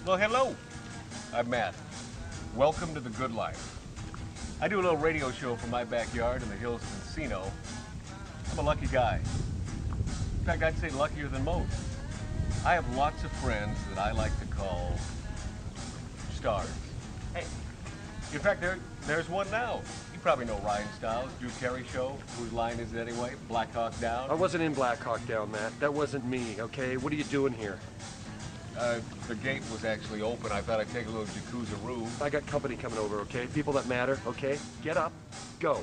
Well, hello. I'm Matt. Welcome to the good life. I do a little radio show from my backyard in the hills of Encino. I'm a lucky guy. In fact, I'd say luckier than most. I have lots of friends that I like to call stars. Hey, in fact, there's one now. You probably know Ryan Stiles, Drew Carey Show. Whose line is it anyway? Black Hawk Down? I wasn't in Black Hawk Down, Matt. That wasn't me, okay? What are you doing here? The gate was actually open. I thought I'd take a little jacuzzi-roo. I got company coming over, okay? People that matter, okay? Get up, go.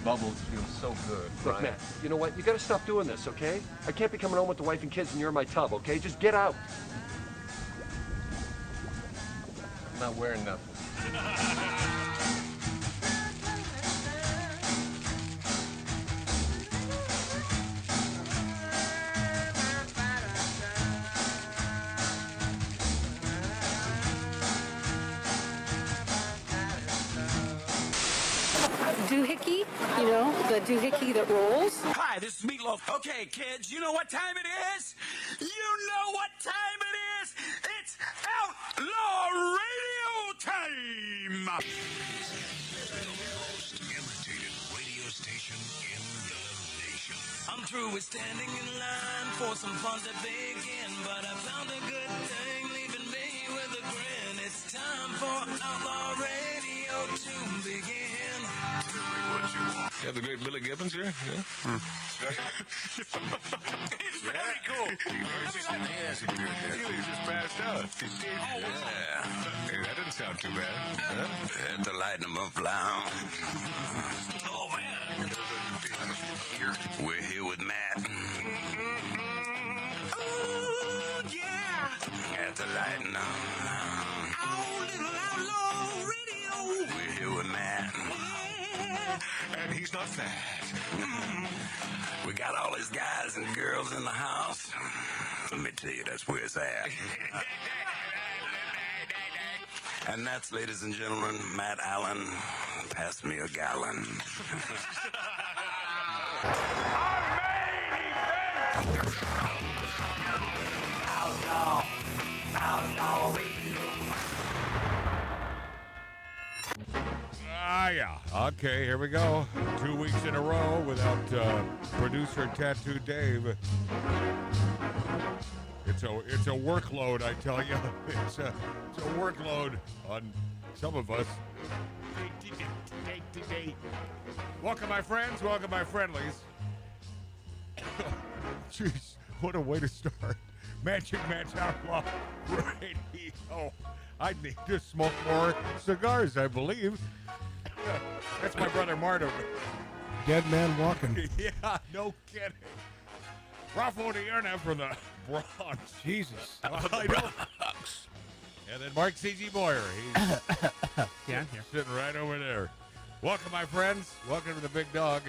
Bubbles feel so good, Look, Ryan. Matt, you know what? You gotta stop doing this, okay? I can't be coming home with the wife and kids and you're in my tub, okay? Just get out. I'm not wearing nothing. Doohickey, you know, the doohickey that rolls. Hi, this is Meatloaf. Okay, kids, you know what time it is? You know what time it is? It's Outlaw Radio time! Most imitated radio station in the nation. I'm through with standing in line for some fun to begin, but I found a good thing leaving me with a grin. It's time for Outlaw Radio to begin. What you want? You have the great Billy Gibbons here? Yeah. It's very cool. He just passed out. Yeah. Hey, that didn't sound too bad. Huh? Had to lighten them up loud. Oh, man. We're here with Matt. Oh, yeah. Had to lighten up. Oh, little Outlaw Radio. We're here with Matt. And he's not fat. We got all these guys and girls in the house. Let me tell you, that's where it's at. And that's, ladies and gentlemen, Matt Allen. Pass me a gallon. Outlaw. Outlaw Radio. Yeah. Okay, here we go. 2 weeks in a row without producer Tattoo Dave. It's a workload, I tell you. It's a workload on some of us. Welcome, my friends. Welcome, my friendlies. Jeez, what a way to start. Magic Match Outlaw Radio. I need to smoke more cigars, I believe. That's my brother Marto. Dead man walking. Yeah, no kidding. Rafa Diurna from the Bronx. Jesus. I know. And then Mark C.G. Boyer. He's Yeah, sitting right over there. Welcome, my friends. Welcome to the Big Dog.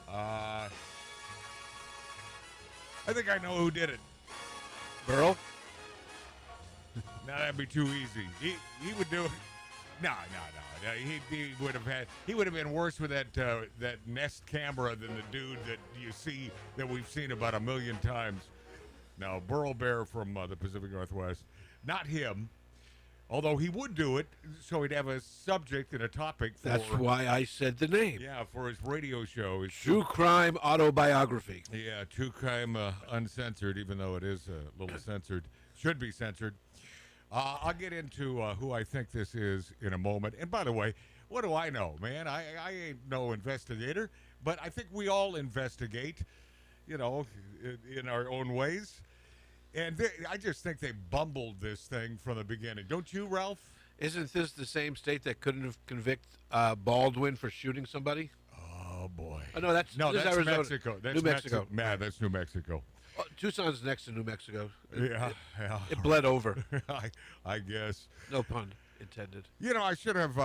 I think I know who did it. Burl? Now that'd be too easy. He would do it. No. He would have been worse with that Nest camera than the dude that we've seen about 1 million times. Now, Burl Bear from the Pacific Northwest, not him. Although he would do it, so he'd have a subject and a topic for. That's why I said the name. Yeah, for his radio show. His True Crime Autobiography. Yeah, True Crime Uncensored, even though it is a little censored. Should be censored. I'll get into who I think this is in a moment. And by the way, what do I know, man? I ain't no investigator, but I think we all investigate, in our own ways. And I just think they bumbled this thing from the beginning. Don't you, Ralph? Isn't this the same state that couldn't have convicted Baldwin for shooting somebody? Oh, boy. Oh, no, that's Arizona. Mexico. That's New Mexico. Man, that's New Mexico. Oh, Tucson's next to New Mexico. Yeah. It bled over. I guess. No pun intended. I should have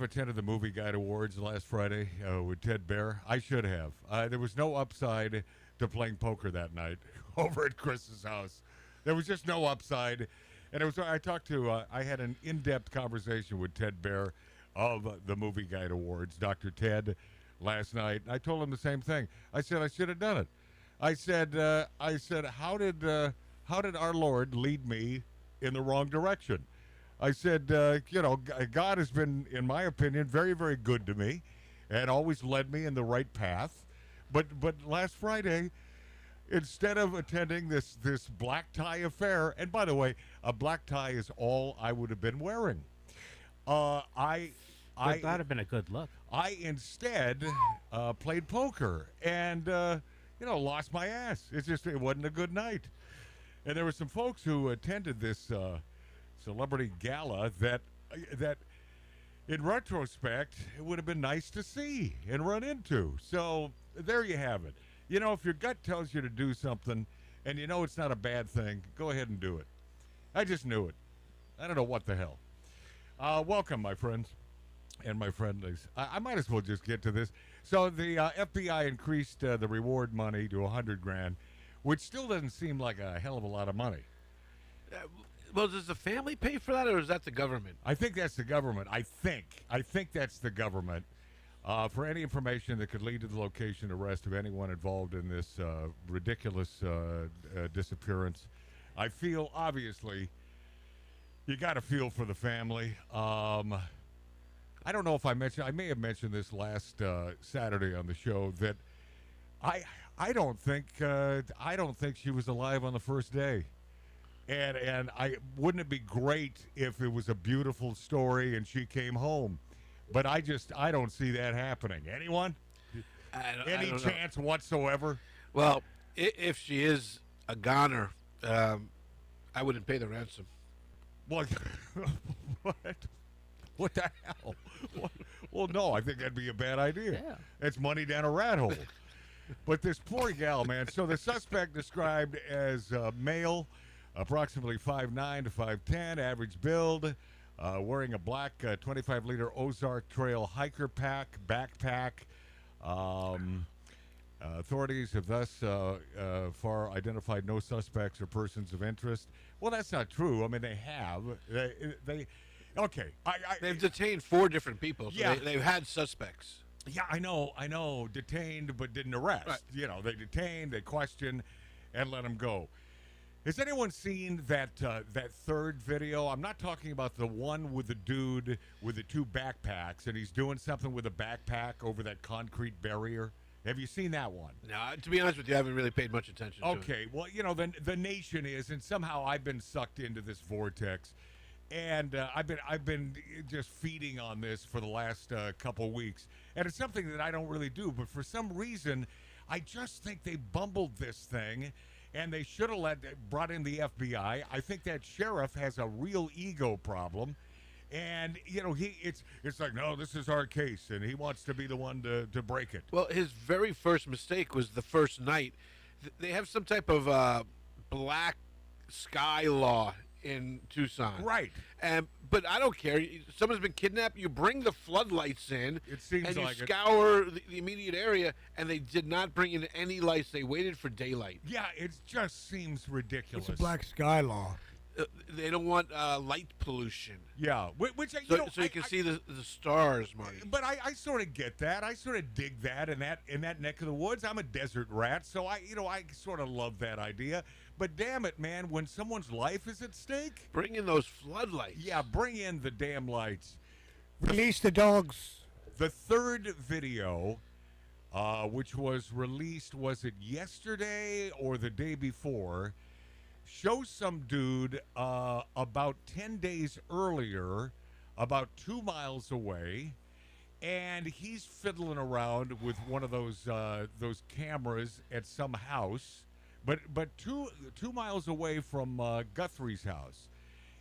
attended the Movie Guide Awards last Friday with Ted Baer. I should have. There was no upside to playing poker that night over at Chris's house. There was just no upside. And I had an in-depth conversation with Ted Baer of the Movie Guide Awards, Dr. Ted, last night. I told him the same thing. I said I should have done it. I said, how how did our Lord lead me in the wrong direction? I said, God has been, in my opinion, very, very good to me and always led me in the right path. But last Friday, instead of attending this black tie affair, and by the way, a black tie is all I would have been wearing. I Would that have been a good look? I instead played poker and lost my ass. It wasn't a good night. And there were some folks who attended this celebrity gala that in retrospect it would have been nice to see and run into. So there you have it. If your gut tells you to do something and it's not a bad thing, go ahead and do it. I just knew it. I don't know what the hell. Welcome, my friends and my friendlies. I might as well just get to this. So the FBI increased the reward money to $100,000, which still doesn't seem like a hell of a lot of money. Well, does the family pay for that, or is that the government? I think that's the government. I think that's the government. For any information that could lead to the location arrest of anyone involved in this ridiculous disappearance, I feel, obviously, you got to feel for the family. I don't know if I may have mentioned this last Saturday on the show, that I don't think she was alive on the first day. And wouldn't it be great if it was a beautiful story and she came home? But I don't see that happening. Anyone? Any chance whatsoever? Well, if she is a goner, I wouldn't pay the ransom. What? What the hell? Well, no, I think that'd be a bad idea. Yeah. It's money down a rat hole. But this poor gal, man. So the suspect described as male, approximately 5'9" to 5'10", average build, wearing a black 25-liter Ozark Trail hiker backpack. Authorities have thus far identified no suspects or persons of interest. Well, that's not true. I mean, they have. Okay. They've detained 4 different people, so Yeah. they've had suspects. Yeah, I know. Detained but didn't arrest. Right. They detained, they questioned, and let them go. Has anyone seen that third video? I'm not talking about the one with the dude with the 2 backpacks, and he's doing something with a backpack over that concrete barrier. Have you seen that one? No, to be honest with you, I haven't really paid much attention to it. Okay, well, the nation is, and somehow I've been sucked into this vortex, and I've been just feeding on this for the last couple weeks, and it's something that I don't really do, but for some reason, I just think they bumbled this thing, and they should have brought in the FBI. I think that sheriff has a real ego problem. And it's like, no, this is our case, and he wants to be the one to break it. Well, his very first mistake was the first night. They have some type of black sky law in Tucson, Right. But I don't care. Someone's been kidnapped. You bring the floodlights in, It seems and you like it. scour the immediate area. And they did not bring in any lights. They waited for daylight. Yeah, it just seems ridiculous. It's a black sky law. They don't want light pollution. Yeah, which So you can see the stars, Marty. But I sort of get that. I sort of dig that in that neck of the woods. I'm a desert rat, so I sort of love that idea. But damn it, man, when someone's life is at stake, Bring in those floodlights. yeah, bring in the damn lights. Release the dogs. The third video, which was released, was it yesterday or the day before, shows some dude about 10 days earlier, about 2 miles away, and he's fiddling around with one of those cameras at some house, but two miles away from Guthrie's house,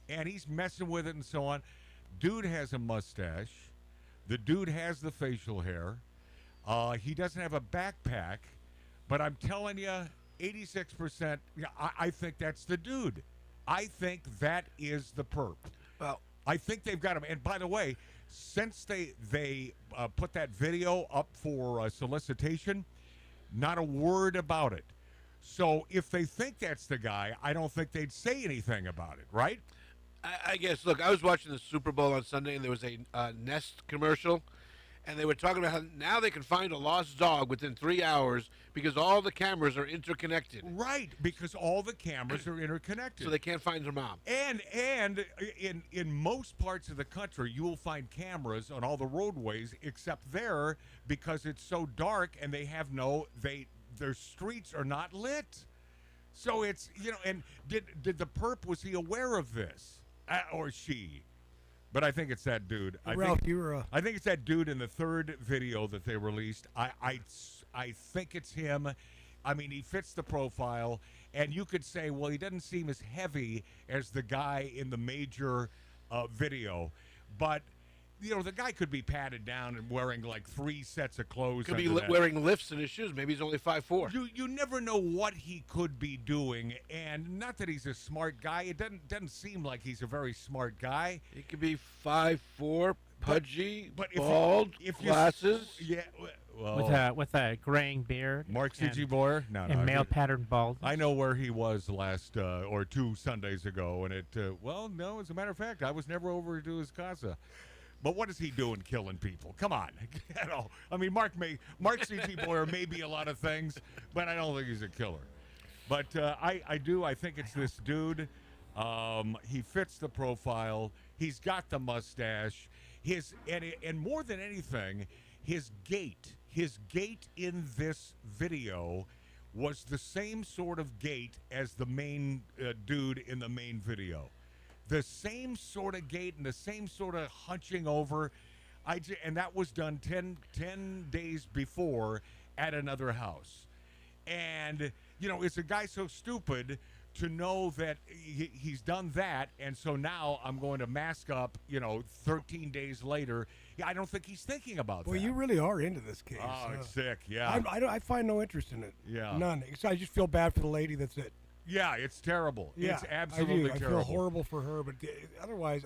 and he's messing with it and so on. Dude has a mustache. The dude has the facial hair. He doesn't have a backpack, but I'm telling you, 86%, I think that's the dude. I think that is the perp. Well, I think they've got him. And by the way, since they put that video up for solicitation, not a word about it. So if they think that's the guy, I don't think they'd say anything about it, right? I guess. Look, I was watching the Super Bowl on Sunday, and there was a Nest commercial, And they were talking about how now they can find a lost dog within 3 hours because all the cameras are interconnected. Right, because all the cameras are interconnected. So they can't find their mom. And in most parts of the country, you will find cameras on all the roadways, except there because it's so dark and they have their streets are not lit. So it's and did the perp, was he aware of this or she? But I think it's that dude. Ralph, I think it's that dude in the third video that they released. I think it's him. I mean, he fits the profile, and you could say, well, he doesn't seem as heavy as the guy in the major video, but the guy could be padded down and wearing like 3 sets of clothes. Could be wearing lifts in his shoes. Maybe he's only 5'4". You never know what he could be doing, and not that he's a smart guy. It doesn't seem like he's a very smart guy. He could be 5'4", pudgy, but bald, glasses. Yeah, well, with a graying beard. Mark C.G. Boyer? No. And male pattern bald. I know where he was last or 2 Sundays ago, and no, as a matter of fact, I was never over to his casa. But what is he doing killing people? Come on. I mean, Mark C.G. Boyer may be a lot of things, but I don't think he's a killer. But I think it's this dude. He fits the profile. He's got the mustache. And more than anything, his gait in this video was the same sort of gait as the main dude in the main video. The same sort of gait and the same sort of hunching over. And that was done 10 days before at another house. And, it's a guy so stupid to know that he's done that. And so now I'm going to mask up, 13 days later. I don't think he's thinking about that. Well, you really are into this case. Oh, it's sick, yeah. I find no interest in it. Yeah. None. I just feel bad for the lady that's it. Yeah, it's terrible. Yeah, it's absolutely I terrible. feel horrible for her, but otherwise...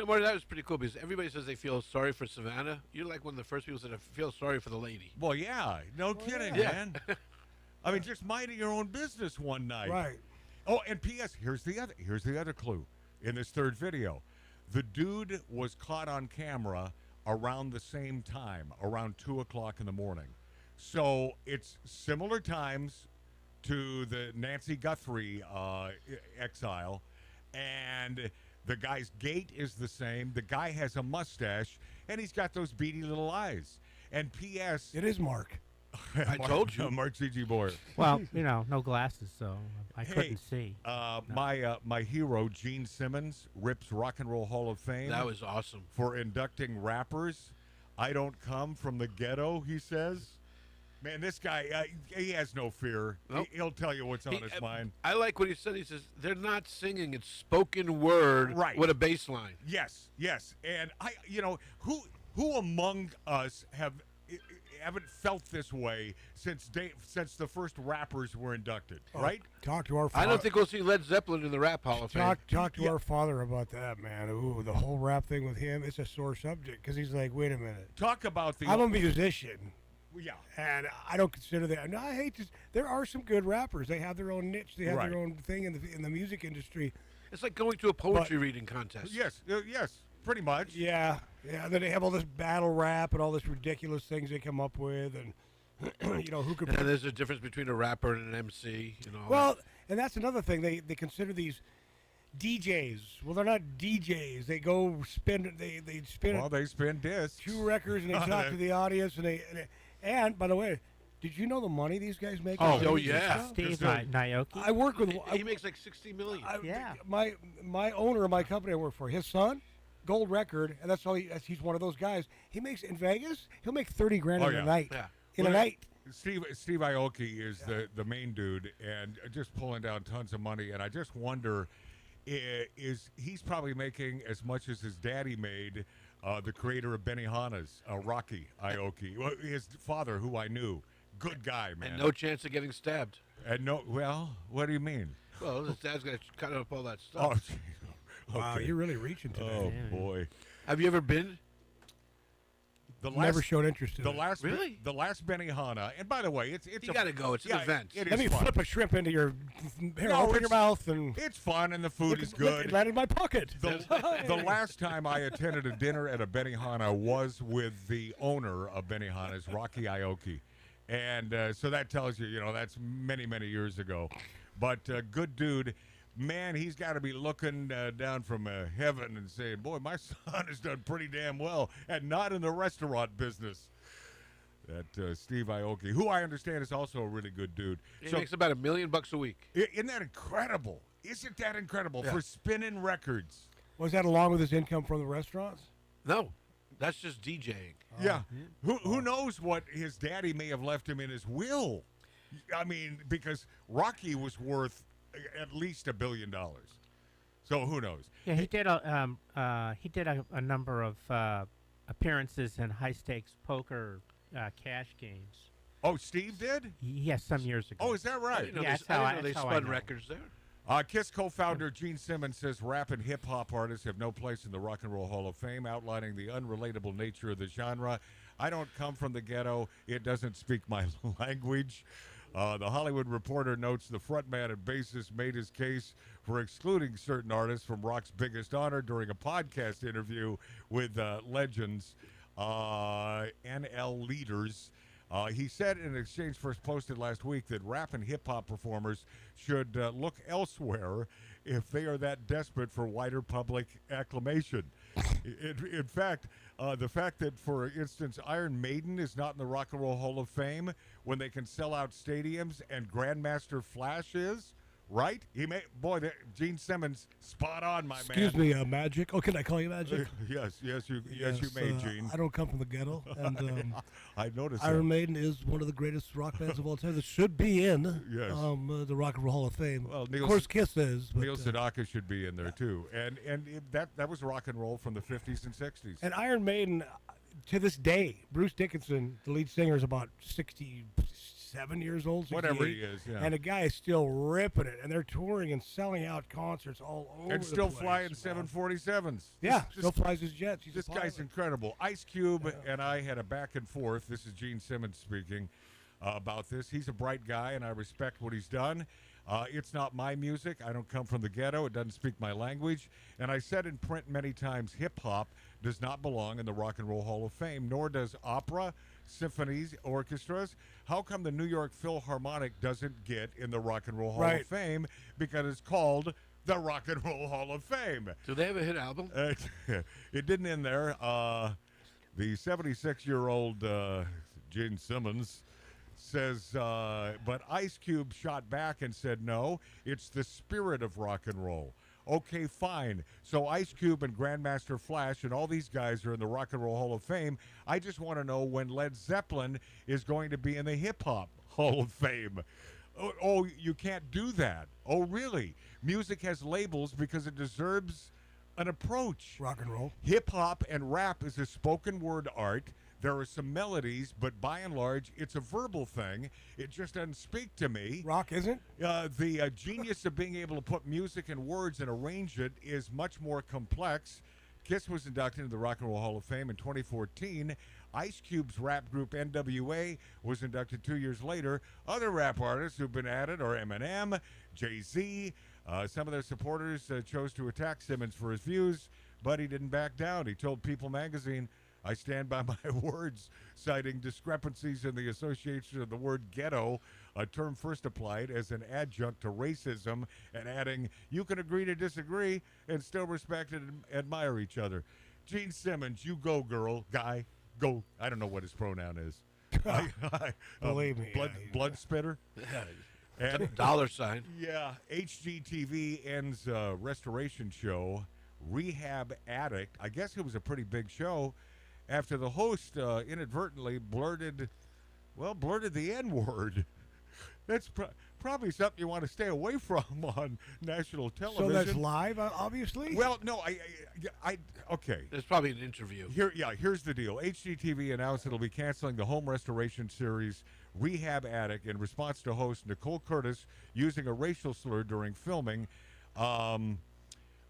Marty, that was pretty cool because everybody says they feel sorry for Savannah. You're like one of the first people that feel sorry for the lady. Well, yeah. No kidding, man. I mean, just minding your own business one night. Right. Oh, and P.S., here's the other clue in this third video. The dude was caught on camera around the same time, around 2 o'clock in the morning. So it's similar times to the Nancy Guthrie exile, and the guy's gait is the same. The guy has a mustache, and he's got those beady little eyes. And P.S. It is Mark. I told you. Mark C.G. Boyer. Well, no glasses, so I couldn't see. My hero, Gene Simmons, rips Rock and Roll Hall of Fame. That was awesome. For inducting rappers. I don't come from the ghetto, he says. Man, this guy, he has no fear. Nope. He'll tell you what's on his mind. I like what he said. He says, they're not singing. It's spoken word with a bass line. Yes. And, who among us haven't felt this way since the first rappers were inducted, right? Talk to our father. I don't think we'll see Led Zeppelin in the Rap Hall of Fame. Talk to our father about that, man. Ooh, the whole rap thing with him, it's a sore subject because he's like, wait a minute. Talk about the... I'm a musician. Yeah. And I don't consider that. No, I hate to. There are some good rappers. They have their own niche. They have their own thing in the music industry. It's like going to a poetry reading contest. Yes, pretty much. Yeah. Then they have all this battle rap and all this ridiculous things they come up with, and who could. And there's a difference between a rapper and an MC. Well, and that's another thing. They consider these DJs. Well, they're not DJs. They go spin. They spin. Well, they spin discs. 2 records, and they talk to the audience, and by the way, did you know the money these guys make? Oh yeah, Steve Naoki. I work with. He makes like $60 million. My owner of my company I work for, his son, gold record, and that's all. He's one of those guys. He makes in Vegas. He'll make $30,000 in a night. Yeah. In a night. Steve Aoki is the main dude, and just pulling down tons of money. And I just wonder, he's probably making as much as his daddy made. The creator of Benihana's, Rocky Aoki, his father, who I knew, good guy, man. And no chance of getting stabbed. And what do you mean? Well, his dad's gonna cut up all that stuff. Oh, wow, you're really reaching today. Oh boy. Have you ever been? never showed interest in the it. last Really? the last Benihana. And by the way, it's You got to go. It's an event. It Let me is fun. flip a shrimp into your hair, No, open your it's- mouth, and It's fun and the food is good. It landed in my pocket. The last time I attended a dinner at a Benihana was with the owner of Benihana's, Rocky Aoki. And so that tells you, that's many, many years ago. But good dude. Man, he's got to be looking down from heaven and saying, boy, my son has done pretty damn well, and not in the restaurant business. That Steve Aoki, who I understand is also a really good dude. He makes about $1 million a week. Isn't that incredible? Isn't that incredible for spinning records? Was that along with his income from the restaurants? No, that's just DJing. Yeah. Who knows what his daddy may have left him in his will? I mean, because Rocky was worth at least $1 billion. So who knows? Yeah, he did a number of appearances in high stakes poker cash games. Oh, Steve did? Yes, some years ago. Oh, is that right? I didn't know they spun records there. KISS co-founder Gene Simmons says rap and hip-hop artists have no place in the Rock and Roll Hall of Fame, outlining the unrelatable nature of the genre. I don't come from the ghetto. It doesn't speak my language. The Hollywood Reporter notes the frontman and bassist made his case for excluding certain artists from rock's biggest honor during a podcast interview with legends, NL leaders. He said in an exchange first posted last week that rap and hip-hop performers should look elsewhere if they are that desperate for wider public acclamation. In fact, the fact that, for instance, Iron Maiden is not in the Rock and Roll Hall of Fame when they can sell out stadiums and Grandmaster Flash is, right? Gene Simmons, spot on, my Excuse man. me, Magic. Oh, can I call you Magic? Yes, you may, Gene. I don't come from the ghetto, and I noticed Iron that. Maiden is one of the greatest rock bands of all time that should be in Yes. the Rock and Roll Hall of Fame. Well, of course, KISS is. But, Neil Sedaka should be in there too, and that was rock and roll from the 50s and 60s. And Iron Maiden, to this day, Bruce Dickinson, the lead singer, is about 67 years old. 68, Whatever he is, yeah. And the guy is still ripping it, and they're touring and selling out concerts all over And the still place, flying man. 747s. Yeah, still flies his jets. He's This a guy's pilot. incredible. Ice Cube and I had a back and forth. This is Gene Simmons speaking about this. He's a bright guy, and I respect what he's done. It's not my music. I don't come from the ghetto. It doesn't speak my language. And I said in print many times, hip-hop does not belong in the Rock and Roll Hall of Fame, nor does opera, symphonies, orchestras. How come the New York Philharmonic doesn't get in the Rock and Roll Hall of Fame? Because it's called the Rock and Roll Hall of Fame. Do they have a hit album? It didn't in there. The 76-year-old Gene Simmons says, but Ice Cube shot back and said, no, it's the spirit of rock and roll. Okay, fine. So Ice Cube and Grandmaster Flash and all these guys are in the Rock and Roll Hall of Fame. I just want to know when Led Zeppelin is going to be in the Hip Hop Hall of Fame. Oh, you can't do that. Oh, really? Music has labels because it deserves an approach. Rock and roll. Hip hop and rap is a spoken word art. There are some melodies, but by and large, it's a verbal thing. It just doesn't speak to me. Rock isn't? The genius of being able to put music and words and arrange it is much more complex. KISS was inducted into the Rock and Roll Hall of Fame in 2014. Ice Cube's rap group NWA was inducted 2 years later. Other rap artists who've been added are Eminem, Jay-Z. Some of their supporters chose to attack Simmons for his views, but he didn't back down. He told People magazine, I stand by my words, citing discrepancies in the association of the word ghetto, a term first applied as an adjunct to racism, and adding, you can agree to disagree and still respect and admire each other. Gene Simmons, you go, girl, guy, go. I don't know what his pronoun is. Believe me. Blood spitter? And $. Yeah, HGTV ends restoration show, Rehab Addict. I guess it was a pretty big show after the host inadvertently blurted the N-word. That's probably something you want to stay away from on national television. So that's live, obviously? Well, no, okay. There's probably an interview. Here's the deal. HGTV announced it'll be canceling the home restoration series Rehab Addict in response to host Nicole Curtis using a racial slur during filming.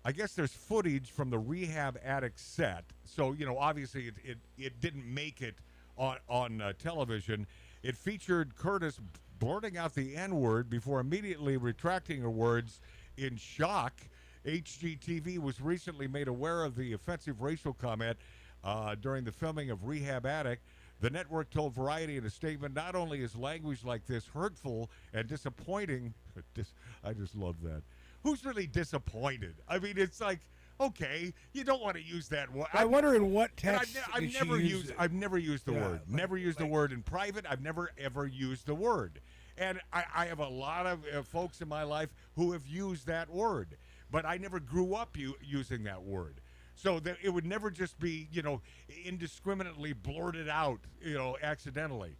I guess there's footage from the Rehab Addict set. So, obviously it didn't make it on television. It featured Curtis blurting out the N-word before immediately retracting her words in shock. HGTV was recently made aware of the offensive racial comment during the filming of Rehab Addict. The network told Variety in a statement, not only is language like this hurtful and disappointing, I just love that. Who's really disappointed? I mean, it's like, okay, you don't want to use that word. I wonder in what text I've never used the word. Never used the word in private. I've never ever used the word. And I have a lot of folks in my life who have used that word, but I never grew up using that word. So that it would never just be, indiscriminately blurted out, accidentally.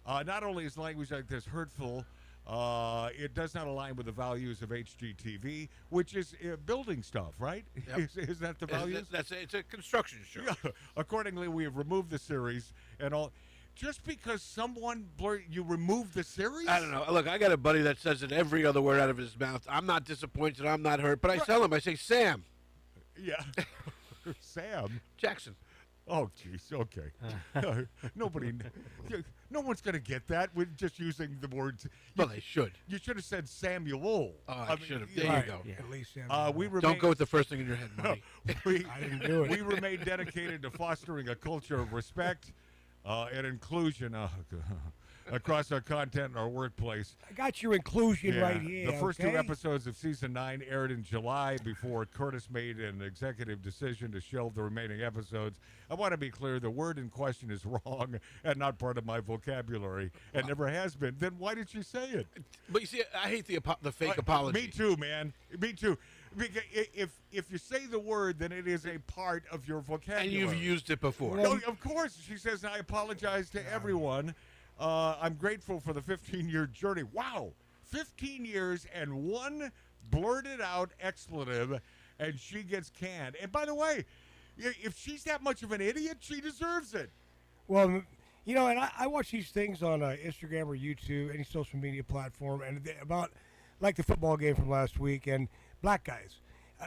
Not only is language like this hurtful, it does not align with the values of HGTV, which is building stuff, right? Yep. Is that the values? It's a construction show. Yeah. Accordingly, we have removed the series and all. Just because someone you remove the series? I don't know. Look, I got a buddy that says it every other word out of his mouth. I'm not disappointed. I'm not hurt. But I tell him, I say, Sam. Yeah. Sam. Jackson. Oh, jeez. Okay. No one's going to get that with just using the words. Well, they should. You should have said Samuel. Oh, I should have. There you go. Yeah. At least Samuel. Don't go with the first thing in your head, buddy. I didn't do it. We remain dedicated to fostering a culture of respect and inclusion across our content and our workplace. I got your inclusion right here. The first 2 episodes of season 9 aired in July before Curtis made an executive decision to shelve the remaining episodes. I want to be clear, the word in question is wrong and not part of my vocabulary and never has been. Then why did she say it? But you see, I hate the fake apology. Me too, man. Me too. Because if you say the word, then it is a part of your vocabulary. And you've used it before. No, of course. She says, I apologize to everyone. I'm grateful for the 15-year journey. Wow. 15 years and one blurted out expletive, and she gets canned. And by the way, if she's that much of an idiot, she deserves it. Well, and I watch these things on Instagram or YouTube, any social media platform, and about like the football game from last week, and black guys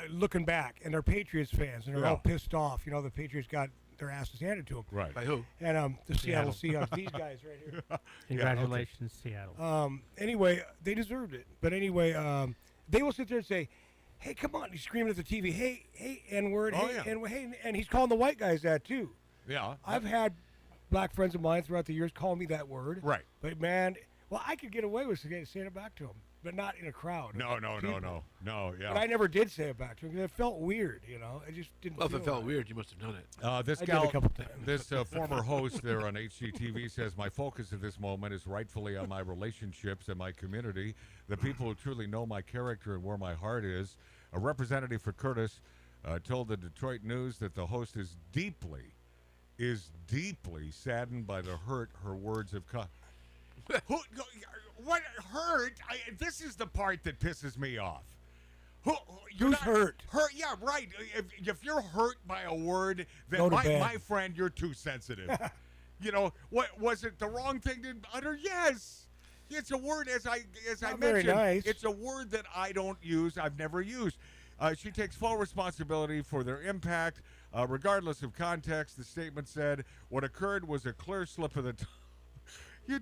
looking back, and they're Patriots fans, and they're all pissed off. The Patriots got their asses handed to them. Right. By who? And the Seattle Seahawks, these guys right here. Congratulations, Seattle. Anyway, they deserved it. But anyway, they will sit there and say, hey, come on. He's screaming at the TV, hey, N-word, and he's calling the white guys that too. Yeah. I've had black friends of mine throughout the years call me that word. Right. But, man, I could get away with saying it back to him, but not in a crowd. No, yeah. But I never did say it back to him because it felt weird, It just didn't Well, if feel it felt right. weird, you must have done it. I did a couple times. This former host there on HGTV says, my focus at this moment is rightfully on my relationships and my community, the people who truly know my character and where my heart is. A representative for Curtis told the Detroit News that the host is deeply saddened by the hurt her words have caused. What hurt? This is the part that pisses me off. Who's hurt? Hurt? Yeah, right. If you're hurt by a word, then Go to bed. my friend, you're too sensitive. What was it the wrong thing to utter? Yes. It's a word as I Not mentioned. very nice. It's a word that I don't use. I've never used. She takes full responsibility for their impact, regardless of context. The statement said, "What occurred was a clear slip of the tongue." You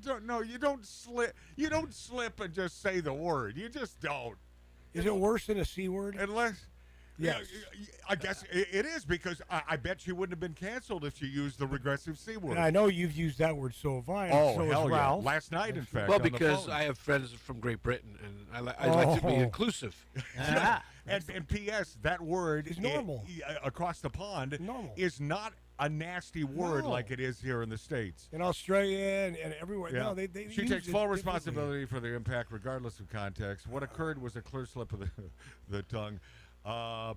don't slip and just say the word. You just don't. Is it worse than a C word? Unless. Yes. I guess it is, because I bet she wouldn't have been canceled if she used the regressive C word. And I know you've used that word, so have I. Oh, so hell has yeah. Ralph. Last night, in fact. Well, on the because phone. I have friends from Great Britain, and I like to be inclusive. And P.S., that word is normal. Across the pond Normal. is not a nasty word like it is here in the States. In Australia and everywhere. Yeah. No, they she use takes it full differently. responsibility for the impact, regardless of context. What occurred was a clear slip of the tongue. A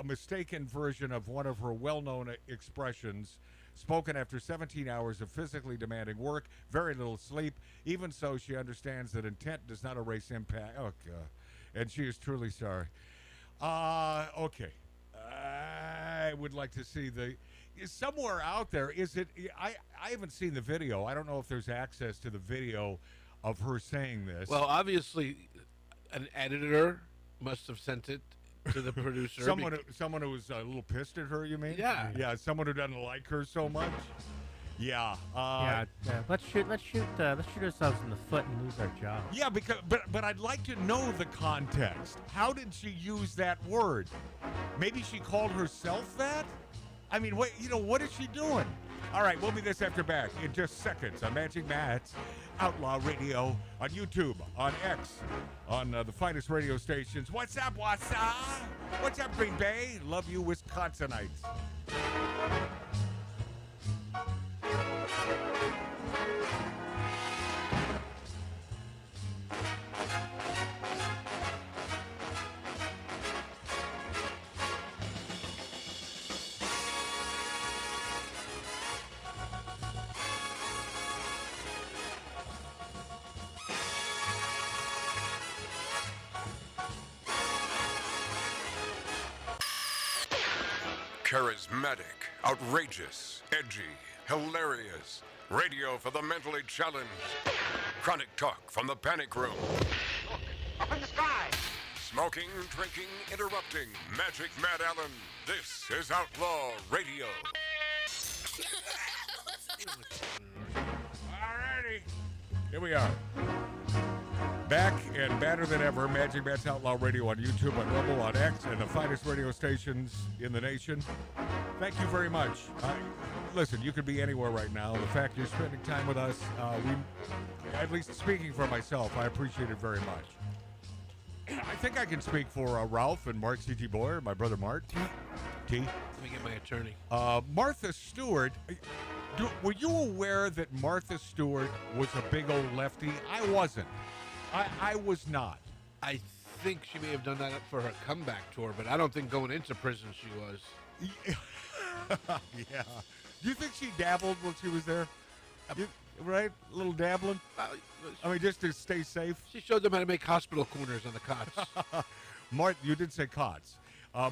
mistaken version of one of her well-known expressions, spoken after 17 hours of physically demanding work, very little sleep. Even so, she understands that intent does not erase impact. Oh, God. And she is truly sorry. Okay. I would like to see somewhere out there. Is it? I haven't seen the video. I don't know if there's access to the video of her saying this. Well, obviously, an editor must have sent it to the producer. Someone who was a little pissed at her, you mean? Yeah. Yeah, someone who doesn't like her so much. Yeah. Let's shoot ourselves in the foot and lose our job. Yeah, but I'd like to know the context. How did she use that word? Maybe she called herself that? I mean, what is she doing? All right, we'll be this after back in just seconds on Magic Matt's Outlaw Radio, on YouTube, on X, on the finest radio stations. What's up, Wassa? What's up, Green Bay? Love you, Wisconsinites. Charismatic, outrageous, edgy, hilarious. Radio for the mentally challenged. Chronic talk from the panic room. Look, up in the sky. Smoking, drinking, interrupting. Magic Matt Allen. This is Outlaw Radio. Alrighty. Here we are. Back and badder than ever. Magic Matt's Outlaw Radio on YouTube, on Rumble, on X, and the finest radio stations in the nation. Thank you very much. Listen, you could be anywhere right now. The fact you're spending time with us, at least speaking for myself, I appreciate it very much. I think I can speak for Ralph and Mark C.G. Boyer, my brother Mart. T. Let me get my attorney. Martha Stewart. Were you aware that Martha Stewart was a big old lefty? I wasn't. I was not. I think she may have done that for her comeback tour, but I don't think going into prison she was. Yeah. Do you think she dabbled when she was there? Right? A little dabbling? I mean, just to stay safe? She showed them how to make hospital corners on the cots. You did say cots.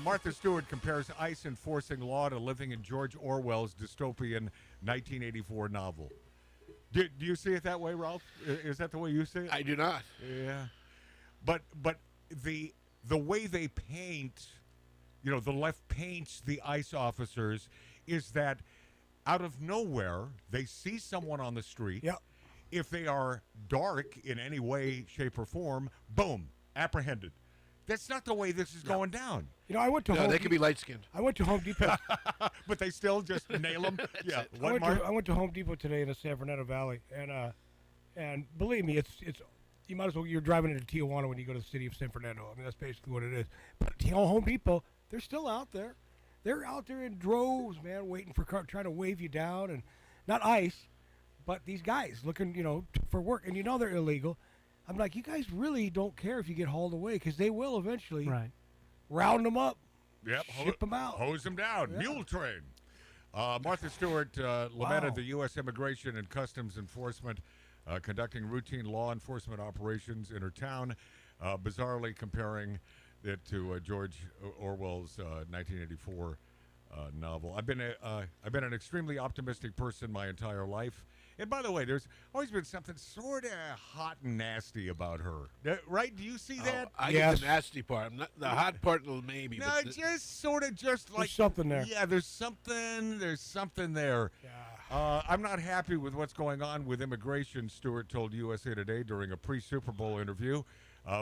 Martha Stewart compares ICE enforcing law to living in George Orwell's dystopian 1984 novel. Do you see it that way, Ralph? Is that the way you see it? I do not. Yeah. But the way they paint, the left paints the ICE officers is that out of nowhere, they see someone on the street. Yep. If they are dark in any way, shape, or form, boom, apprehended. That's not the way this is going down. I went to Home they could be light-skinned. I went to Home Depot. But they still just nail them? Yeah. I went to Home Depot today in the San Fernando Valley, and believe me, it's you might as well, you're driving into Tijuana when you go to the city of San Fernando. I mean, that's basically what it is. But Home Depot, they're still out there. They're out there in droves, man, waiting for trying to wave you down, and not ICE, but these guys looking, for work, and they're illegal. I'm like, you guys really don't care if you get hauled away, because they will eventually round them up, ship them out. Hose them down. Yeah. Mule train. Martha Stewart lamented the U.S. Immigration and Customs Enforcement conducting routine law enforcement operations in her town, bizarrely comparing it to George Orwell's 1984 novel. I've been an extremely optimistic person my entire life. And by the way, there's always been something sort of hot and nasty about her. Right? Do you see that? I get the nasty part. I'm not, the hot part, maybe. No, just sort of just like... There's something there. Yeah, there's something there. Yeah. I'm not happy with what's going on with immigration, Stewart told USA Today during a pre-Super Bowl interview.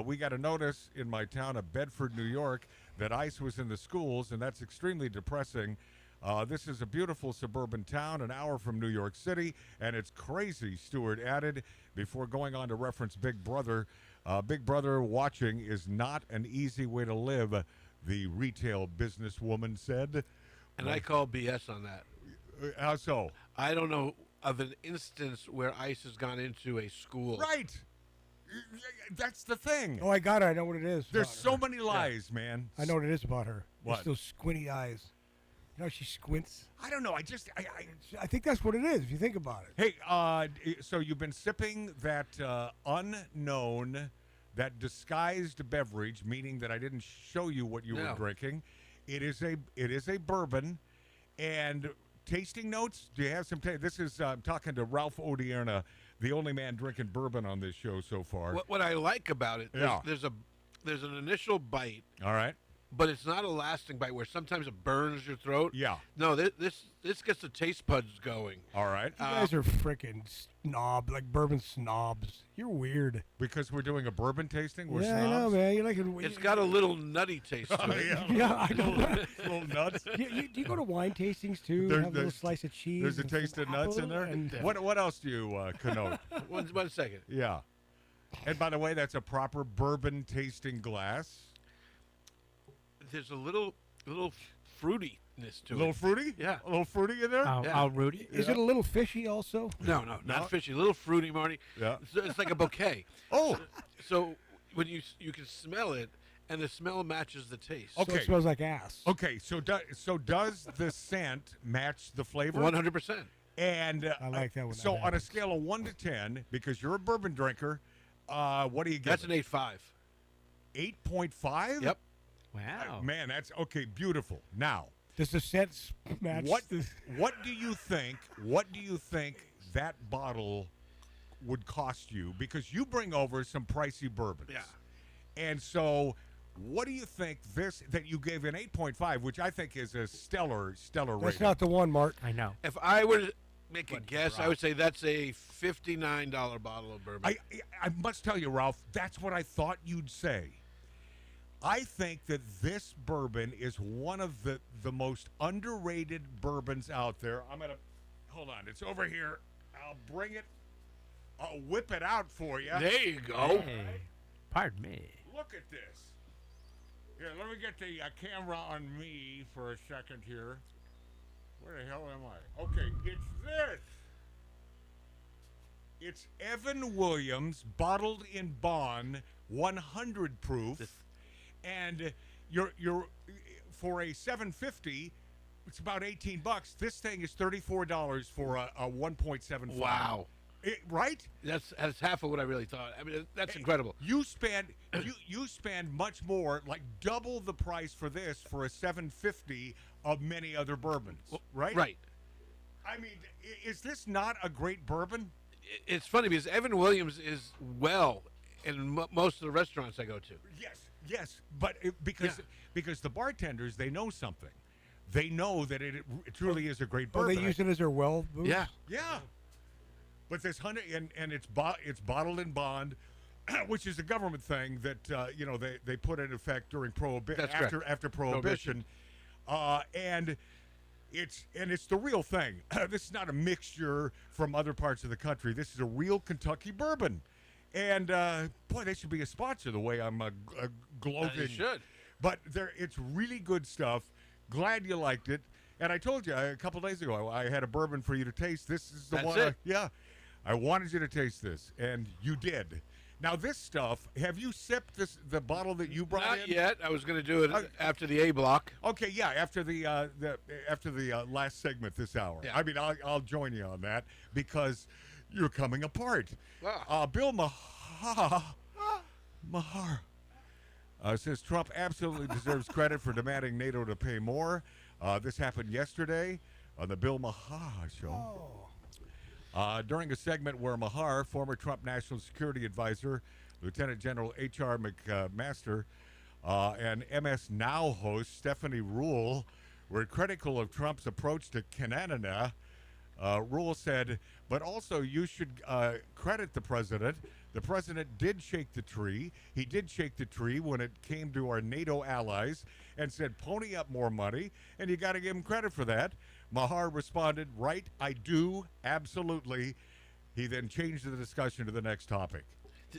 We got a notice in my town of Bedford, New York, that ICE was in the schools, and that's extremely depressing. This is a beautiful suburban town an hour from New York City, and it's crazy, Stewart added, before going on to reference Big Brother. Big Brother watching is not an easy way to live, the retail businesswoman said. And I call BS on that. How so? I don't know of an instance where ICE has gone into a school. Right. That's the thing. Oh, I got it. I know what it is. There's so many lies, man. I know what it is about her. What? It's those squinty eyes. You know, she squints. I don't know. I think that's what it is, if you think about Hey, it. so you've been sipping that unknown, that disguised beverage, meaning that I didn't show you what you were drinking. It is a bourbon, and tasting notes. Do you have some? This is I'm talking to Ralph Odierna, the only man drinking bourbon on this show so far. What I like about it, there's an initial bite. All right. but it's not a lasting bite where sometimes it burns your throat. Yeah. No, this gets the taste buds going. All right. You guys are freaking like bourbon snobs. You're weird. Because we're doing a bourbon tasting? We're Yeah, I know, snobs? man. You're like It's got a little nutty taste to it. Yeah, I know. Little nuts. Do you go to wine tastings too? There- Have a little there's- slice of cheese. There's a and taste some of nuts in apple there? and- What else do you connote? One second. Yeah. And by the way, that's a proper bourbon tasting glass. There's a little fruitiness to A little it. fruity? Yeah. A little fruity in there? Yeah. Rudy. Is it a little fishy also? No, not fishy. A little fruity, Marty. Yeah. It's like a bouquet. Oh. So when you can smell it, and the smell matches the taste. So it smells like ass. Okay, so does the scent match the flavor? 100%. And I like that one. So on a scale of 1 to 10, because you're a bourbon drinker, what do you give? That's it? an 8.5. 8.5? Yep. Wow. Man, that's okay. Beautiful. Now, Does the scent match? what do you think? What do you think that bottle would cost you? Because you bring over some pricey bourbons. Yeah. And so, what do you think this that you gave an 8.5, which I think is a stellar That's rating? not the one, Mark. I know. If I were to make a guess, I would say that's a $59 bottle of bourbon. I must tell you, Ralph, that's what I thought you'd say. I think that this bourbon is one of the most underrated bourbons out there. I'm gonna hold on. It's over here. I'll bring it. I'll whip it out for you. There you go. Hey, pardon me. Look at this. Here, let me get the camera on me for a second here. Where the hell am I? Okay, it's this. It's Evan Williams, bottled in bond, 100 proof, and you're for a 750. It's about $18. This thing is $34 for a 1.75. Wow. Right? That's half of what I really thought. I mean, that's incredible. You spend you spend much more, like double the price for this for a 750 of many other bourbons, right? Right. I mean, is this not a great bourbon? It's funny because Evan Williams is well in most of the restaurants I go to. Yes, but because the bartenders, they know something. They know that it truly is a great Oh, bourbon. they use it as their well booze? Yeah. Yeah. But this 100 and it's bottled in bond, which is a government thing that they put in effect during after Prohibition, and it's the real thing. This is not a mixture from other parts of the country. This is a real Kentucky bourbon, and boy, they should be a sponsor. The way I'm gloating, They should. But it's really good stuff. Glad you liked it. And I told you a couple days ago I had a bourbon for you to taste. This is the That's one. it. I wanted you to taste this, and you did. Now this stuff, have you sipped the bottle that you brought in? Not yet. I was going to do it after the A block. Okay, yeah, after the last segment this hour. Yeah. I mean, I'll join you on that because you're coming apart. Wow. Bill Maher says Trump absolutely deserves credit for demanding NATO to pay more. This happened yesterday on the Bill Maher show. During a segment where Maher, former Trump National Security Advisor, Lieutenant General H.R. McMaster, and MS Now host Stephanie Ruhle were critical of Trump's approach to Canada. Ruhle said, but also you should credit the president. The president did shake the tree. He did shake the tree when it came to our NATO allies and said, pony up more money, and you got to give him credit for that. Maher responded, right, I do, absolutely. He then changed the discussion to the next topic.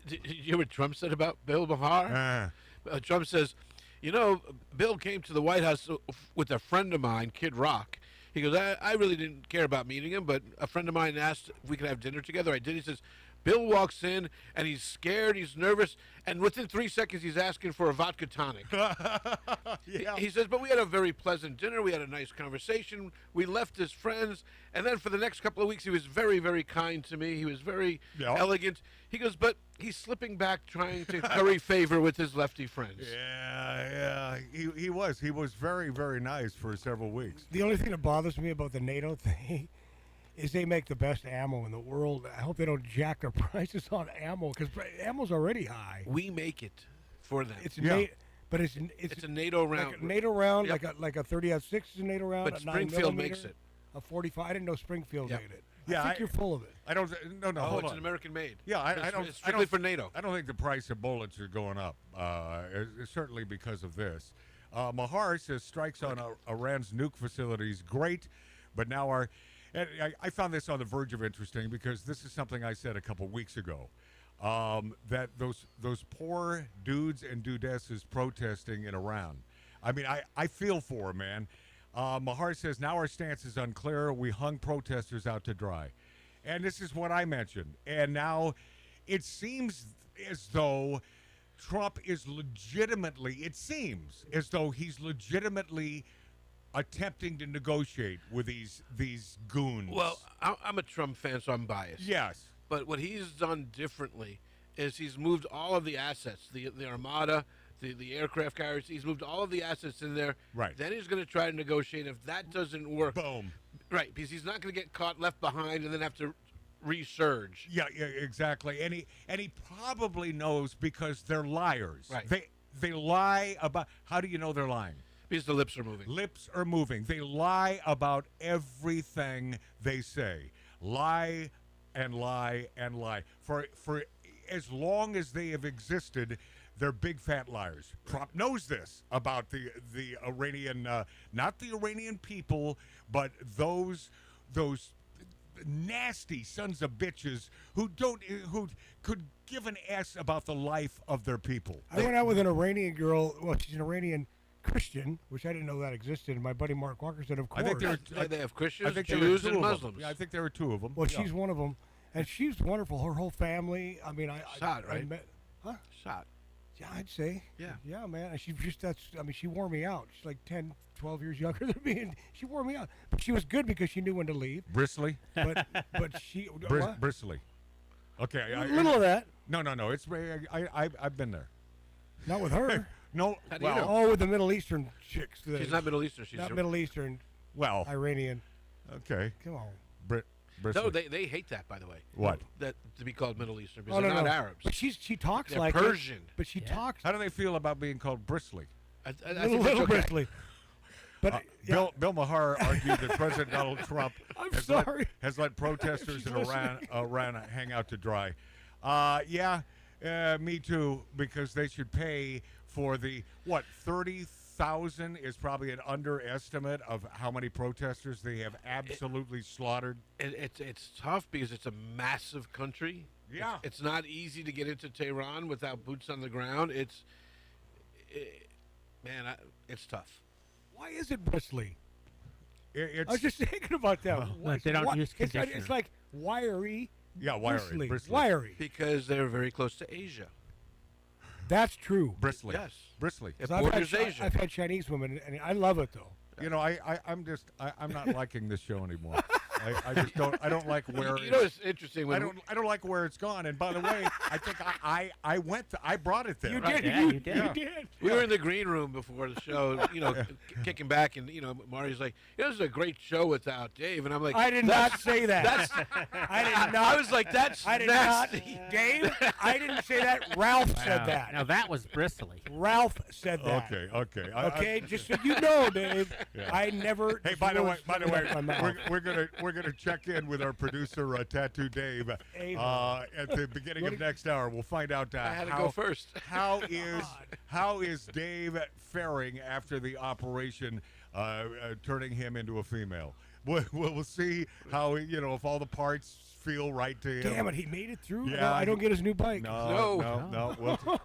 Did you hear what Trump said about Bill Maher? Trump says, Bill came to the White House with a friend of mine, Kid Rock. He goes, I really didn't care about meeting him, but a friend of mine asked if we could have dinner together. I did. He says, Bill walks in, and he's scared, he's nervous, and within 3 seconds, he's asking for a vodka tonic. Yeah. He says, but we had a very pleasant dinner. We had a nice conversation. We left as friends, and then for the next couple of weeks, he was very, very kind to me. He was very elegant. He goes, but he's slipping back, trying to curry favor with his lefty friends. Yeah. He was very, very nice for several weeks. The only thing that bothers me about the NATO thing is they make the best ammo in the world. I hope they don't jack their prices on ammo because ammo's already high. We make it for them. It's But it's It's a NATO round. like a NATO round, Yep. like a 30-06 is a NATO round. But a 9 Springfield millimeter, makes it. A 45. I didn't know Springfield Yep. made it. Yeah, I think you're full of it. I don't. No, no. Oh, hold it's on. an American made. Yeah, I don't. It's I strictly don't for NATO. I don't think the price of bullets are going up. Certainly because of this. Mahar says strikes on Iran's nuke facilities great, but now our. And I found this on the verge of interesting because this is something I said a couple weeks ago. That those poor dudes and dudesses protesting in Iran. I mean, I feel for them, man. Mahar says, now our stance is unclear. We hung protesters out to dry. And this is what I mentioned. And now it seems as though Trump is it seems as though he's legitimately attempting to negotiate with these goons. Well, I'm a Trump fan, so I'm biased. Yes. But what he's done differently is he's moved all of the assets, the Armada, the aircraft carriers. He's moved all of the assets in there. Right. Then he's going to try to negotiate. If that doesn't work, boom. Right, because he's not going to get caught left behind and then have to resurge. Yeah, exactly. And he probably knows because they're liars. Right. They lie about. How do you know they're lying? Because the lips are moving. Lips are moving. They lie about everything they say. Lie and lie and lie. For as long as they have existed, they're big fat liars. Trump knows this about the Iranian, not the Iranian people, but those nasty sons of bitches who could give an S about the life of their people. I went out with an Iranian girl. Well, she's an Iranian Christian, which I didn't know that existed. And my buddy Mark Walker said, of course. I think they have Christians, I think Jews, there were and two of them. Muslims. Yeah, I think there were two of them. Well, Yeah. she's one of them, and she's wonderful. Her whole family. I mean, Shot, I right? met, huh? Shot. Yeah, I'd say. Yeah. Yeah, man. And she wore me out. She's like 10, 12 years younger than me, and she wore me out. But she was good because she knew when to leave. Bristly? But she what? Bristly. Okay. A little of that. No. It's I've been there. Not with her. No. How do you know? Oh, with the Middle Eastern chicks. She's not Middle Eastern. She's not Middle Eastern. Well. Iranian. Okay. Come on. Bristly. No, they hate that, by the way. What? That to be called Middle Eastern because Oh, they're no, not no. Arabs. But she talks They're like Persian. It, but she talks How do they feel about being called Bristly? I a think that's little okay. bristly. But yeah. Bill Maher argued that President Donald Trump has let protesters She's in Iran hang out to dry. Me too, because they should pay for the 30,000 is probably an underestimate of how many protesters they have absolutely slaughtered. It's tough because it's a massive country. Yeah. It's not easy to get into Tehran without boots on the ground. It's tough. Why is it bristly? It's, I was just thinking about that. They don't use it's conditioner. like wiry. yeah, wiry. Bristly. Bristly. Wiry. Because they're very close to Asia. That's true. Bristly. Yes. Bristly. 'Cause I've borders had, Asia. I've had Chinese women, and I love it though. You know, I'm not liking this show anymore. I just don't like where You know, it's interesting when I don't like where it's gone. And by the way, I think I brought it there. You Right, did. yeah, you did. You did. we were in the green room before the show, kicking back, and Marty's like, "This is a great show without Dave," and I'm like, I did not say that. I did not. I was like, "That's I did nasty." not. Dave, I didn't say that. Ralph said that. Now that was bristly. Ralph said that. Okay. Okay, just so you know, Dave, Yeah. I never. Hey, by the way, my mouth. we're gonna check in with our producer, Tattoo Dave, Hey, at the beginning of next hour. We'll find out I had to how go first. how is Dave faring after the operation, turning him into a female. We'll see how if all the parts feel right to him. Damn it, he made it through. Yeah, No, I don't get his new bike. No.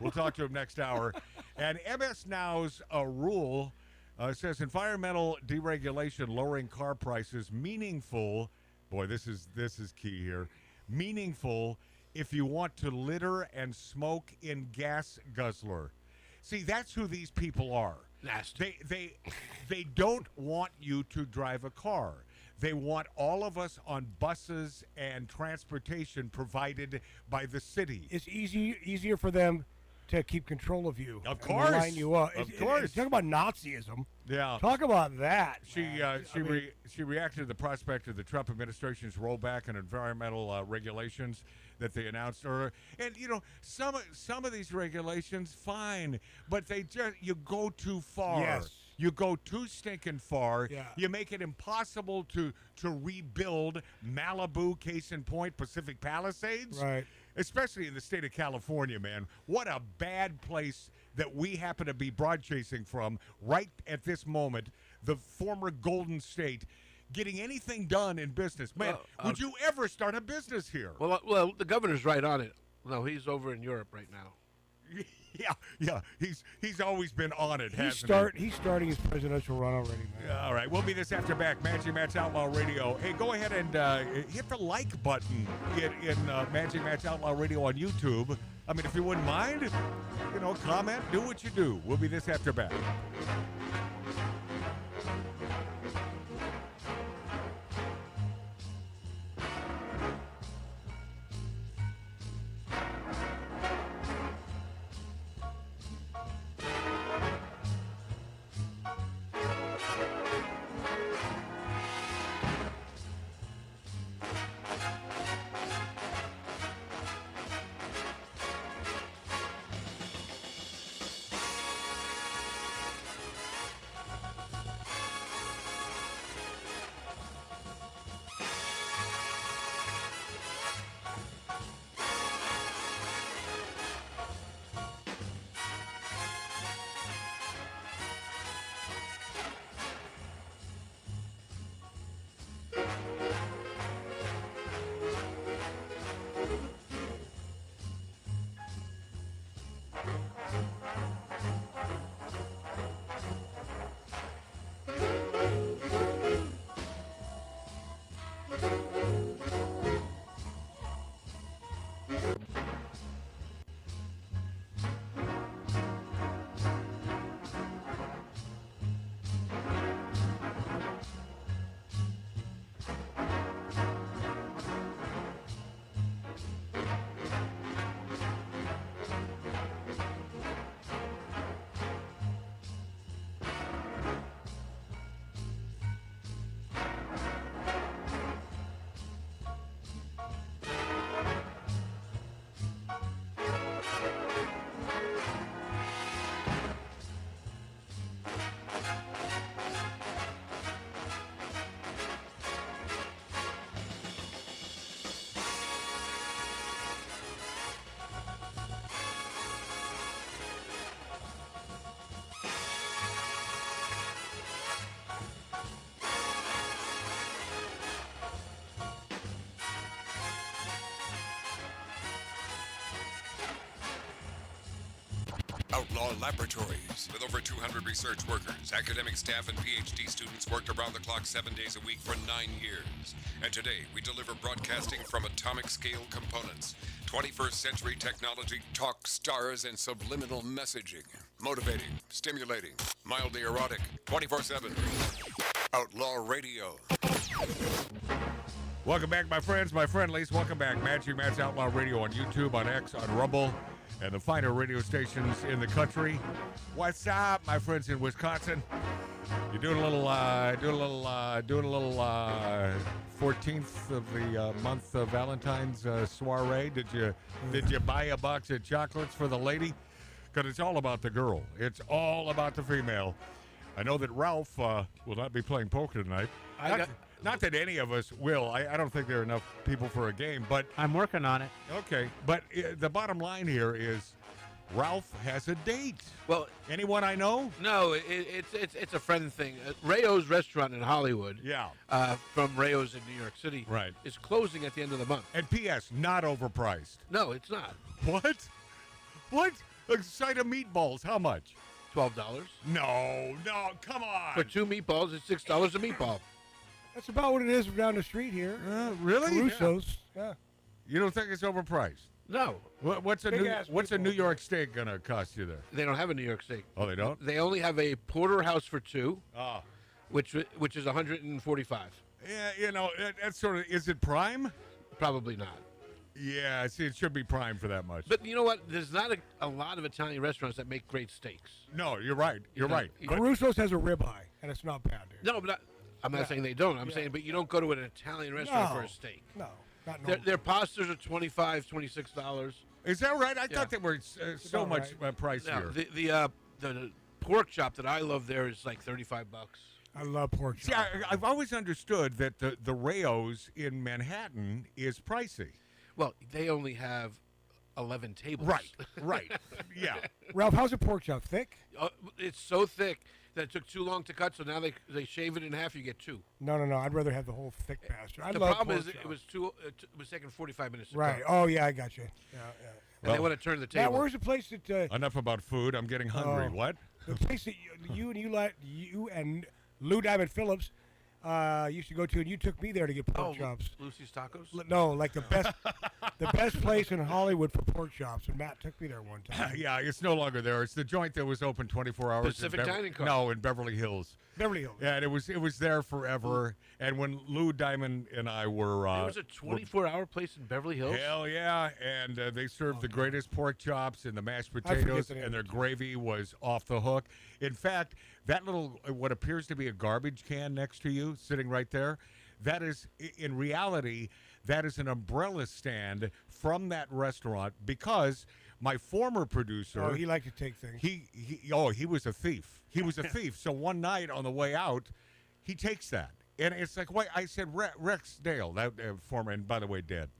We'll talk to him next hour. And MS Now's rule says environmental deregulation, lowering car prices, meaningful. Boy, this is key here. Meaningful if you want to litter and smoke in gas guzzler. See, that's who these people are. Nasty. They don't want you to drive a car. They want all of us on buses and transportation provided by the city. It's easier for them to keep control of you. Of and course. line you up. Of course. Talk about Nazism. Yeah. Talk about that. She reacted to the prospect of the Trump administration's rollback in environmental regulations that they announced earlier. And some of these regulations, fine, but you go too far. Yes. You go too stinking far. Yeah. You make it impossible to rebuild Malibu, case in point, Pacific Palisades. Right. Especially in the state of California, man. What a bad place that we happen to be broad chasing from right at this moment, the former Golden State, getting anything done in business. Man, would you ever start a business here? Well, the governor's right on it. No, he's over in Europe right now. Yeah. He's always been on it, He's he? starting his presidential run already, man. Yeah, all right, we'll be this after back. Magic Matt's Outlaw Radio. Hey, go ahead and hit the like button in Magic Matt's Outlaw Radio on YouTube. I mean, if you wouldn't mind, comment, do what you do. We'll be this after back. Outlaw Laboratories. With over 200 research workers, academic staff, and PhD students worked around the clock 7 days a week for 9 years. And today, we deliver broadcasting from atomic scale components, 21st century technology, talk stars, and subliminal messaging. Motivating, stimulating, mildly erotic, 24/7. Outlaw Radio. Welcome back, my friends, my friendlies. Welcome back. Magic Matt's Outlaw Radio on YouTube, on X, on Rumble, and the finer radio stations in the country. What's up, my friends in Wisconsin? You're doing a little 14th of the month Valentine's soiree. Did you buy a box of chocolates for the lady? Because it's all about the girl. It's all about the female. I know that Ralph will not be playing poker tonight. Not that any of us will. I don't think there are enough people for a game, but I'm working on it. Okay, but the bottom line here is Ralph has a date. Well, anyone I know? No, it's a friend thing. Rayo's restaurant in Hollywood. Yeah. From Rayo's in New York City. Right. Is closing at the end of the month. And P.S. not overpriced. No, it's not. What? A side of meatballs? How much? $12. No, come on. For 2 meatballs, it's $6 a meatball. That's about what it is down the street here. Really? Russo's. Yeah. You don't think it's overpriced? No. What's a New York steak gonna cost you there? They don't have a New York steak. Oh, they don't? They only have a porterhouse for 2. Oh. Which is $145. Yeah, that's sort of. Is it prime? Probably not. Yeah, see, it should be prime for that much. But you know what? There's not a lot of Italian restaurants that make great steaks. No, you're right. You're right. Caruso's has a ribeye, and it's not bad, dude. No, but I'm not saying they don't. I'm saying, but you don't go to an Italian restaurant for a steak. No, not normal. Their pastas are $25, $26. Is that right? I Yeah. thought they were so much pricier. No, the pork chop that I love there is like $35. I love pork chop. See, I've always understood that the Rayo's in Manhattan is pricey. Well, they only have 11 tables. Right. Yeah. Ralph, how's a pork chop? Thick? It's so thick that it took too long to cut, so now they shave it in half. You get two. No. I'd rather have the whole thick bastard. The problem is it was taking 45 minutes to right. cut. Oh yeah, I got you. Yeah. And they want to turn the table. Now, where's the place that? Enough about food. I'm getting hungry. What? The place that you and Lou Diamond Phillips used to go to, and you took me there to get pork chops. Lucy's Tacos? No, like the best place in Hollywood for pork chops, and Matt took me there one time. Yeah, it's no longer there. It's the joint that was open 24 hours. Pacific Dining Car. No, in Beverly Hills. Beverly Hills. Yeah, and it was there forever. And when Lou Diamond and I were, There was a 24-hour place in Beverly Hills. Hell yeah! And they served the greatest pork chops and the mashed potatoes, and their gravy was off the hook. In fact, that little what appears to be a garbage can next to you, sitting right there, that is in reality that is an umbrella stand from that restaurant because my former producer. Oh, he liked to take things. He was a thief. He was a thief. So one night on the way out, he takes that. And it's like, wait, I said, Rex Dale, that former, and by the way, dead.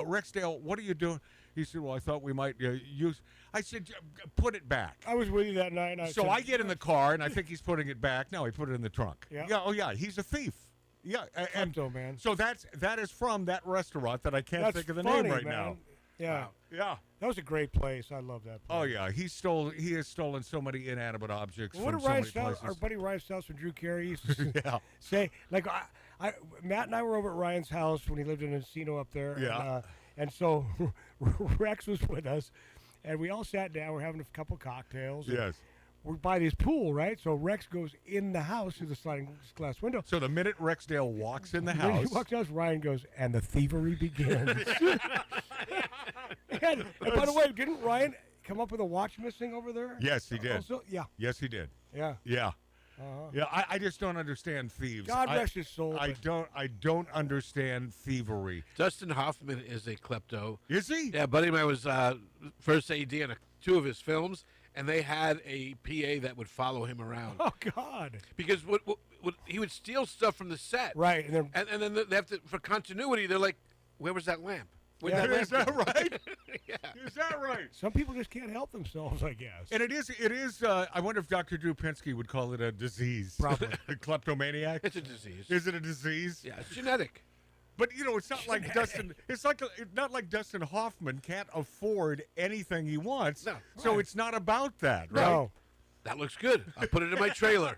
Rex Dale, what are you doing? He said, well, I thought we might use. I said, put it back. I was with you that night. So I get in the car, and I think he's putting it back. No, he put it in the trunk. Yeah. Oh, yeah, he's a thief. Yeah. Klepto, man. So that is from that restaurant that I can't think of the name right now. Yeah. Wow. Yeah. That was a great place. I love that place. Oh, yeah. He has stolen so many inanimate objects What from did so Ryan many Stiles, places. our buddy Ryan Stiles from Drew Carey used to Yeah. say, like, Matt and I were over at Ryan's house when he lived in Encino up there. Yeah. And so Rex was with us, and we all sat down. We're having a couple cocktails. Yes. We're by this pool, right? So Rex goes in the house through the sliding glass window. So the minute Rexdale walks in the When house. he walks out, Ryan goes, and the thievery begins. and by the way, didn't Ryan come up with a watch missing over there? Yes, he did. Also, yeah. Yes, he did. Yeah. Yeah. Uh-huh. Yeah, I just don't understand thieves. God rest his soul. I don't understand thievery. Dustin Hoffman is a klepto. Is he? Yeah, buddy of mine was first AD in two of his films, and they had a PA that would follow him around. Oh God! Because what he would steal stuff from the set, right? And then they have to, for continuity, they're like, "Where was that lamp? Where'd Yeah, that lamp is that go?" right? Yeah. Is that right? Some people just can't help themselves, I guess. And it is. I wonder if Dr. Drew Pinsky would call it a disease. Probably. A kleptomaniac. It's a disease. Is it a disease? Yeah, it's genetic. But it's not like Dustin. It's not like Dustin Hoffman can't afford anything he wants. No. So it's not about that, right? No. That looks good. I'll put it in my trailer.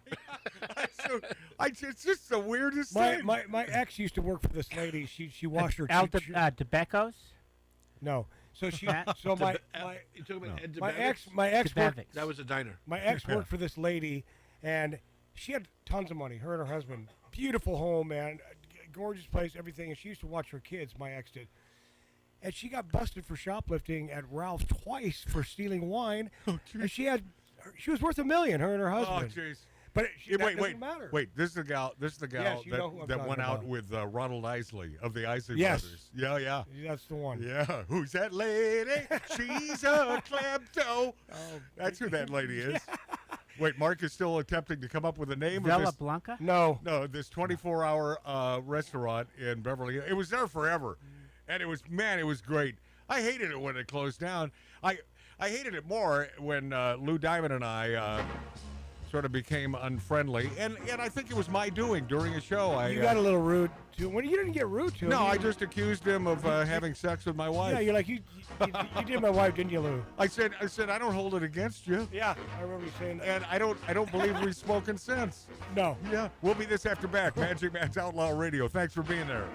It's just the weirdest thing. My ex used to work for this lady. She washed her. DeBecco's? No. So she. You So talking about Ed my DeBevick's? ex worked. That was a diner. My ex worked for this lady, and she had tons of money. Her and her husband, beautiful home, man, gorgeous place, everything. And she used to watch her kids. My ex did. And she got busted for shoplifting at Ralph's twice for stealing wine. Oh, and she was worth $1 million. Her and her husband. Oh, jeez. But that wait, doesn't matter. wait. This is the gal. Yes, you know who I'm that talking went out about. with Ronald Isley of the Isley Yes. Brothers. Yeah, yeah. That's the one. Yeah. Who's that lady? She's a klepto. Oh, That's who that lady is. Wait, Mark is still attempting to come up with a name Villa of this. Blanca? No. No, this 24-hour restaurant in Beverly Hills. It was there forever, and it was great. I hated it when it closed down. I hated it more when Lou Diamond and I sort of became unfriendly, and I think it was my doing during a show. You got a little rude to him. Well, you didn't get rude to him. No, I just accused him of having sex with my wife. Yeah, you're like, you did my wife, didn't you, Lou? I said I don't hold it against you. Yeah, I remember you saying that. And I don't believe we've spoken since. No. Yeah, we'll be this after back. Magic Man's Outlaw Radio. Thanks for being there.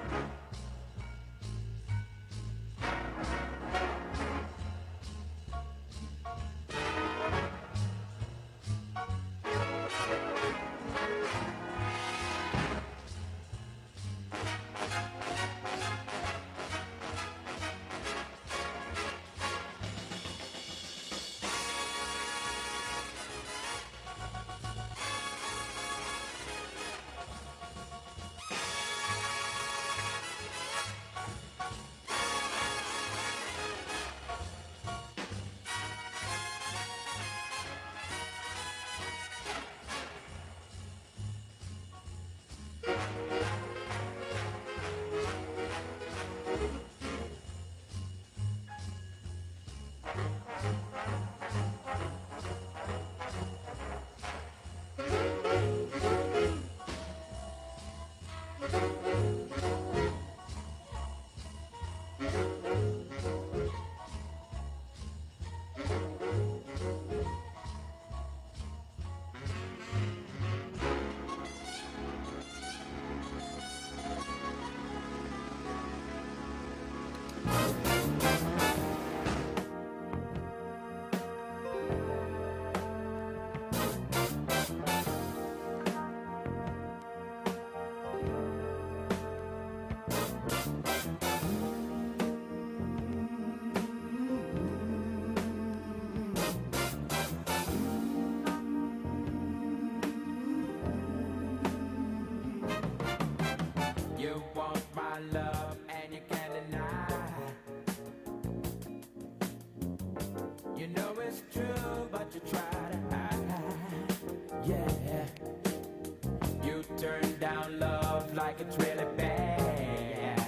it's really bad.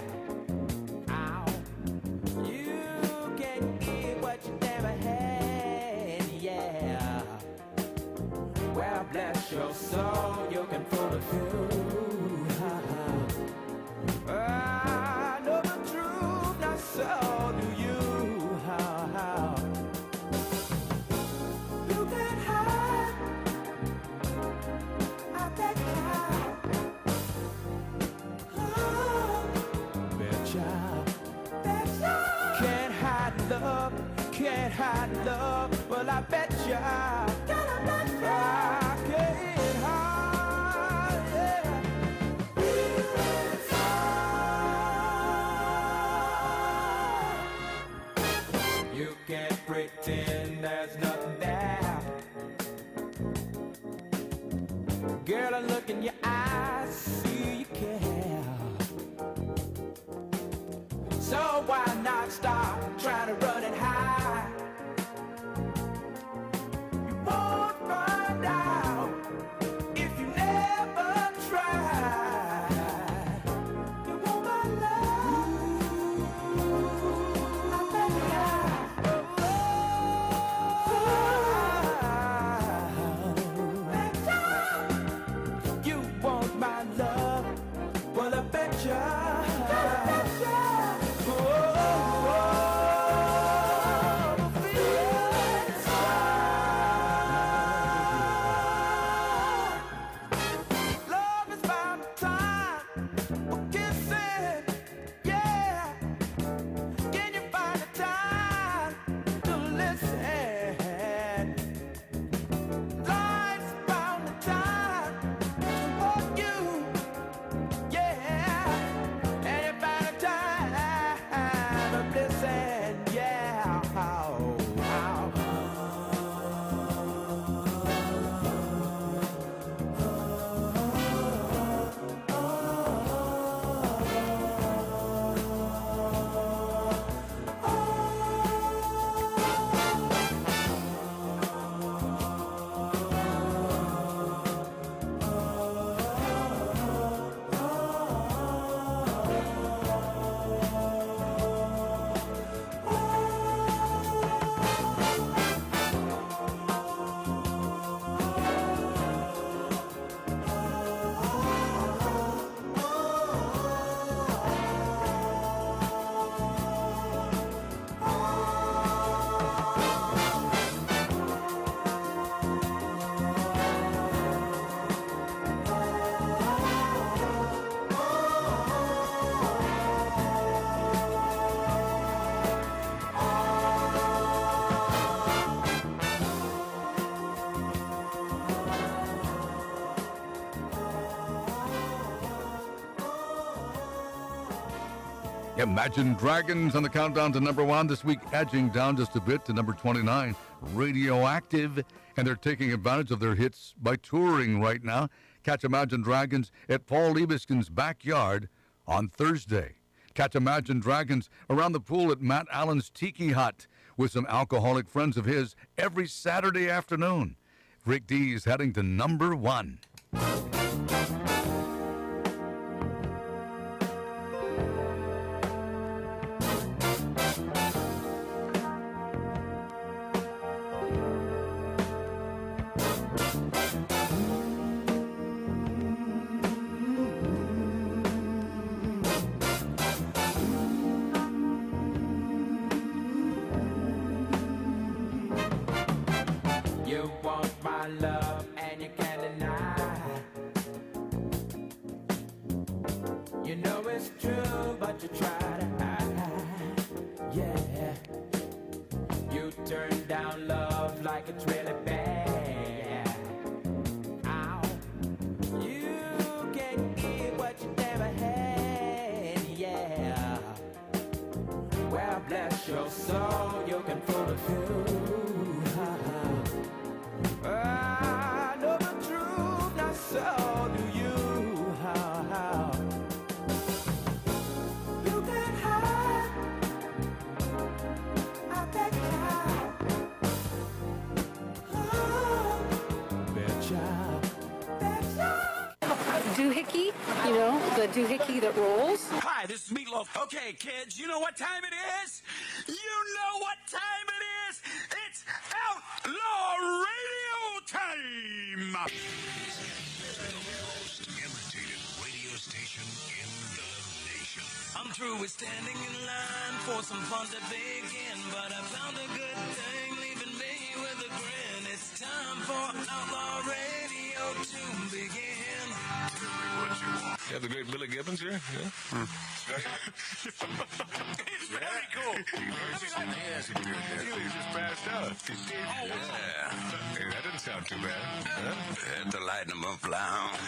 Ow. You can get what you never had, yeah. Well, bless your soul, you can fool a few. I know the truth, not so do you. You can hide, I bet can't hide love. Well, I bet ya. I can't hide, yeah. You can't pretend there's nothing there. Girl, I look in your eyes, see you care. So why not stop trying to run and hide? You won't find out if you never try. You want my love? I bet you want my love? Well, I bet you. Imagine Dragons on the countdown to number 1 this week, edging down just a bit to number 29, Radioactive, and they're taking advantage of their hits by touring right now. Catch Imagine Dragons at Paul Liebeskin's backyard on Thursday. Catch Imagine Dragons around the pool at Matt Allen's Tiki Hut with some alcoholic friends of his every Saturday afternoon. Rick D is heading to number 1. You want my love and you can't deny. You know it's true, but you try to hide. Yeah. You turn down love like it's really bad. Ow. You can get what you never had. Yeah. Well, bless your soul, you can fool a few. I know the truth, not so do you. You can hide, I bet Doohickey, you know, the doohickey that rolls. Hi, this is Meatloaf. Okay, kids, you know what time it is? You know what time it is? It's Outlaw Radio time! The most imitated radio station in the nation. I'm through with standing in line for some fun to begin, but I found a good thing leaving me with a grin. It's time for Outlaw Radio to begin. Tell me what you want. You have the great Billy Gibbons here? Yeah. It's very cool. He's just passed out. Yeah. Hey, that didn't sound too bad. Huh? Had to lighten them up loud.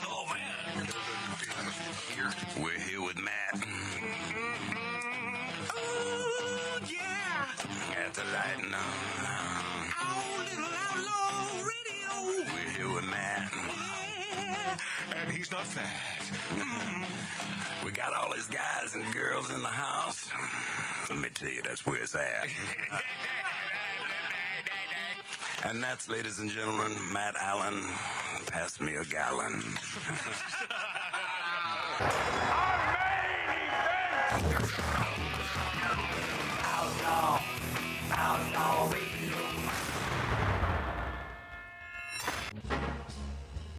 Oh, man. We're here with Matt. Oh, yeah. Had to lighten up. Oh, little Outlaw Radio. We're here with Matt. And he's not fat. We got all these guys and girls in the house. Let me tell you, that's where it's at. And that's, ladies and gentlemen, Matt Allen. Pass me a gallon.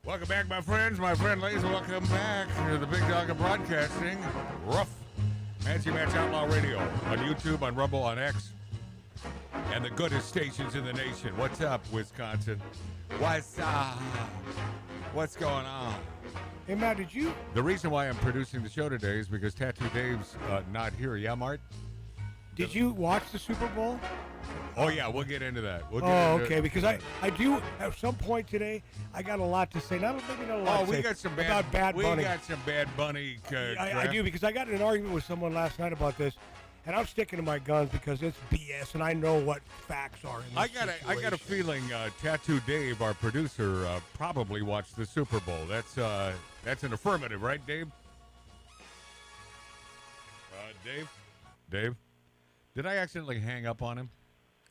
Welcome back, my friends, my friend ladies. Welcome back to the Big Dog of Broadcasting. Rough. Nancy Matt's Outlaw Radio on YouTube, on Rumble, on X, and the goodest stations in the nation. What's up, Wisconsin? What's up? What's going on? Hey, Matt, did you? The reason why I'm producing the show today is because Tattoo Dave's not here. Yeah, Mart? Did you watch the Super Bowl? Oh, yeah, we'll get into that. We'll get Oh, into okay, because I do, at some point today, I got a lot to say. Maybe not a lot Oh, to we say got some about Bad Bunny. We got some Bad Bunny. I do, because I got in an argument with someone last night about this, and I'm sticking to my guns because it's BS, and I know what facts are in this I got a feeling Tattoo Dave, our producer, probably watched the Super Bowl. That's an affirmative, right, Dave? Dave? Did I accidentally hang up on him?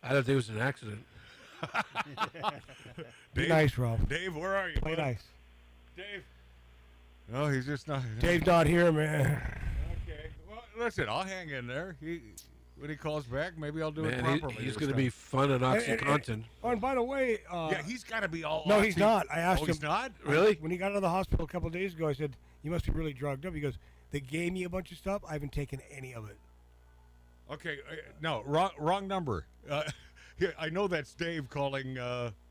I don't think it was an accident. Be nice, Ralph. Dave, where are you? Play bud? nice. Dave. No, he's just not. Dave's not here, man. Okay. Well, listen, I'll hang in there. When he calls back, maybe I'll do it Man, properly. he's going to be fun and OxyContin. And by the way, yeah, he's got to be all. No, he's not. I asked him. He's not. Really? When he got out of the hospital a couple of days ago, I said, "You must be really drugged up." He goes, "They gave me a bunch of stuff. I haven't taken any of it." Okay, no, wrong number. Yeah, I know that's Dave calling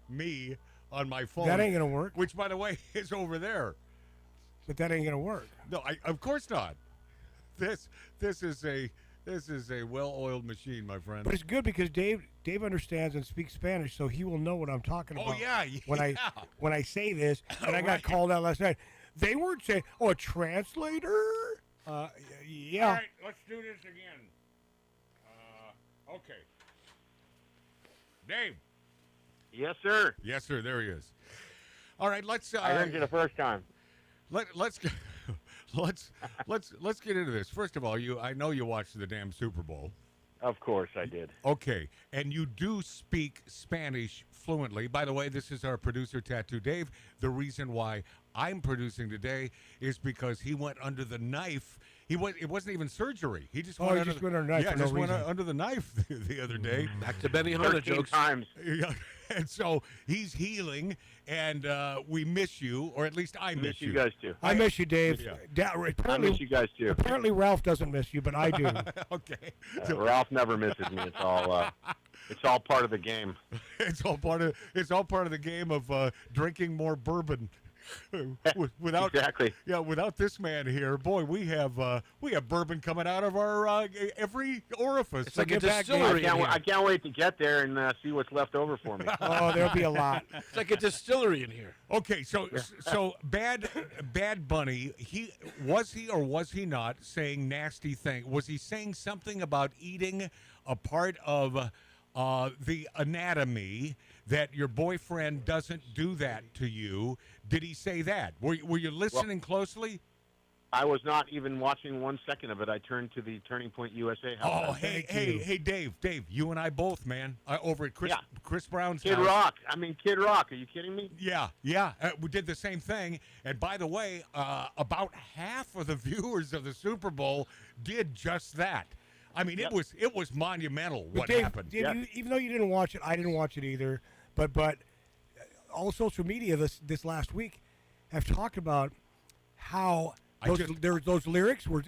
me on my phone. That ain't gonna work. Which, by the way, is over there. But that ain't gonna work. No, of course not. This is a well-oiled machine, my friend. But it's good because Dave understands and speaks Spanish, so he will know what I'm talking about. Oh yeah. When I say this, and I got called out last night. They weren't saying, "Oh, a translator." Yeah. All right, let's do this again. Okay. Dave. Yes, sir. Yes, sir. There he is. All right, let's. I heard you the first time. Let's get into this. First of all, I know you watched the damn Super Bowl. Of course, I did. Okay, and you do speak Spanish fluently. By the way, this is our producer, Tattoo Dave. The reason why I'm producing today is because he went under the knife. It wasn't even surgery. He just went under the knife. Yeah, just went under the knife the other day. Back to Benihana jokes. Times. Yeah, and so he's healing, and we miss you, or at least I miss you. You guys too. I miss you, Dave. Yeah. I miss you guys too. Apparently, Ralph doesn't miss you, but I do. Okay. Ralph never misses me. It's all part of the game. It's all part of the game of drinking more bourbon. Without exactly. Yeah, without this man here, boy, we have bourbon coming out of our every orifice. It's like a distillery. I can't wait to get there and see what's left over for me. Oh, there'll be a lot. It's like a distillery in here. Okay, so Bad Bunny, was he or was he not saying nasty things? Was he saying something about eating a part of the anatomy that your boyfriend doesn't do that to you? Did he say that? Were you listening closely? I was not even watching 1 second of it. I turned to the Turning Point USA house. Oh, hey, Dave, you and I both, man, over at Chris Brown's Kid house. Rock. I mean, Kid Rock. Are you kidding me? Yeah. We did the same thing. And by the way, about half of the viewers of the Super Bowl did just that. I mean, it was monumental what Dave, happened. Dave, even though you didn't watch it, I didn't watch it either. But all social media this last week have talked about how those lyrics were.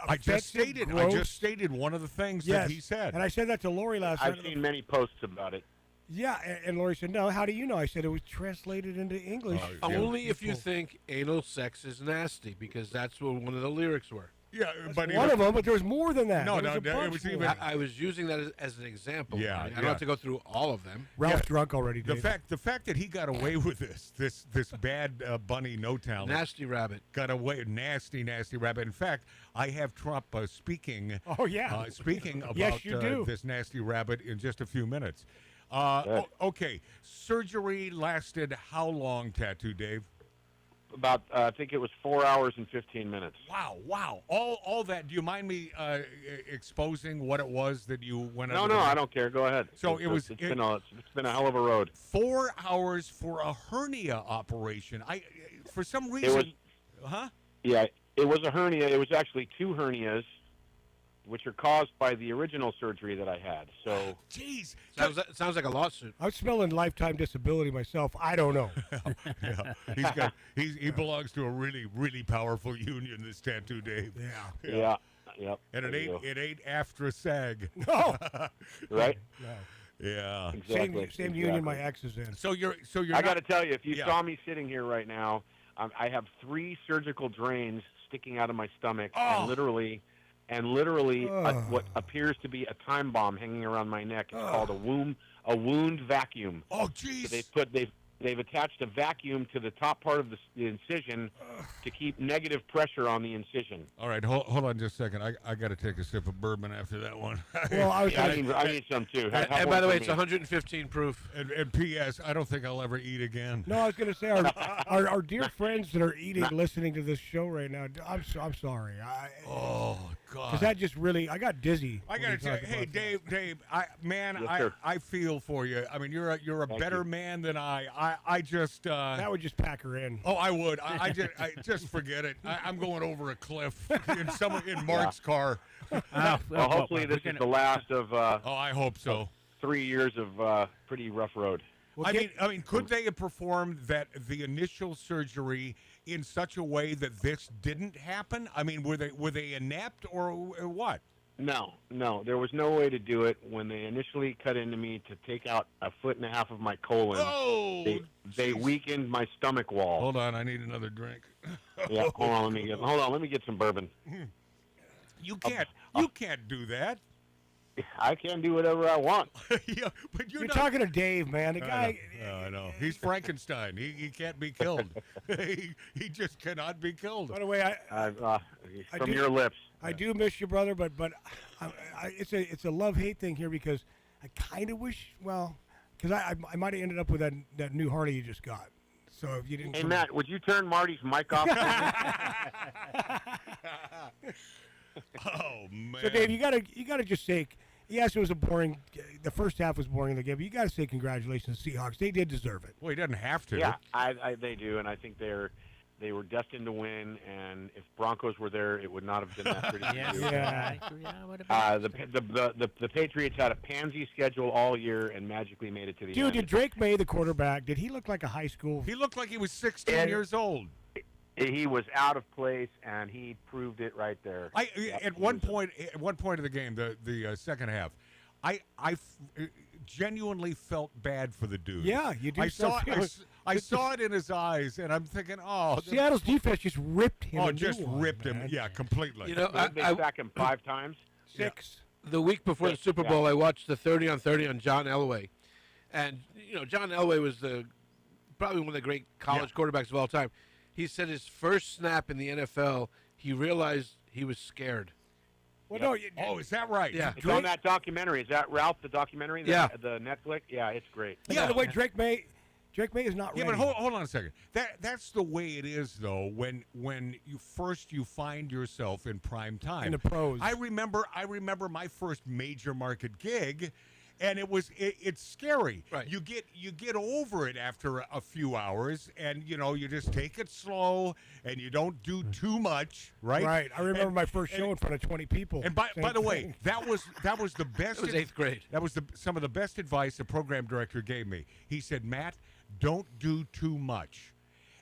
I just stated one of the things that he said, and I said that to Lori last night. I've seen many posts about it. Yeah, and Lori said, "No, how do you know?" I said it was translated into English. Only if you think anal sex is nasty, because that's what one of the lyrics were. Yeah, but one of them, but there was more than that. It was even. I was using that as an example. Yeah, I don't have to go through all of them. Ralph's drunk already. Dave. The fact that he got away with this bad bunny no talent, nasty rabbit, got away, nasty rabbit. In fact, I have Trump speaking. Oh yeah, speaking about yes, you do. This nasty rabbit in just a few minutes. Okay, surgery lasted how long, Tattoo Dave? About, I think it was 4 hours and 15 minutes. Wow. All that. Do you mind me exposing what it was that you went No, I don't care. Go ahead. So it's been a hell of a road. 4 hours for a hernia operation. For some reason. Yeah, it was a hernia. It was actually 2 hernias, which are caused by the original surgery that I had. So, jeez, sounds like a lawsuit. I'm smelling lifetime disability myself. I don't know. Yeah, he belongs to a really powerful union. This Tattoo Dave. Yeah. Yep. And it ain't after SAG. No. Right. No. Yeah. Exactly. Same union my ex is in. So you're. I got to tell you, if you saw me sitting here right now, I have 3 surgical drains sticking out of my stomach, and literally what appears to be a time bomb hanging around my neck. It's called a wound vacuum. Oh, jeez. So they've attached a vacuum to the top part of the incision to keep negative pressure on the incision. All right, hold on just a second. I got to take a sip of bourbon after that one. Well, I need some too. And by the way, it's 115 proof. And P.S. I don't think I'll ever eat again. No, I was going to say our dear friends that are listening to this show right now. I'm sorry. Oh God. Because that just really, I got dizzy. I got to tell you, hey Dave, I feel for you. I mean, you're a better man than I just that would just pack her in. Oh, I would. I just forget it. I'm going over a cliff in Mark's car. Well, hopefully this is the last of. I hope so. 3 years of pretty rough road. Well, I mean, could they have performed the initial surgery in such a way that this didn't happen? I mean, were they inept or what? No. There was no way to do it. When they initially cut into me to take out 1.5 feet of my colon, they weakened my stomach wall. Hold on, I need another drink. Yeah, hold on, let me get some bourbon. You can't do that. I can do whatever I want. Yeah, but you're talking to Dave, man. The guy. I know. He's Frankenstein. He can't be killed. he just cannot be killed. By the way, from your lips. I do miss you, brother, but it's a love-hate thing here because I kind of wish, because I might have ended up with that new Harley you just got. So if you didn't. Hey Matt, would you turn Marty's mic off? Oh man. So Dave, you gotta just say, yes, it was a boring. The first half was boring in the game, but you gotta say congratulations to Seahawks. They did deserve it. Well, he doesn't have to. Yeah, they do, and I think they were destined to win. And if Broncos were there, it would not have been that pretty. The Patriots had a pansy schedule all year and magically made it to the end. Dude, did Drake May, the quarterback, did he look like a high school? He looked like he was 16 years old. He was out of place, and he proved it right there. At one point of the game, the second half, I genuinely felt bad for the dude. Yeah, you do. I saw it in his eyes, and I'm thinking, Seattle's defense just ripped him. Ripped him. Yeah, completely. You know, they sacked him 5 times. 6. The week before the Super Bowl, I watched the 30 on 30 on John Elway, and John Elway was probably one of the great college quarterbacks of all time. He said his first snap in the NFL, he realized he was scared. Well, is that right? Yeah. It's on that documentary. Is that Ralph, the documentary? The Netflix? Yeah, it's great. By the way, Drake May, Drake May is not Yeah, ready. but hold on a second. That's the way it is, though. When you find yourself in prime time In the pros. I remember my first major market gig, and it's scary. Right. You get over it after a few hours, and you just take it slow, and you don't do too much. Right. Right. I remember my first show in front of 20 people. And by the way, thing. that was the best. It was 8th grade. That was some of the best advice the program director gave me. He said, Matt, don't do too much.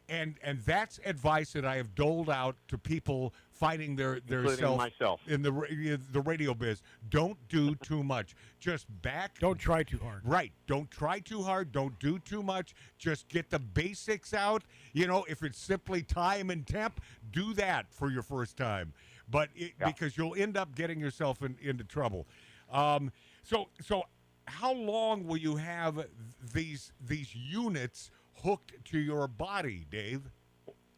And that's advice that I have doled out to people finding their self myself. in the radio biz. Don't do too much. Just back. Don't try too hard. Right. Don't try too hard. Don't do too much. Just get the basics out. If it's simply time and temp, do that for your first time. But because you'll end up getting yourself into trouble. So how long will you have these units hooked to your body, Dave?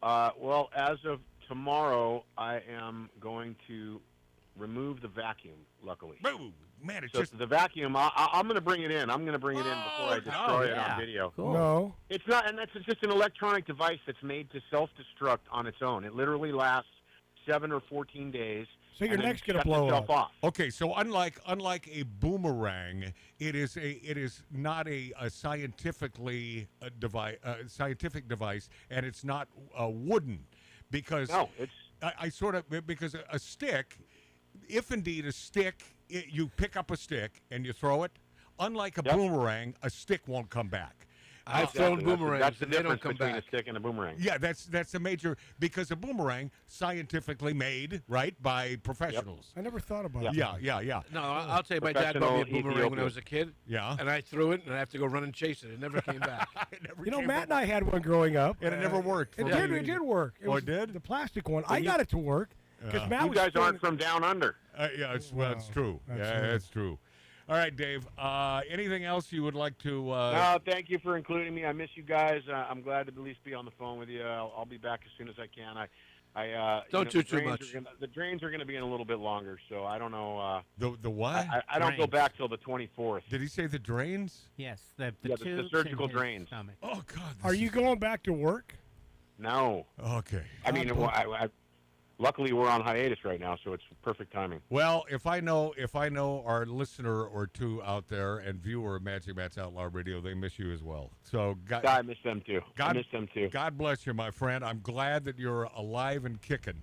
Well, as of tomorrow, I am going to remove the vacuum, luckily. Boom. Man, it's So just... the vacuum, I'm going to bring it in. I'm going to bring it in before I destroy it on video. Cool. No. It's not, and that's just an electronic device that's made to self-destruct on its own. It literally lasts 7 or 14 days. So your and then neck's gonna shuts blow itself up. off. Okay, so unlike a boomerang, it is not a scientific device, and it's not wooden, because No, it's because a stick, if indeed a stick, you pick up a stick and you throw it. Unlike a boomerang, a stick won't come back. I've thrown boomerangs, That's the and they don't difference come between back. a stick and a boomerang. Yeah, that's a major, because a boomerang, scientifically made, right, by professionals. I never thought about Yeah, that. yeah. No, I'll tell you, my dad bought me a Professional boomerang when I Ethiopian. was a kid. Yeah. And I threw it, and I have to go run and chase it. It never came back. You know, Matt and I had one growing up. And it never worked. It did work. Oh, was it did? The plastic one. I got it to work. Because Matt You was guys throwing- aren't from down under. Yeah, it's true. That's Yeah, true. that's true. All right, Dave. Anything else you would like to? No, thank you for including me. I miss you guys. I'm glad to at least be on the phone with you. I'll be back as soon as I can. Don't do too much. The drains are going to be in a little bit longer, so I don't know. The what? I don't go Drains. back till the 24th. Did he say the drains? Yes, the Yeah, the tubes surgical in his drains. stomach. Oh God. Are you going back to work? No. Okay. I mean, luckily we're on hiatus right now, so it's perfect timing. Well, if I know our listener or two out there and viewer of Magic Matt's Outlaw Radio, they miss you as well. So I miss them too. God, I miss them too. God bless you, my friend. I'm glad that you're alive and kicking.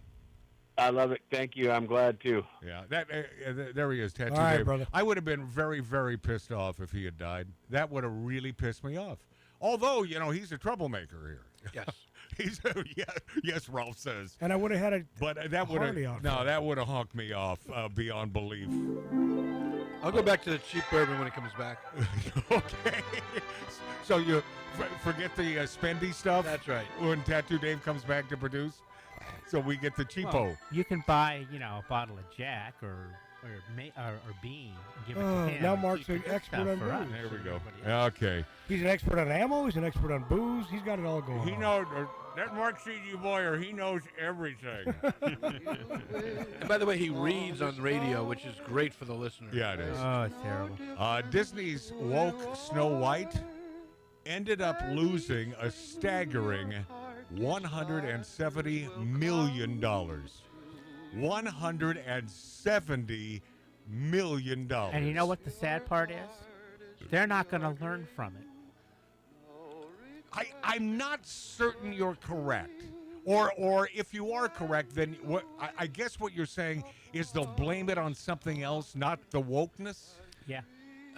I love it. Thank you. I'm glad too. Yeah, there he is, Tattoo All right, Dave. brother. I would have been very, very pissed off if he had died. That would have really pissed me off. Although, he's a troublemaker here. Yes. Yes, Ralph says. And I would have had a But that would Harley outfit. that would have honked me off beyond belief. I'll go back to the cheap bourbon when it comes back. Okay. So you forget the spendy stuff? That's right. When Tattoo Dave comes back to produce? So we get the cheapo. Well, you can buy, a bottle of Jack or Bean and give it to him. now and Mark's keep an the good expert stuff on for us booze. There we and go. everybody else. Okay. He's an expert on ammo. He's an expert on booze. He's got it all going on. He knows, that Mark C.G. Boyer, he knows everything. And by the way, he reads on radio, which is great for the listener. Yeah, it is. Oh, it's terrible. Disney's woke Snow White ended up losing a staggering $170 million. $170 million. And you know what the sad part is? They're not going to learn from it. I'm not certain you're correct. Or if you are correct, then I guess what you're saying is they'll blame it on something else, not the wokeness? Yeah.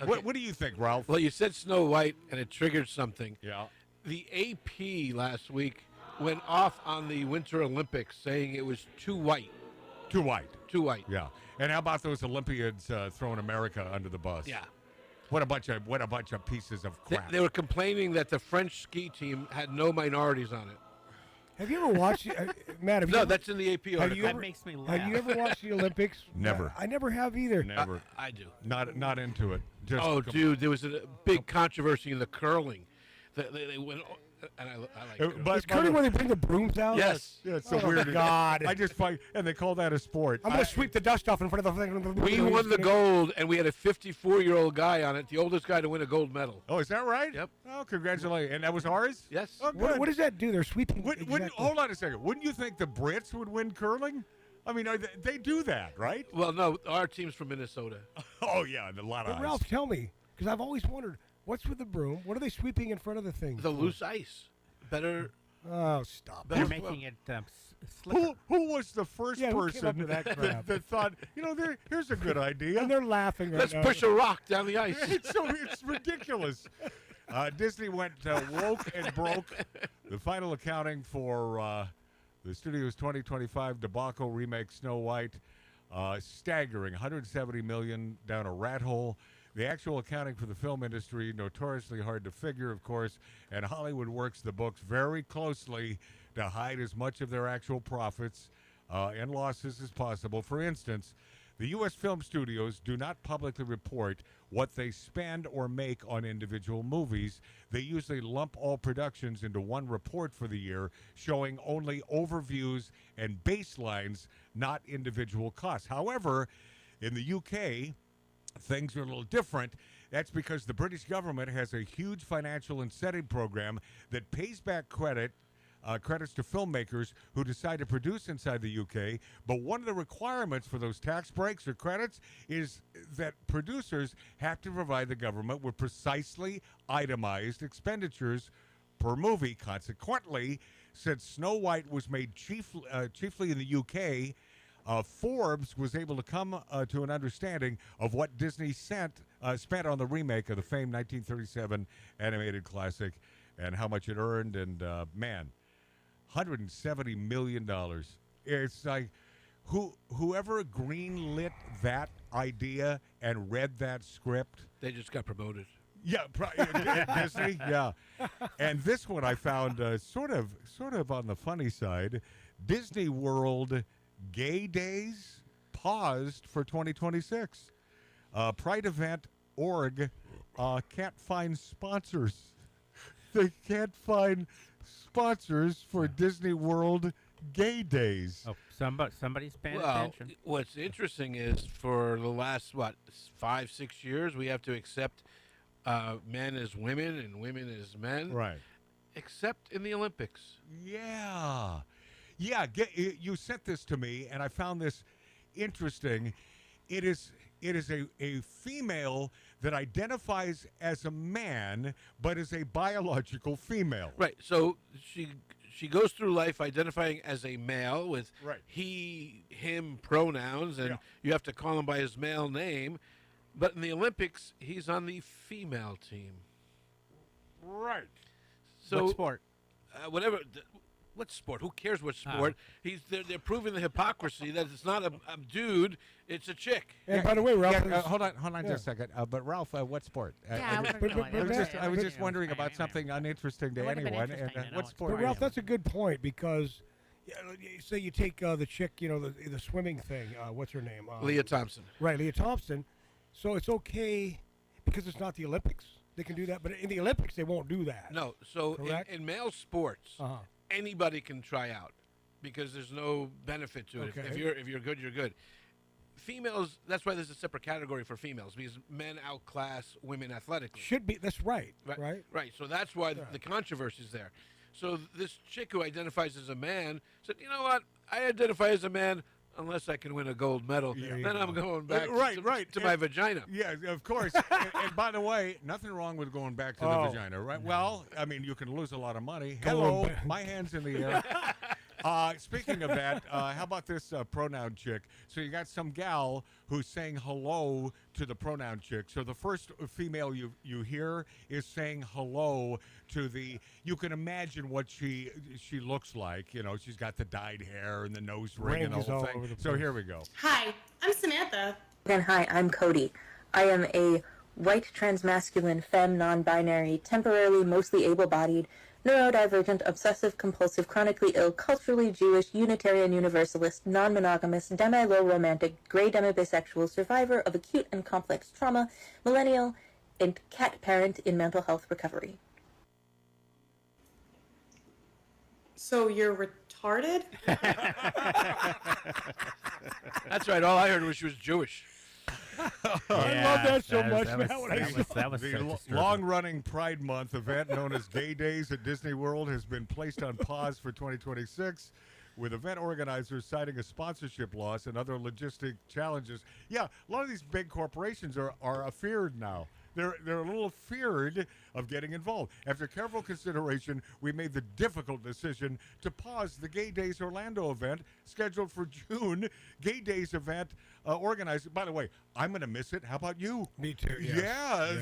Okay. What do you think, Ralph? Well, you said Snow White, and it triggered something. Yeah. The AP last week went off on the Winter Olympics, saying it was too white. Too white. Too white. Yeah. And how about those Olympians throwing America under the bus? Yeah. What a bunch of pieces of crap. They were complaining that the French ski team had no minorities on it. Have you ever watched Matt? Have you No, ever, that's in the AP have article. you That ever, makes me laugh. have you ever watched the Olympics? Never. I never have either. Never. I do. Not into it. Just Oh, dude, there was a big controversy in the curling. They went And I like Is curling where they bring the brooms out? Yes. Yeah, it's so Oh, weird. God. I just find, and they call that a sport. I'm going to sweep the dust off in front of the thing. We won the gold, and we had a 54-year-old guy on it, the oldest guy to win a gold medal. Oh, is that right? Yep. Oh, congratulations. And that was ours? Yes. Oh, good. What does that do? They're sweeping. Hold on a second. Wouldn't you think the Brits would win curling? I mean, they do that, right? Well, no, our team's from Minnesota. Oh, yeah, and a lot of But Ralph, tell me, because I've always wondered, what's with the broom? What are they sweeping in front of the thing? The loose ice. Better. Oh, stop. They're making it slicker. Who was the first Yeah, who came person up with that crap? that thought, here's a good idea? And they're laughing right Let's now. push a rock down the ice. It's ridiculous. Disney went woke and broke. The final accounting for the studio's 2025 debacle remake Snow White, staggering $170 million down a rat hole. The actual accounting for the film industry, notoriously hard to figure, of course, and Hollywood works the books very closely to hide as much of their actual profits and losses as possible. For instance, the U.S. film studios do not publicly report what they spend or make on individual movies. They usually lump all productions into one report for the year, showing only overviews and baselines, not individual costs. However, in the UK, things are a little different. That's because the British government has a huge financial incentive program that pays back credits to filmmakers who decide to produce inside the UK. But one of the requirements for those tax breaks or credits is that producers have to provide the government with precisely itemized expenditures per movie. Consequently, since Snow White was made chiefly in the UK, Forbes was able to come to an understanding of what Disney spent on the remake of the famed 1937 animated classic and how much it earned. And, man, $170 million. It's like whoever greenlit that idea and read that script. They just got promoted. Yeah, Disney, yeah. And this one I found sort of on the funny side. Disney World Gay Days paused for 2026. Pride Event Org can't find sponsors. They can't find sponsors for Disney World Gay Days. Oh, somebody's paying Well, attention. what's interesting is for the last 5-6 years, we have to accept men as women and women as men, Right. Except in the Olympics. Yeah. Yeah, you sent this to me, and I found this interesting. It is a female that identifies as a man, but is a biological female. Right. So she goes through life identifying as a male with Right. he, him pronouns, and Yeah. you have to call him by his male name. But in the Olympics, he's on the female team. Right. So What sport? Whatever. What sport? Who cares what sport? They're proving the hypocrisy that it's not a dude, it's a chick. And by the way, Ralph, hold on just a second. But Ralph, what sport? I was just wondering about something uninteresting to anyone. And what sport? But Ralph, that's a good point because, say you take the chick, the swimming thing. What's her name? Leah Thompson. Right, Leah Thompson. So it's okay because it's not the Olympics. They can do that, but in the Olympics they won't do that. No. So in male sports, anybody can try out because there's no benefit to it. Okay. If you're good, you're good. Females, that's why there's a separate category for females because men outclass women athletically. Should be. That's right. Right. So that's why the controversy's there. So this chick who identifies as a man said, you know what? I identify as a man unless I can win a gold medal. Then I'm going back to my vagina. Yeah, of course. and by the way, nothing wrong with going back to the vagina, right? Well, I mean, you can lose a lot of money. Hello, my hand's in the air. Speaking of that, how about this pronoun chick? So you got some gal who's saying hello to the pronoun chick. So the first female you hear is saying hello to the. You can imagine what she looks like. She's got the dyed hair and the nose ring and the whole thing. So here we go. Hi, I'm Samantha. And hi, I'm Cody. I am a white transmasculine femme non-binary, temporarily mostly able-bodied, neurodivergent, obsessive-compulsive, chronically ill, culturally Jewish, Unitarian Universalist, non-monogamous, demi-low romantic, gray demi-bisexual, survivor of acute and complex trauma, millennial, and cat parent in mental health recovery. So you're retarded? That's right. All I heard was she was Jewish. I love that so much, man. That was the long-running Pride Month event known as Gay Days at Disney World has been placed on pause for 2026, with event organizers citing a sponsorship loss and other logistic challenges. Yeah, a lot of these big corporations are afeared now. They're a little feared of getting involved. After careful consideration, we made the difficult decision to pause the Gay Days Orlando event scheduled for June. Gay Days event organized. By the way, I'm going to miss it. How about you? Me too. Yeah.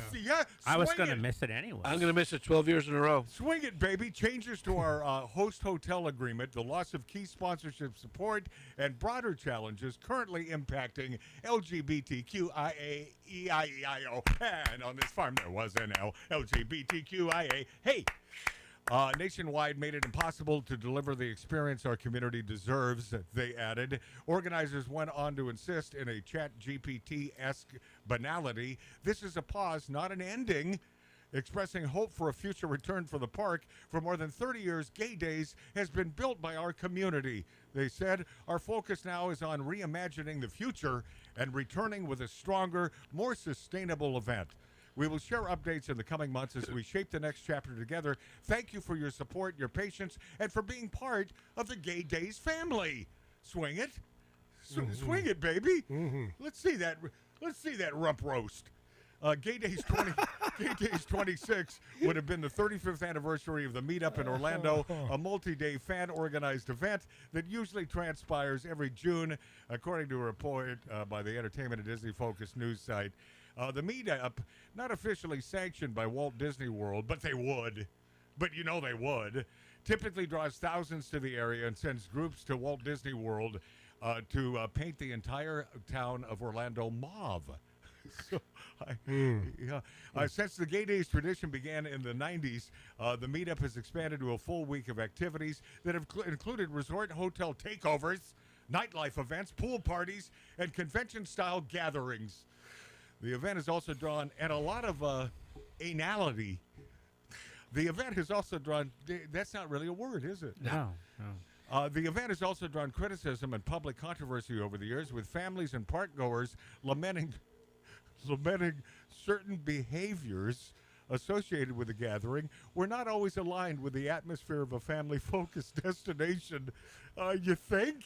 I was going to miss it anyway. I'm going to miss it 12 years in a row. Swing it, baby. Changes to our host hotel agreement, the loss of key sponsorship support, and broader challenges currently impacting LGBTQIA, EIEIO. And on this farm, there was an LGBTQIA. Hey! Nationwide made it impossible to deliver the experience our community deserves, they added. Organizers went on to insist in a chat GPT-esque banality, this is a pause, not an ending. Expressing hope for a future return for the park. For more than 30 years, Gay Days has been built by our community. They said, our focus now is on reimagining the future and returning with a stronger, more sustainable event. We will share updates in the coming months as we shape the next chapter together. Thank you for your support, your patience, and for being part of the Gay Days family. Swing it. Swing it, baby. Let's see that rump roast. Gay Days 26 would have been the 35th anniversary of the meetup in Orlando, a multi-day fan-organized event that usually transpires every June, according to a report by the Entertainment and Disney-focused news site. The meetup, not officially sanctioned by Walt Disney World, but they would. But you know they would. Typically draws thousands to the area and sends groups to Walt Disney World to paint the entire town of Orlando mauve. Since the Gay Days tradition began in the 90s, the meetup has expanded to a full week of activities that have included resort hotel takeovers, nightlife events, pool parties, and convention-style gatherings. The event has also drawn, and a lot of anality. The event has also drawn, that's not really a word, is it? No. The event has also drawn criticism and public controversy over the years, with families and park-goers lamenting certain behaviors associated with the gathering were not always aligned with the atmosphere of a family-focused destination. You think?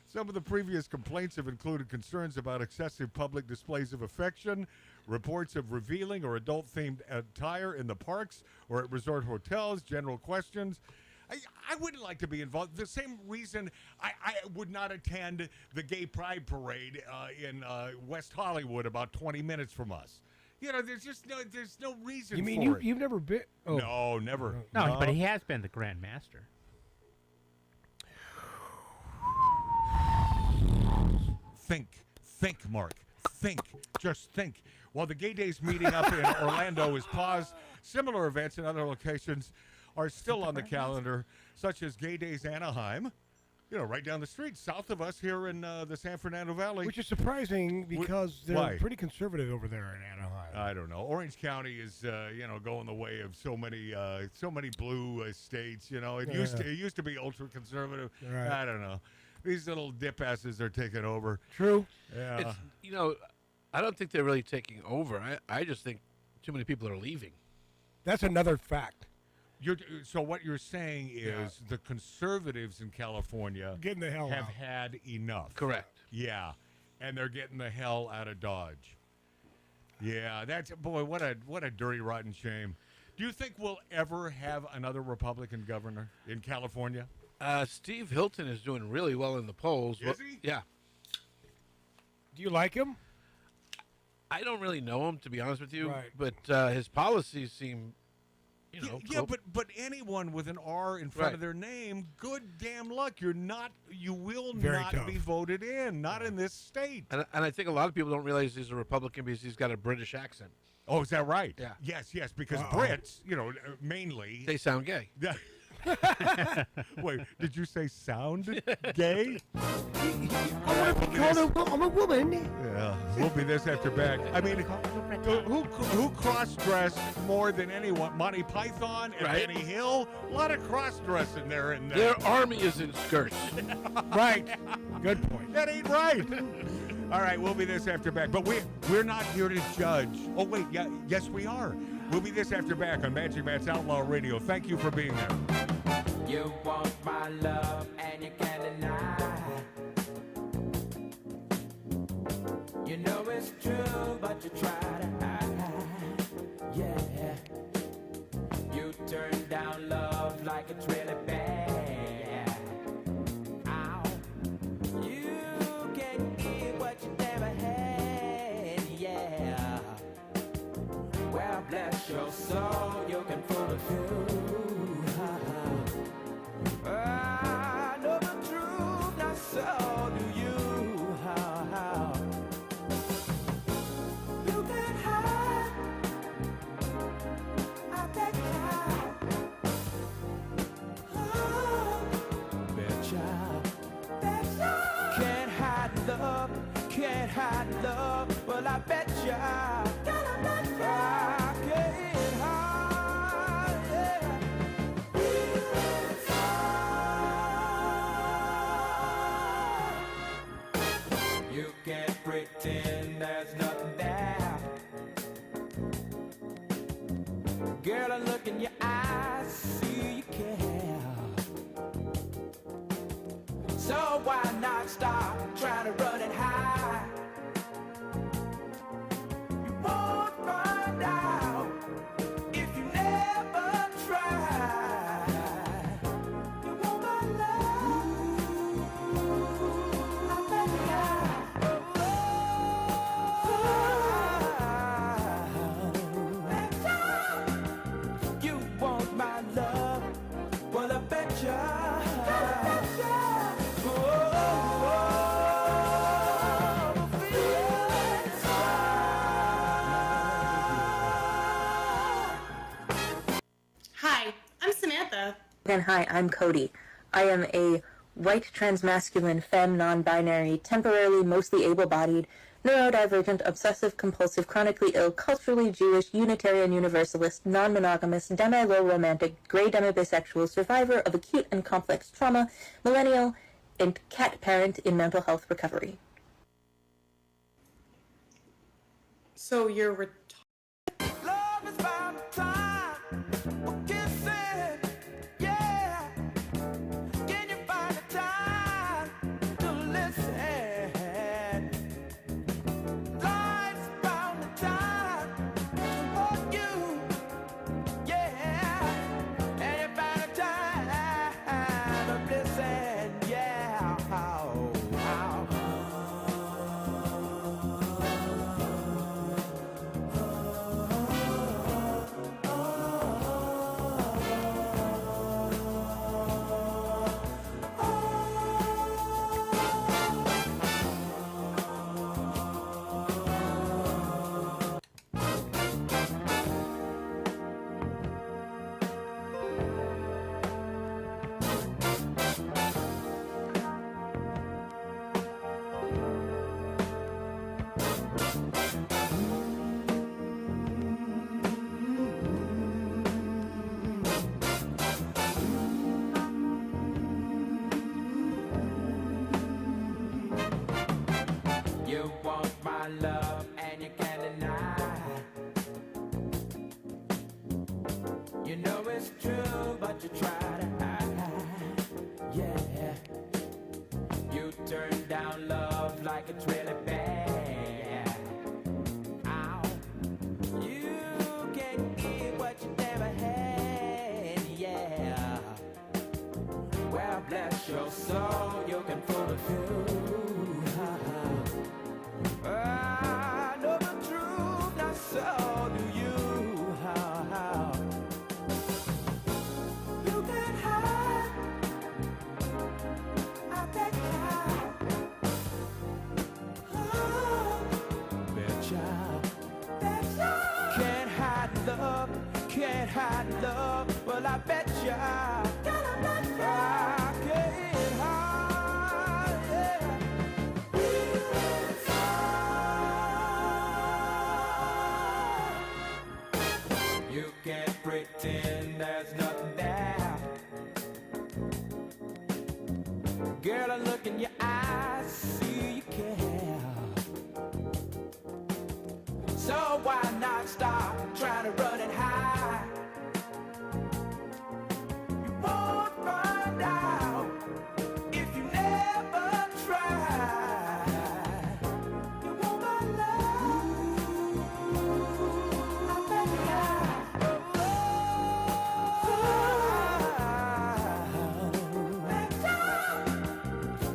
Some of the previous complaints have included concerns about excessive public displays of affection, reports of revealing or adult-themed attire in the parks or at resort hotels, general questions. I wouldn't like to be involved. The same reason I would not attend the Gay Pride Parade in West Hollywood, about 20 minutes from us. You know, there's no reason. You mean for it. You've never been? Oh. No, never. No, but he has been the Grand Master. Think, Mark. Think. Just think. While the Gay Days meeting up in Orlando is paused, similar events in other locations are still on the calendar, such as Gay Days Anaheim, right down the street, south of us here in the San Fernando Valley. Which is surprising because they're pretty conservative over there in Anaheim. I don't know. Orange County is, going the way of so many blue states. It used to be ultra conservative. Right. I don't know. These little dip asses are taking over. True. Yeah. It's, I don't think they're really taking over. I just think too many people are leaving. That's another fact. So what you're saying is the conservatives in California getting the hell have out. had enough. Correct. Yeah, and they're getting the hell out of Dodge. Yeah, what a dirty, rotten shame. Do you think we'll ever have another Republican governor in California? Steve Hilton is doing really well in the polls. Is he? Yeah. Do you like him? I don't really know him, to be honest with you. Right. But his policies seem, Yeah, but anyone with an R in front of their name, good damn luck. You will Very not tough. be voted in. Not in this state. And I think a lot of people don't realize he's a Republican because he's got a British accent. Oh, is that right? Yeah. Yes, because Brits, mainly. They sound gay. Wait, did you say sound gay? I'm a woman. Yeah, we'll be this after back. I mean, who cross-dressed more than anyone? Monty Python and Right. Benny Hill? A lot of cross-dressing there. And Their army is in skirts. Right. Good point. That ain't right. All right, we'll be this after back. But we're not here to judge. Oh, wait, yes, we are. We'll be this after back on Magic Matt's Outlaw Radio. Thank you for being there. You want my love and you can't deny. You know it's true, but you try to hide. Yeah. You turn down love like it's really bad. Ow. You can eat what you never had. Yeah. Well, bless your soul, you can fool a few. I know the truth, not so do you. You can hide. I bet you. Betcha. Can't hide love, can't hide love. Well, I bet you. I can't hide, yeah. You can't pretend there's nothing there. Girl, I look in your eyes, see you care. So why not stop trying to run and hide? You won't find out if you never try. You want my love? I bet you. You want my love? Well, I bet you. Hi, I'm Samantha. And hi, I'm Cody. I am a white transmasculine femme non-binary, temporarily mostly able-bodied, neurodivergent, obsessive-compulsive, chronically ill, culturally Jewish, Unitarian Universalist, non-monogamous, demi-low romantic, gray demi-bisexual, survivor of acute and complex trauma, millennial, and cat parent in mental health recovery. So you're Love is found time for kissing, yeah. Can you find the time to listen? Life's found the time to hold you, yeah. And you find the time to listen, yeah. Oh, oh. You want my love and you can't deny. You know it's true, but you try to hide. Yeah. You turn down love like it's really bad. Ow. You can eat what you never had. Yeah. Well, bless your soul, you can fool a few. I know the truth, not so do you. You can hide. I bet you. Can't hide love, can't hide love. Well, I bet you. pretend there's nothing there. Girl, I look in your eyes, see you care. So why not stop trying to run it high? You won't find out if you never try. You want my love? I bet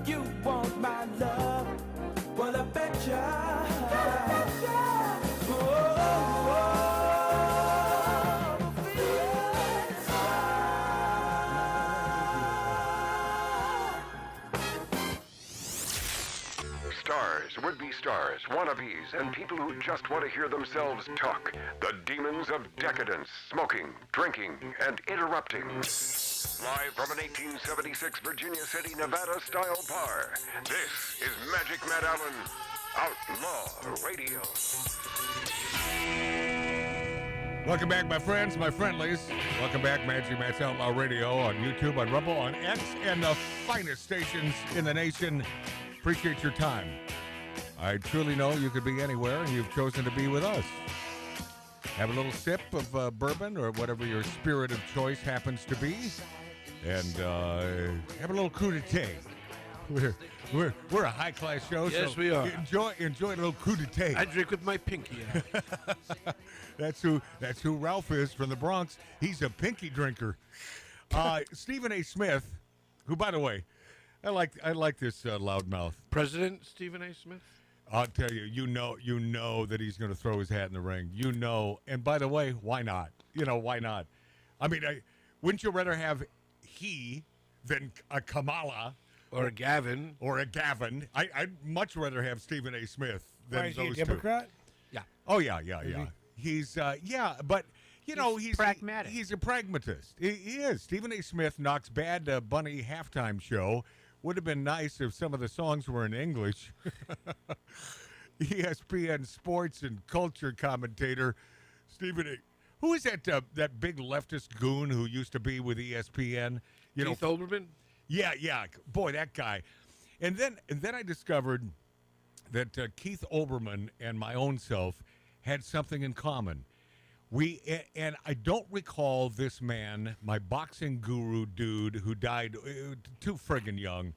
you want my love? Well, I bet ya. Stars, would-be stars, wannabes, and people who just want to hear themselves talk. The demons of decadence, smoking, drinking, and interrupting. Live from an 1876 Virginia City, Nevada-style bar, this is Magic Matt Allen, Outlaw Radio. Welcome back, my friends, my friendlies. Welcome back, Magic Matt's Outlaw Radio on YouTube, on Rumble, on X, and the finest stations in the nation. Appreciate your time. I truly know you could be anywhere, and you've chosen to be with us. Have a little sip of bourbon or whatever your spirit of choice happens to be, and have a little coup d'etat. We're a high class show. Yes, so we are. Enjoy a little coup d'etat. I drink with my pinky out. That's who Ralph is from the Bronx. He's a pinky drinker. Stephen A. Smith, who, by the way, I like this loudmouth. President Stephen A. Smith? I'll tell you, you know that he's going to throw his hat in the ring. You know, and by the way, why not? Why not? I mean, wouldn't you rather have he than a Kamala? Or a Gavin. Or a Gavin. I'd much rather have Stephen A. Smith than Is those he a Democrat? two. Yeah. Oh, yeah. He's, but, he's pragmatic. He's a pragmatist. He is. Stephen A. Smith knocks Bad Bunny halftime show. Would have been nice if some of the songs were in English. ESPN sports and culture commentator Stephen A. Who is that big leftist goon who used to be with ESPN? Keith Olbermann? Yeah. Boy, that guy. And then I discovered that Keith Olbermann and my own self had something in common. And I don't recall this man, my boxing guru dude who died too friggin' young.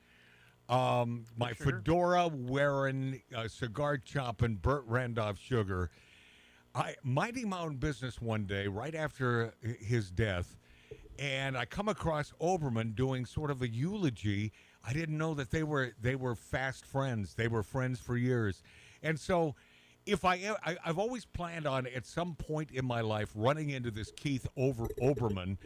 My fedora wearing, cigar chopping, Burt Randolph Sugar. I minding my own business one day right after his death, and I come across Olbermann doing sort of a eulogy. I didn't know that they were fast friends. They were friends for years, and so. I've always planned on at some point in my life running into this Keith Olbermann,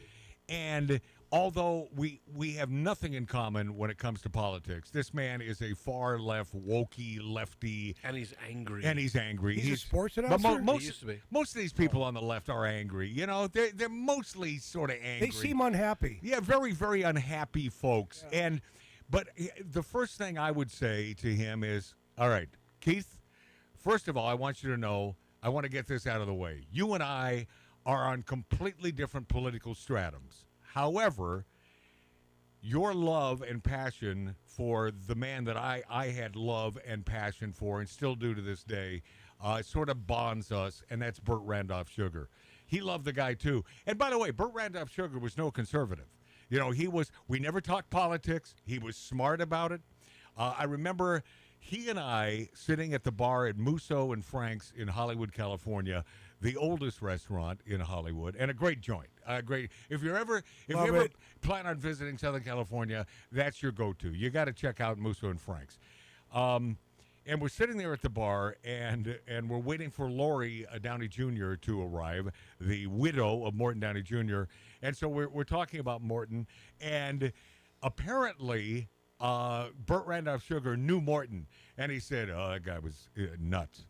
and although we have nothing in common when it comes to politics, this man is a far left, wokey, lefty, and he's angry. He's a sports announcer. But he used to be. most of these people on the left are angry. They're mostly sort of angry. They seem unhappy. Yeah, very, very unhappy folks. Yeah. But the first thing I would say to him is, all right, Keith. First of all, I want you to know, I want to get this out of the way. You and I are on completely different political stratums. However, your love and passion for the man that I had love and passion for and still do to this day sort of bonds us, and that's Burt Randolph Sugar. He loved the guy, too. And by the way, Burt Randolph Sugar was no conservative. We never talked politics. He was smart about it. I remember he and I sitting at the bar at Musso and Frank's in Hollywood, California, the oldest restaurant in Hollywood, and a great joint. Great. If you ever plan on visiting Southern California, that's your go-to. You got to check out Musso and Frank's. And we're sitting there at the bar, and we're waiting for Lori Downey Jr. to arrive, the widow of Morton Downey Jr. And so we're talking about Morton, and apparently Burt Randolph Sugar knew Morton, and he said, "Oh, that guy was nuts."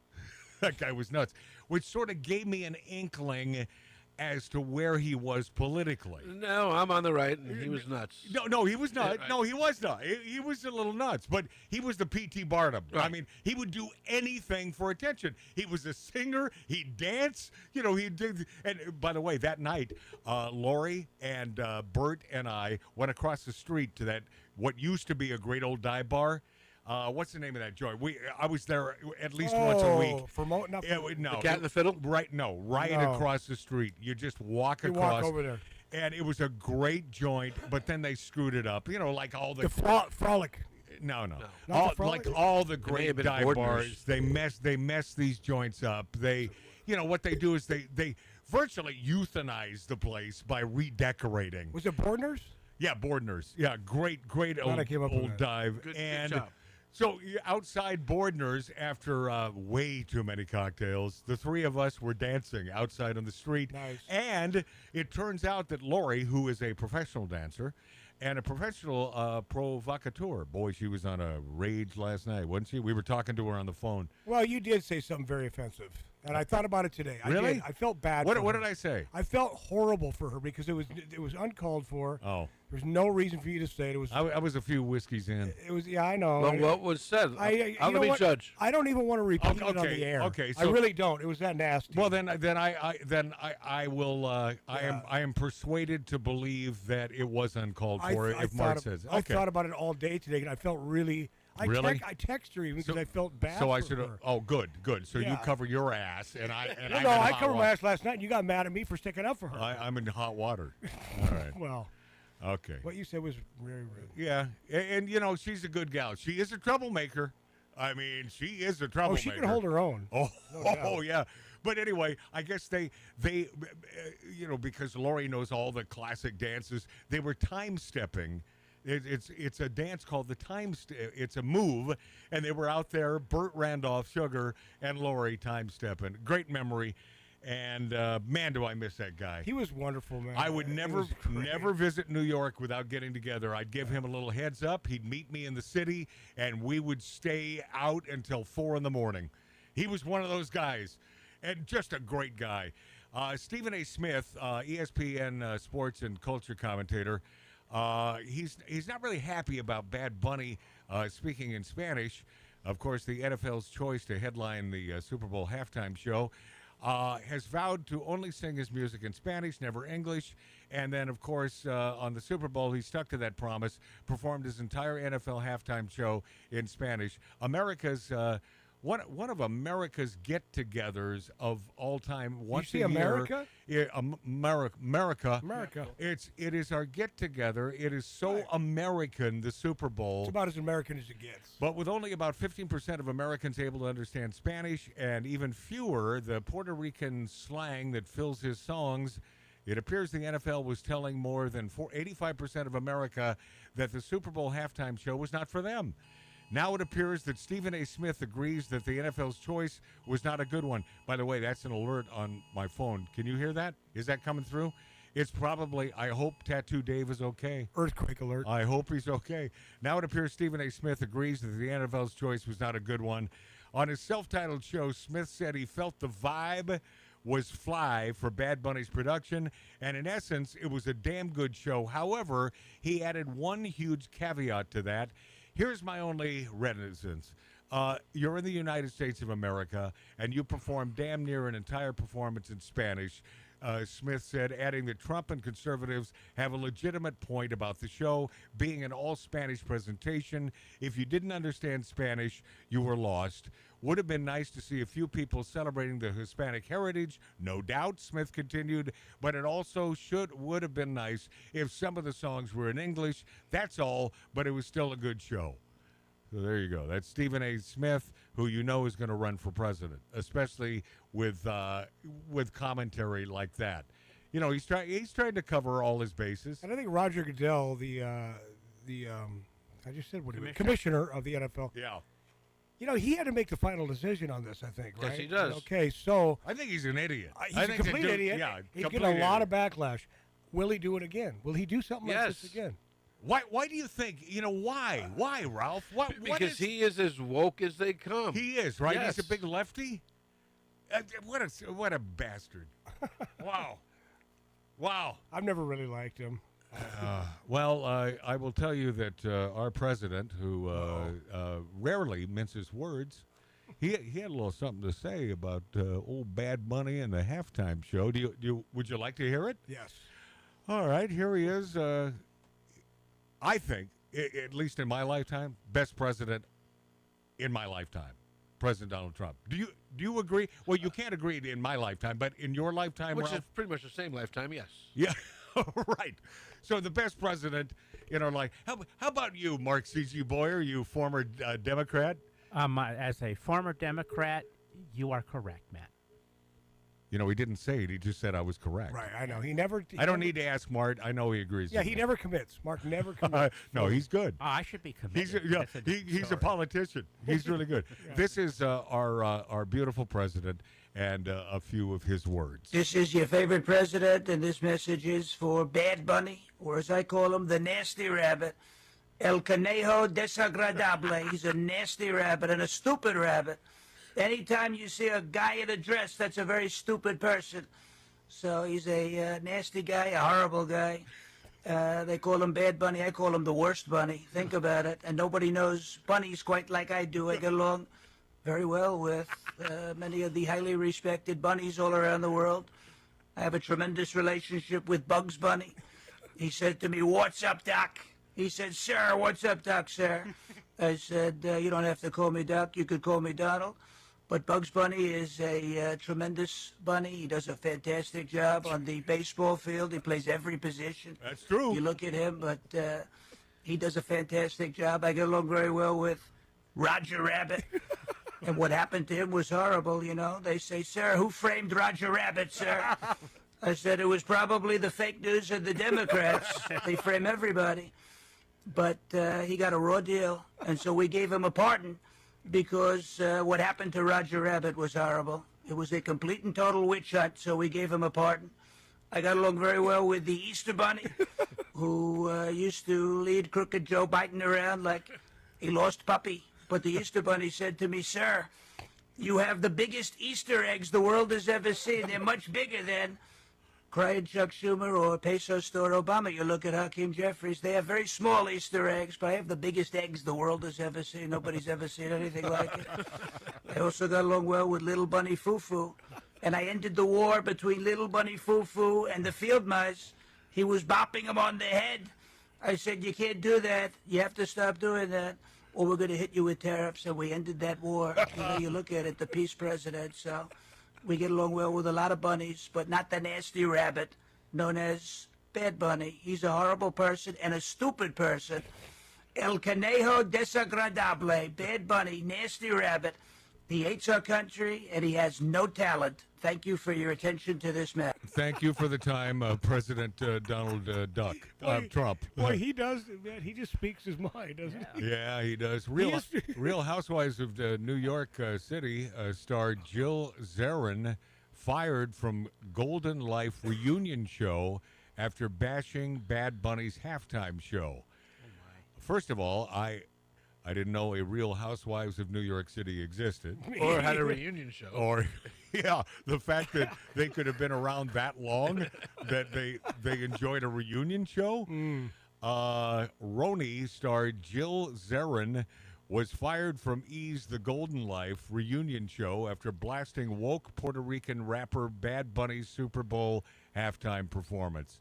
That guy was nuts, which sort of gave me an inkling as to where he was politically. No, I'm on the right, and he was nuts. No, he was not. Yeah, right. No, he was not. He was a little nuts, but he was the P.T. Barnum. Right. I mean, he would do anything for attention. He was a singer. He'd dance. You know, he did. And by the way, that night, Lori and Bert and I went across the street to that what used to be a great old dive bar. What's the name of that joint? I was there at least once a week. No, No, The Cat in the Fiddle? Right across the street. You just walk You across. walk over there. And it was a great joint, but then they screwed it up. You know, like all the Frolic. No. Not All, the Frolic? like all the may great have been dive Bordner's. bars, they mess these joints up. They, you know, what they do is they virtually euthanize the place by redecorating. Was it Bordner's? Yeah, Bordner's. Yeah, great Glad I came up with old that. dive. Good and job. so outside Bordner's, after way too many cocktails, the three of us were dancing outside on the street. Nice. And it turns out that Lori, who is a professional dancer and a professional provocateur, boy, she was on a rage last night, wasn't she? We were talking to her on the phone. Well, you did say something very offensive, and I thought about it today. Really? I did. I felt bad. What for did her. I say? I felt horrible for her because it was uncalled for. Oh. There's no reason for you to say it. It was. I was a few whiskeys in. It was. Yeah, I know. Well, what was said? I'm let me judge. I don't even want to repeat it on Okay, the air. okay, I so- really don't. It was that nasty. Well, then I will. I am persuaded to believe that it was uncalled for. If Mark says, I okay. thought about it all day today, and I felt really. Really? I texted her even because So- I felt bad. So I for should have. her. Oh, good. So you Yeah. cover your ass, and I. And No, I'm no, in I hot covered my water. ass last night, and you got mad at me for sticking up for her. I'm in hot water. All right. Well, Okay. what you said was very rude. Yeah, and you know she's a good gal. She is a troublemaker. I mean, she is a troublemaker. Oh, she can hold her own. Oh, No doubt. oh yeah. But anyway, I guess they, you know, because Lori knows all the classic dances, they were time stepping. It's a dance called the time. It's a move, and they were out there. Burt Randolph, Sugar, and Lori time stepping. Great memory, and man, do I miss that guy. He was wonderful, man. I would It never was great. never visit New York without getting together. I'd give him a little heads up. He'd meet me in the city, and we would stay out until 4 a.m. He was one of those guys, and just a great guy. Stephen A. Smith, ESPN sports and culture commentator, he's not really happy about Bad Bunny speaking in Spanish. Of course, the NFL's choice to headline the Super Bowl halftime show. Has vowed to only sing his music in Spanish, never English. And then, of course, on the Super Bowl, he stuck to that promise, performed his entire NFL halftime show in Spanish. One of America's get-togethers of all time. Once see a year. America? Yeah, America. America. It is our get-together. It is so American, the Super Bowl. It's about as American as it gets. But with only about 15% of Americans able to understand Spanish and even fewer the Puerto Rican slang that fills his songs, it appears the NFL was telling more than 85% of America that the Super Bowl halftime show was not for them. Now it appears that Stephen A. Smith agrees that the NFL's choice was not a good one. By the way, that's an alert on my phone. Can you hear that? Is that coming through? It's probably, I hope Tattoo Dave is okay. Earthquake alert. I hope he's okay. Now it appears Stephen A. Smith agrees that the NFL's choice was not a good one. On his self-titled show, Smith said he felt the vibe was fly for Bad Bunny's production, and in essence, it was a damn good show. However, he added one huge caveat to that. Here's my only reticence. You're in the United States of America, and you perform damn near an entire performance in Spanish. Smith said, adding that Trump and conservatives have a legitimate point about the show being an all-Spanish presentation. If you didn't understand Spanish, you were lost. Would have been nice to see a few people celebrating the Hispanic heritage, no doubt, Smith continued, but it also would have been nice if some of the songs were in English. That's all, but it was still a good show. So there you go. That's Stephen A. Smith, who you know is going to run for president, especially with commentary like that. You know, he's trying to cover all his bases. And I think Roger Goodell, I just said what he was, commissioner of the NFL. Yeah. You know, he had to make the final decision on this, I think, right? Yes, he does. Okay, so I think he's an idiot. he's I a think complete idiot. Yeah, He's complete getting a lot idiot. of backlash. Will he do it again? Will he do something like this again? Why do you think? You know, why? Why, Ralph? What Because is, he is as woke as they come. he is, right? Yes. He's a big lefty. What a bastard. Wow. Wow. I've never really liked him. Well, I will tell you that our president, who rarely minces words, he had a little something to say about old Bad Bunny and the halftime show. Would you like to hear it? Yes. All right, here he is. I think, at least in my lifetime, best president in my lifetime, President Donald Trump. Do you agree? Well, you can't agree in my lifetime, but in your lifetime, Which Ralph? is pretty much the same lifetime, yes. Yeah, right. So the best president in our life. How about you, Mark C.G. Boyer, you former Democrat? As a former Democrat, you are correct, Matt. You know, he didn't say it. He just said I was correct. Right, I know. He never. I don't need to ask Mart. I know he agrees. Yeah, with he me. never commits. Mark never commits. No, he's good. Oh, I should be committed. He's a politician. He's really good. Yeah. This is our beautiful president and a few of his words. This is your favorite president, and this message is for Bad Bunny, or as I call him, the nasty rabbit. El Conejo Desagradable. He's a nasty rabbit and a stupid rabbit. Anytime you see a guy in a dress, that's a very stupid person. So he's a nasty guy, a horrible guy. They call him Bad Bunny. I call him the worst bunny. Think about it. And nobody knows bunnies quite like I do. I get along very well with many of the highly respected bunnies all around the world. I have a tremendous relationship with Bugs Bunny. He said to me, "What's up, Doc?" He said, "Sir, what's up, Doc, sir?" I said, "You don't have to call me Doc. You could call me Donald." But Bugs Bunny is a tremendous bunny. He does a fantastic job on the baseball field. He plays every position. That's true. You look at him, but he does a fantastic job. I get along very well with Roger Rabbit. And what happened to him was horrible, you know. They say, "Sir, who framed Roger Rabbit, sir?" I said, "It was probably the fake news and the Democrats. They frame everybody." But he got a raw deal, and so we gave him a pardon because what happened to Roger Rabbit was horrible. It was a complete and total witch hunt, so we gave him a pardon. I got along very well with the Easter Bunny, who used to lead Crooked Joe Biden around like a lost puppy. But the Easter Bunny said to me, "Sir, you have the biggest Easter eggs the world has ever seen. They're much bigger than crying Chuck Schumer or Peso Store Obama. You look at Hakeem Jeffries, they have very small Easter eggs, but I have the biggest eggs the world has ever seen. Nobody's ever seen anything like it." I also got along well with Little Bunny Foo-Foo, and I ended the war between Little Bunny Foo-Foo and the field mice. He was bopping him on the head. I said, "You can't do that. You have to stop doing that, or we're going to hit you with tariffs," and we ended that war. You know, you look at it, the peace president, so we get along well with a lot of bunnies, but not the nasty rabbit known as Bad Bunny. He's a horrible person and a stupid person. El Conejo Desagradable, Bad Bunny, nasty rabbit. He hates our country, and he has no talent. Thank you for your attention to this matter. Thank you for the time, President Donald Trump. Boy, he does, man. He just speaks his mind, doesn't he? Yeah, he does. Real Housewives of New York City star Jill Zarin fired from Golden Life reunion show after bashing Bad Bunny's halftime show. First of all, I didn't know a Real Housewives of New York City existed. Or had a reunion show. Or, yeah, the fact that they could have been around that long, that they enjoyed a reunion show. Roni star Jill Zarin was fired from E's The Golden Life reunion show after blasting woke Puerto Rican rapper Bad Bunny's Super Bowl halftime performance.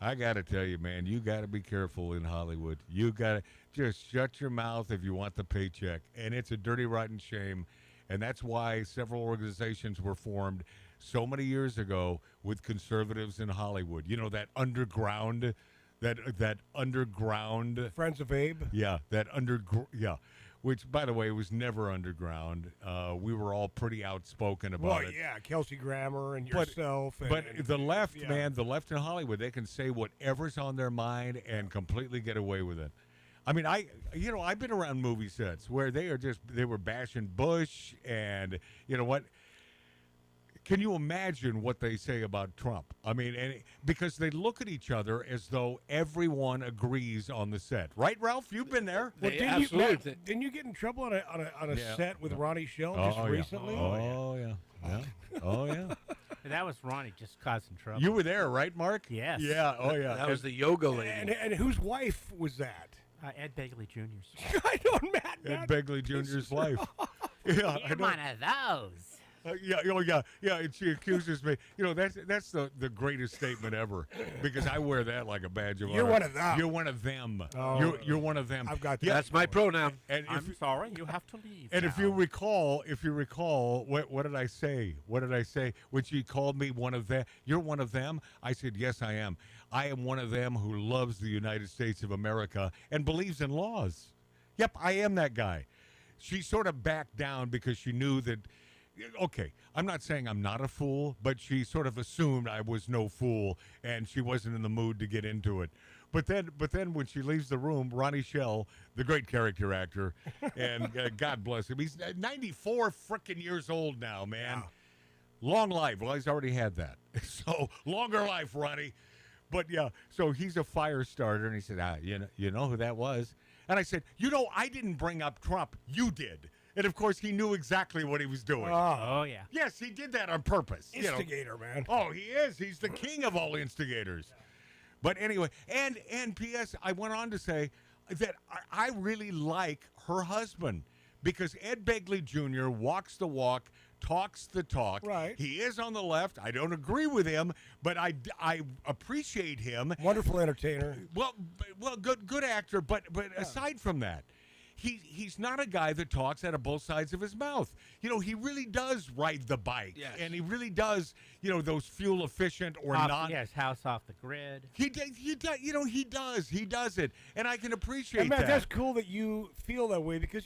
I got to tell you, man, you got to be careful in Hollywood. You got to just shut your mouth if you want the paycheck. And it's a dirty, rotten shame. And that's why several organizations were formed so many years ago with conservatives in Hollywood. You know, that underground, that underground. Friends of Abe? Yeah, yeah. Which, by the way, was never underground. We were all pretty outspoken about it. Well, yeah, Kelsey Grammer and yourself. But the left, man, the left in Hollywood, they can say whatever's on their mind and completely get away with it. I mean, I've been around movie sets where they were bashing Bush and, you know what? Can you imagine what they say about Trump? I mean, because they look at each other as though everyone agrees on the set, right, Ralph? You've been there. Well, didn't you get in trouble on a set with Ronnie Shell just recently? Oh yeah. Oh yeah. that was Ronnie just causing trouble. You were there, right, Mark? Yes. Yeah. Oh, yeah. That was the yoga lady. And whose wife was that? Ed Begley Jr.'s. I know, Matt. Ed Begley Jr.'s wife. Yeah, I You're know. one of those. Yeah. And she accuses me. That's the greatest statement ever, because I wear that like a badge of honor. You're one of them. You're one of them. Oh. You're one of them. I've got that. Yeah. That's my pronoun. And I'm sorry, you have to leave. And now. if you recall, what did I say? What did I say when she called me one of them? You're one of them. I said, yes, I am. I am one of them who loves the United States of America and believes in laws. Yep, I am that guy. She sort of backed down because she knew that. Okay, I'm not saying I'm not a fool, but she sort of assumed I was no fool, and she wasn't in the mood to get into it. But then when she leaves the room, Ronnie Shell, the great character actor, and God bless him, he's 94 frickin' years old now, man. Wow. Long life. Well, he's already had that. So, longer life, Ronnie. But, yeah, so he's a fire starter, and he said, you know who that was? And I said, I didn't bring up Trump. You did. And, of course, he knew exactly what he was doing. Oh, yeah. Yes, he did that on purpose. Instigator, man. Oh, he is. He's the king of all instigators. But anyway, and P.S., I went on to say that I really like her husband, because Ed Begley Jr. walks the walk, talks the talk. Right. He is on the left. I don't agree with him, but I appreciate him. Wonderful entertainer. Well, good actor. But aside from that, he's not a guy that talks out of both sides of his mouth. He really does ride the bike, Yes. and he really does. Those fuel efficient or not. Yes, house off the grid. He does. He does it, and I can appreciate And Matt, that. that's cool that you feel that way, because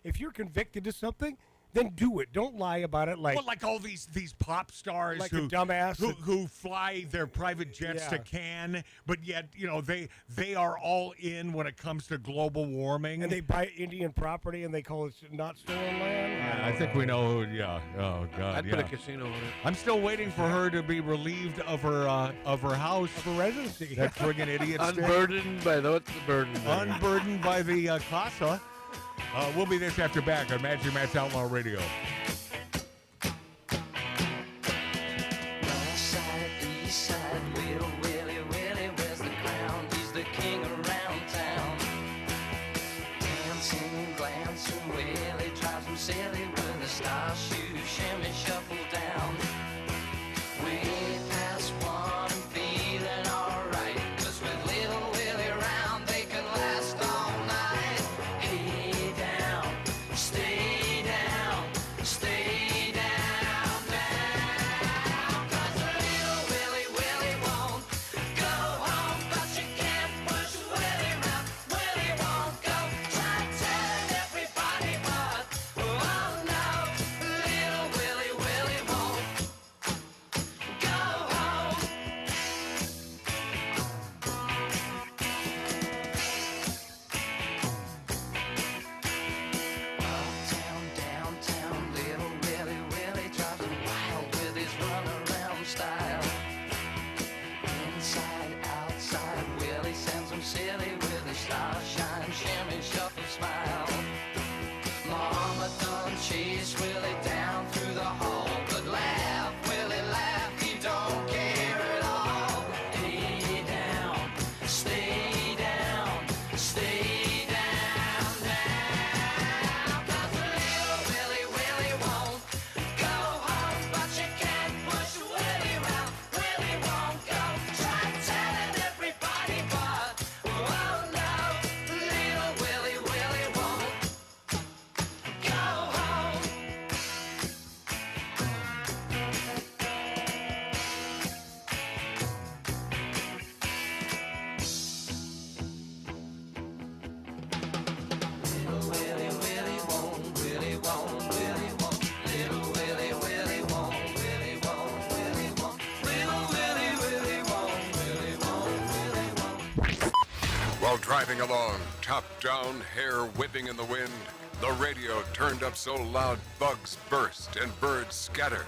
if you're convicted of something, then do it. Don't lie about it. Like all these pop stars like who a dumbass who fly their private jets to Cannes, but yet they are all in when it comes to global warming. and they buy Indian property and they call it not stolen land. I think we know who. Yeah. Oh God. I'd yeah. put a casino on it. I'm still waiting for her to be relieved of her house, of her residency. That friggin' idiot. Unburdened by what's the burden? Unburdened by the casa. We'll be this after back on Magic Matt's Outlaw Radio. West side, east side, little Willie, wears the crown. He's the king around town. Dancing, glancing, Willie drives him silly with a star shoe, shimmy, shuffle down. Way past one, feeling alright, 'cause with little Willie around, they can last all night. Hey down, stay down, stay down, down. 'Cause little Willie won't go home, but you can't push Willie round. Willie won't go. Try telling everybody what. Oh no, little Willie won't go home. Uptown, downtown, little Willie drives him wild with his runaround style. Inside, outside, Willie sends him silly with his star shine, shimmy, shuffle, smile. Mama done chase Willie down through the hall, but laugh, Willie laugh, he don't care at all. Hey down, stay down, stay down, down. 'Cause little Willie won't go home, but you can't push Willie round. Willie won't go. Try telling everybody but. Oh no, little Willie won't go home. Little Willie won't, Willie won't, Willie won't. Little Willie won't, Willie won't, Willie won't. Little Willie won't, Willie won't, Willie won't. While driving along, top down, hair whipping in the wind, the radio turned up so loud bugs burst and birds scatter.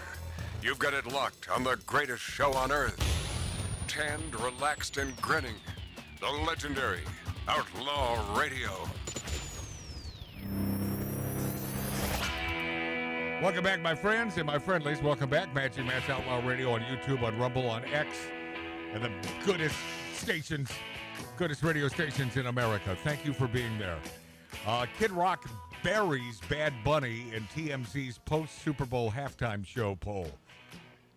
You've got it locked on the greatest show on earth. Tanned, relaxed, and grinning. The legendary Outlaw Radio. Welcome back, my friends and my friendlies. Welcome back. Matching Matt's Outlaw Radio on YouTube, on Rumble, on X, and the goodest radio stations in America. Thank you for being there. Kid Rock buries Bad Bunny in TMZ's post-Super Bowl halftime show poll.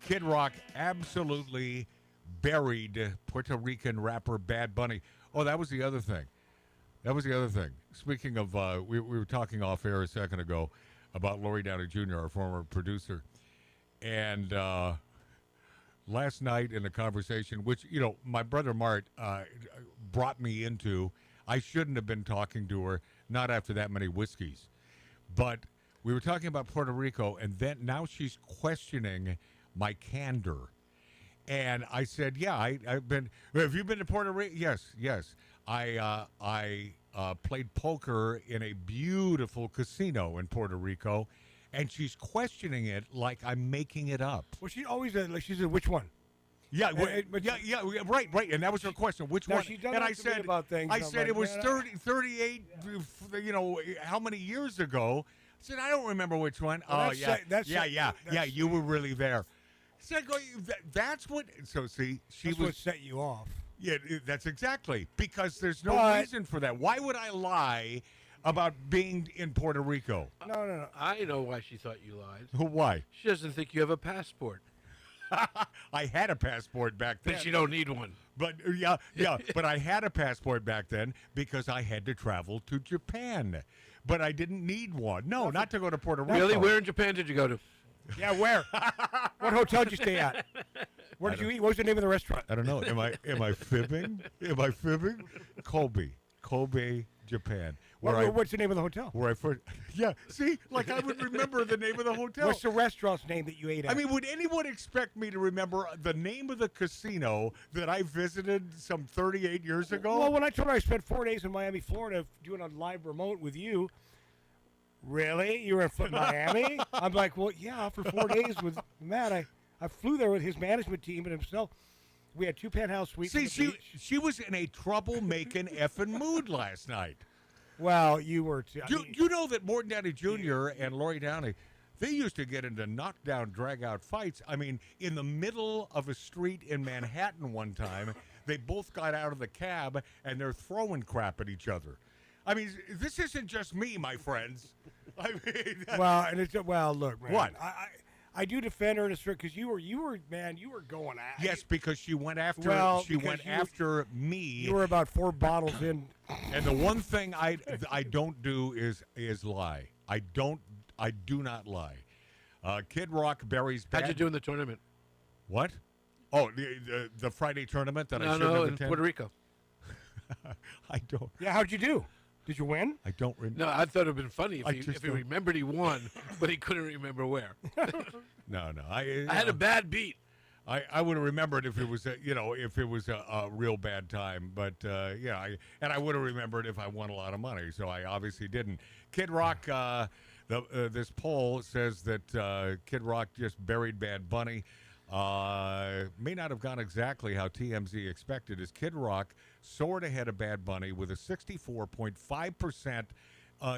Kid Rock absolutely buried Puerto Rican rapper Bad Bunny. Oh, that was the other thing. Speaking of, we were talking off air a second ago about Lori Downey Jr., our former producer. And last night in a conversation, which, my brother Mart brought me into, I shouldn't have been talking to her, not after that many whiskeys. But we were talking about Puerto Rico, and then now she's questioning my candor. And I said, yeah, I've been. Have you been to Puerto Rico? Yes. I played poker in a beautiful casino in Puerto Rico, and she's questioning it like I'm making it up. Well, she always she said, which one? Yeah, right. And that was her question. Which one? And I said about things. I said it was 38. How many years ago? I said I don't remember which one. Well, yeah. You were really there. So I go, that's what. So see, that's what set you off. Yeah, that's exactly, because there's no reason for that. Why would I lie about being in Puerto Rico? No. I know why she thought you lied. Why? She doesn't think you have a passport. I had a passport back then. But you don't need one. But yeah. But I had a passport back then because I had to travel to Japan. But I didn't need one. No, not to go to Puerto Rico. Really? Where in Japan did you go to? Yeah, where? What hotel did you stay at? Where did you eat? What was the name of the restaurant? I don't know. Am I fibbing? Kobe, Japan. What's the name of the hotel? Where I first. Yeah. See, like I would remember the name of the hotel. What's the restaurant's name that you ate at? I mean, would anyone expect me to remember the name of the casino that I visited some 38 years ago? Well, when I told her I spent 4 days in Miami, Florida, doing a live remote with you. Really? You were in Miami? I'm like, well, yeah, for 4 days with Matt. I flew there with his management team and himself. We had 2 penthouse suites. See, she was in a troublemaking effing mood last night. Well, you were too. You know that Morton Downey Jr. and Lori Downey, they used to get into knockdown, drag-out fights. I mean, in the middle of a street in Manhattan one time, they both got out of the cab and they're throwing crap at each other. I mean, this isn't just me, my friends. I mean, look, man. What? I do defend her in a certain because you were going at. Yes, because she went after. After me. You were about 4 bottles in. And the one thing I don't do is lie. I do not lie. Kid Rock buries. How'd you do in the tournament? What? Oh, the Friday tournament that I should have attended? In Puerto Rico. I don't. Yeah, how'd you do? Did you win? I don't remember. No, I thought it would have been funny if he remembered he won, but he couldn't remember where. No. I had a bad beat. I would have remembered if it was a real bad time, but I would have remembered if I won a lot of money. So I obviously didn't. Kid Rock. This poll says that Kid Rock just buried Bad Bunny. May not have gone exactly how TMZ expected, as Kid Rock soared ahead of Bad Bunny with a 64.5%,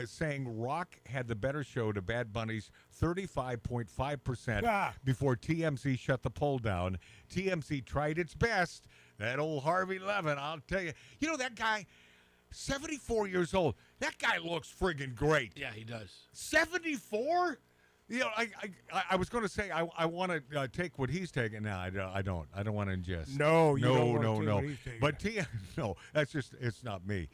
saying Rock had the better show to Bad Bunny's 35.5% before TMZ shut the poll down. TMZ tried its best. That old Harvey Levin, I'll tell you. You know, that guy, 74 years old, that guy looks friggin' great. Yeah, he does. 74? You know, I was going to say I want to take what he's taking. No, I don't. I don't want to ingest. No. But no, that's just it's not me.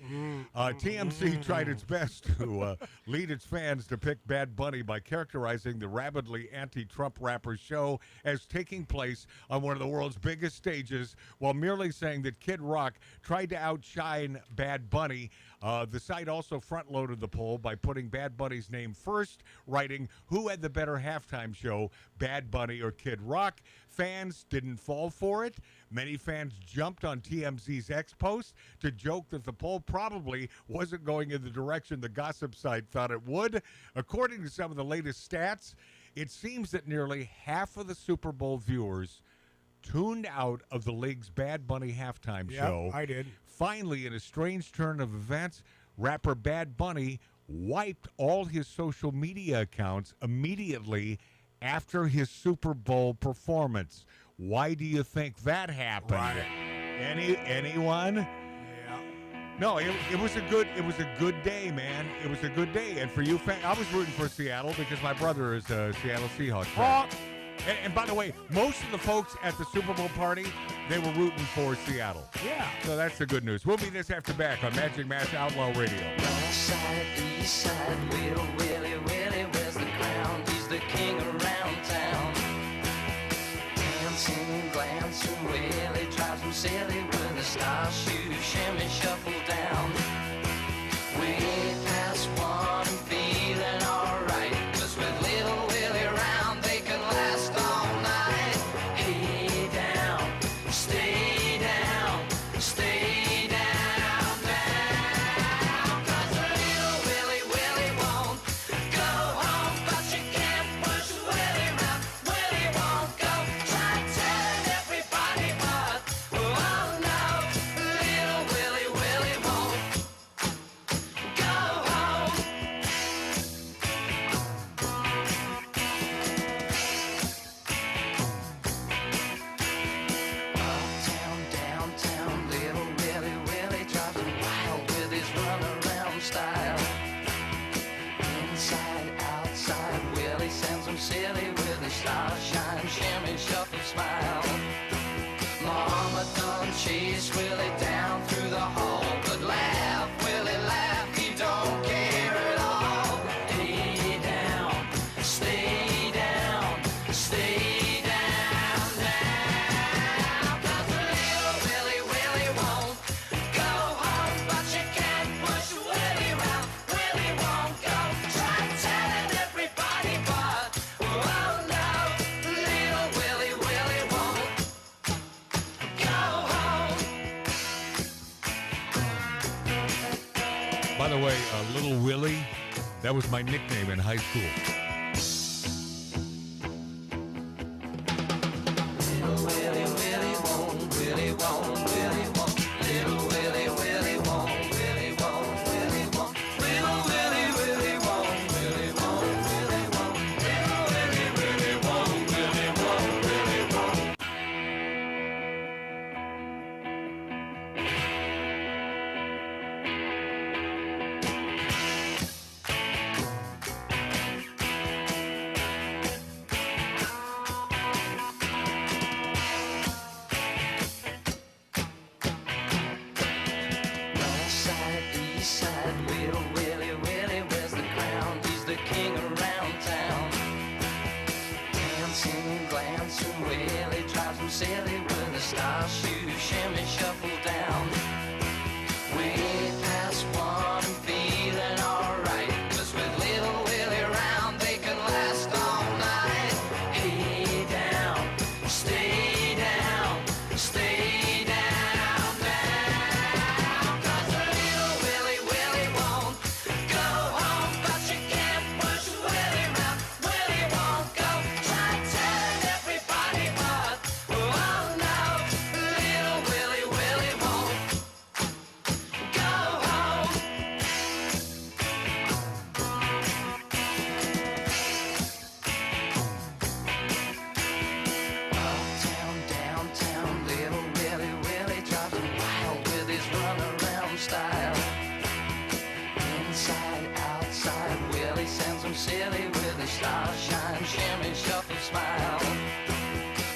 TMZ tried its best to lead its fans to pick Bad Bunny by characterizing the rabidly anti-Trump rapper's show as taking place on one of the world's biggest stages, while merely saying that Kid Rock tried to outshine Bad Bunny. The site also front-loaded the poll by putting Bad Bunny's name first, writing who had the better halftime show, Bad Bunny or Kid Rock. Fans didn't fall for it. Many fans jumped on TMZ's X post to joke that the poll probably wasn't going in the direction the gossip site thought it would. According to some of the latest stats, it seems that nearly half of the Super Bowl viewers tuned out of the league's Bad Bunny halftime show. I did. Finally, in a strange turn of events, rapper Bad Bunny wiped all his social media accounts immediately after his Super Bowl performance. Why do you think that happened? Right. Anyone? Yeah. No, it was a good day, man. It was a good day, and for you, I was rooting for Seattle because my brother is a Seattle Seahawks fan. And by the way, most of the folks at the Super Bowl party, they were rooting for Seattle. Yeah. So that's the good news. We'll be this after back on Magic Mass Outlaw Radio. West side, east side, Little Willie, Willie wears the crown. He's the king around town. Dancing, glancing, Willie drives him silly with the star shoe, shimmy, shuffle down. Way past one and feeling alright, 'cause with Little Willie around, they can last all night. Hey down, stay down, stay down, down. 'Cause Little Willie, Willie won't go home, but you can't push Willie round. Willie won't go. Try telling everybody what, oh no, Little Willie, Willie won't go home. Uptown, downtown, Little Willie, Willie drives him wild with his runaround style. Inside, outside, Willie sends him silly with his starshine, shimmy, shuffle, smile. Mama done chase Willie down through the hall, but laugh, Willie, laugh, he don't care at all. Hey down, stay down, stay down, down. 'Cause Little Willie, Willie won't go home, but you can't push Willie round. Willie won't go. Try telling everybody but, oh no, Little Willie, Willie won't go home. By the way, Little Willie, that was my nickname in high school. Little Willie, Willie won't, Willie won't, Willie won't. Little Willie, Willie won't, Willie won't, Willie won't. Little Willie, Willie won't, Willie won't, Willie won't. Little Willie, Willie won't, Willie won't, Willie won't. West side, east side, Little Willie, Willie wears the crown. He's the king around town. Dancing, glancing, Willie drives him silly with a star shoe, shimmy, shuffle down. Way past one and feeling alright, 'cause with Little Willie around, they can last all night. Hey down, stay down, stay down, down. 'Cause Little Willie, Willie won't go home, but you can't push Willie round. Willie won't go. Try telling everybody but, oh no, Little Willie, Willie won't go home. Uptown, downtown, Little Willie, Willie drives him wild with his runaround style. Inside, outside, Willie sends him silly with his starshine, shimmy, shuffle, smile.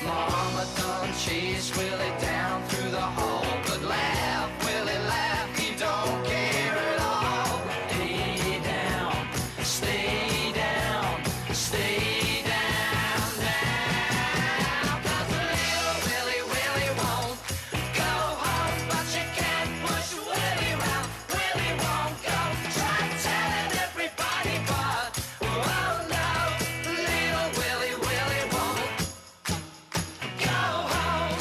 Mama done chase Willie down through the hall, but laugh, Willie, laugh, he don't care at all. Hey down, stay down, stay down, down. 'Cause Little Willie, Willie won't go home, but you can't push Willie round. Willie won't go. Try telling everybody but, oh no, Little Willie, Willie won't go home.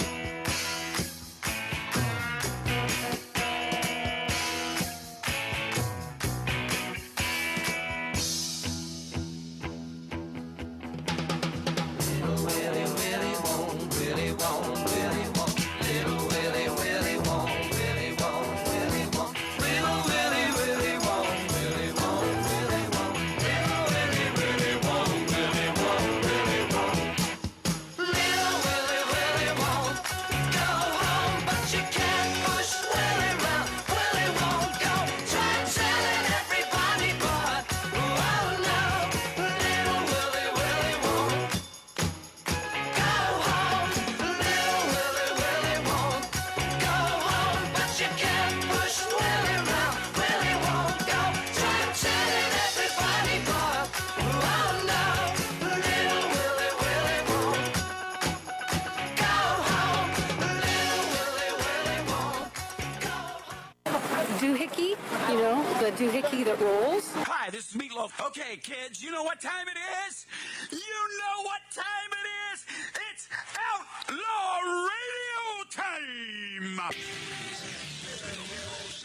doohickey that rolls? Hi, this is Meatloaf. Okay, kids, you know what time it is? You know what time it is? It's Outlaw Radio time! Most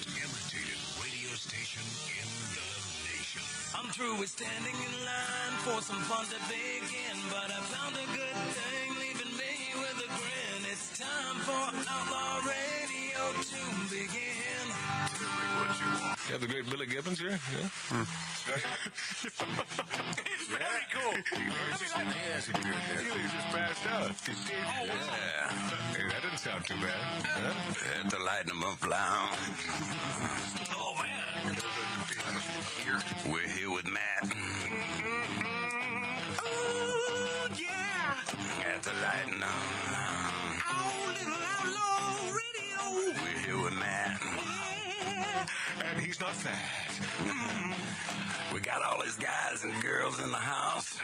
imitated radio station in the nation. I'm through with standing in line for some fun to begin, but I found a good thing leaving me with a grin. It's time for Outlaw Radio to begin. Tell me what you want. You have the great Billy Gibbons here? Yeah. It's very cool. You just passed out. Yeah. Hey, that didn't sound too bad. Huh? Had to lighten them up, Flower. Oh, man. We're here with Matt. Oh, yeah. Had to lighten up. Oh, little Outlaw Radio. We're here with Matt. And he's not fat. We got all these guys and girls in the house.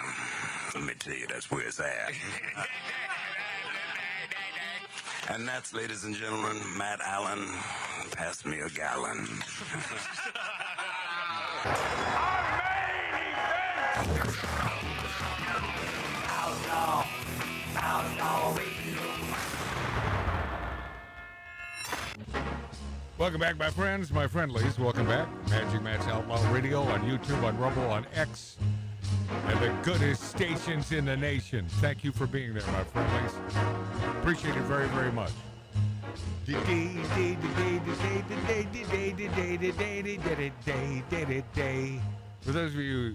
Let me tell you, that's where it's at. And that's, ladies and gentlemen, Matt Allen. Pass me a gallon. Outlaw Radio. Welcome back, my friends, my friendlies. Welcome back. Magic Matt's Outlaw Radio on YouTube, on Rumble, on X, and the goodest stations in the nation. Thank you for being there, my friendlies. Appreciate it very, very much. For those of you who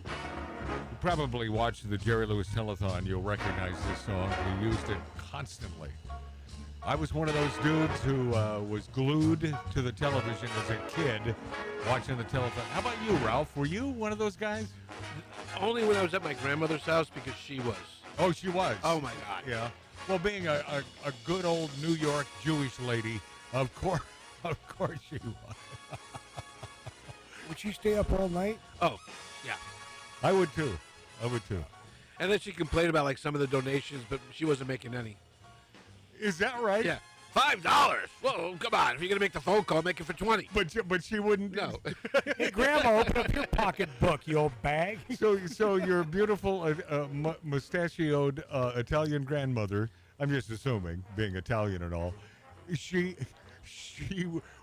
probably watched the Jerry Lewis Telethon, you'll recognize this song. We used it constantly. I was one of those dudes who was glued to the television as a kid watching the telethon. How about you, Ralph? Were you one of those guys? Only when I was at my grandmother's house because she was. Oh, she was? Oh, my God. Yeah. Well, being a good old New York Jewish lady, of course she was. Would she stay up all night? Oh, yeah. I would too. And then she complained about like some of the donations, but she wasn't making any. Is that right? Yeah. $5. Whoa, come on. If you're going to make the phone call, make it for 20. But she wouldn't. No. Hey, Grandma, open up your pocketbook, you old bag. So your beautiful mustachioed Italian grandmother, I'm just assuming, being Italian and all, she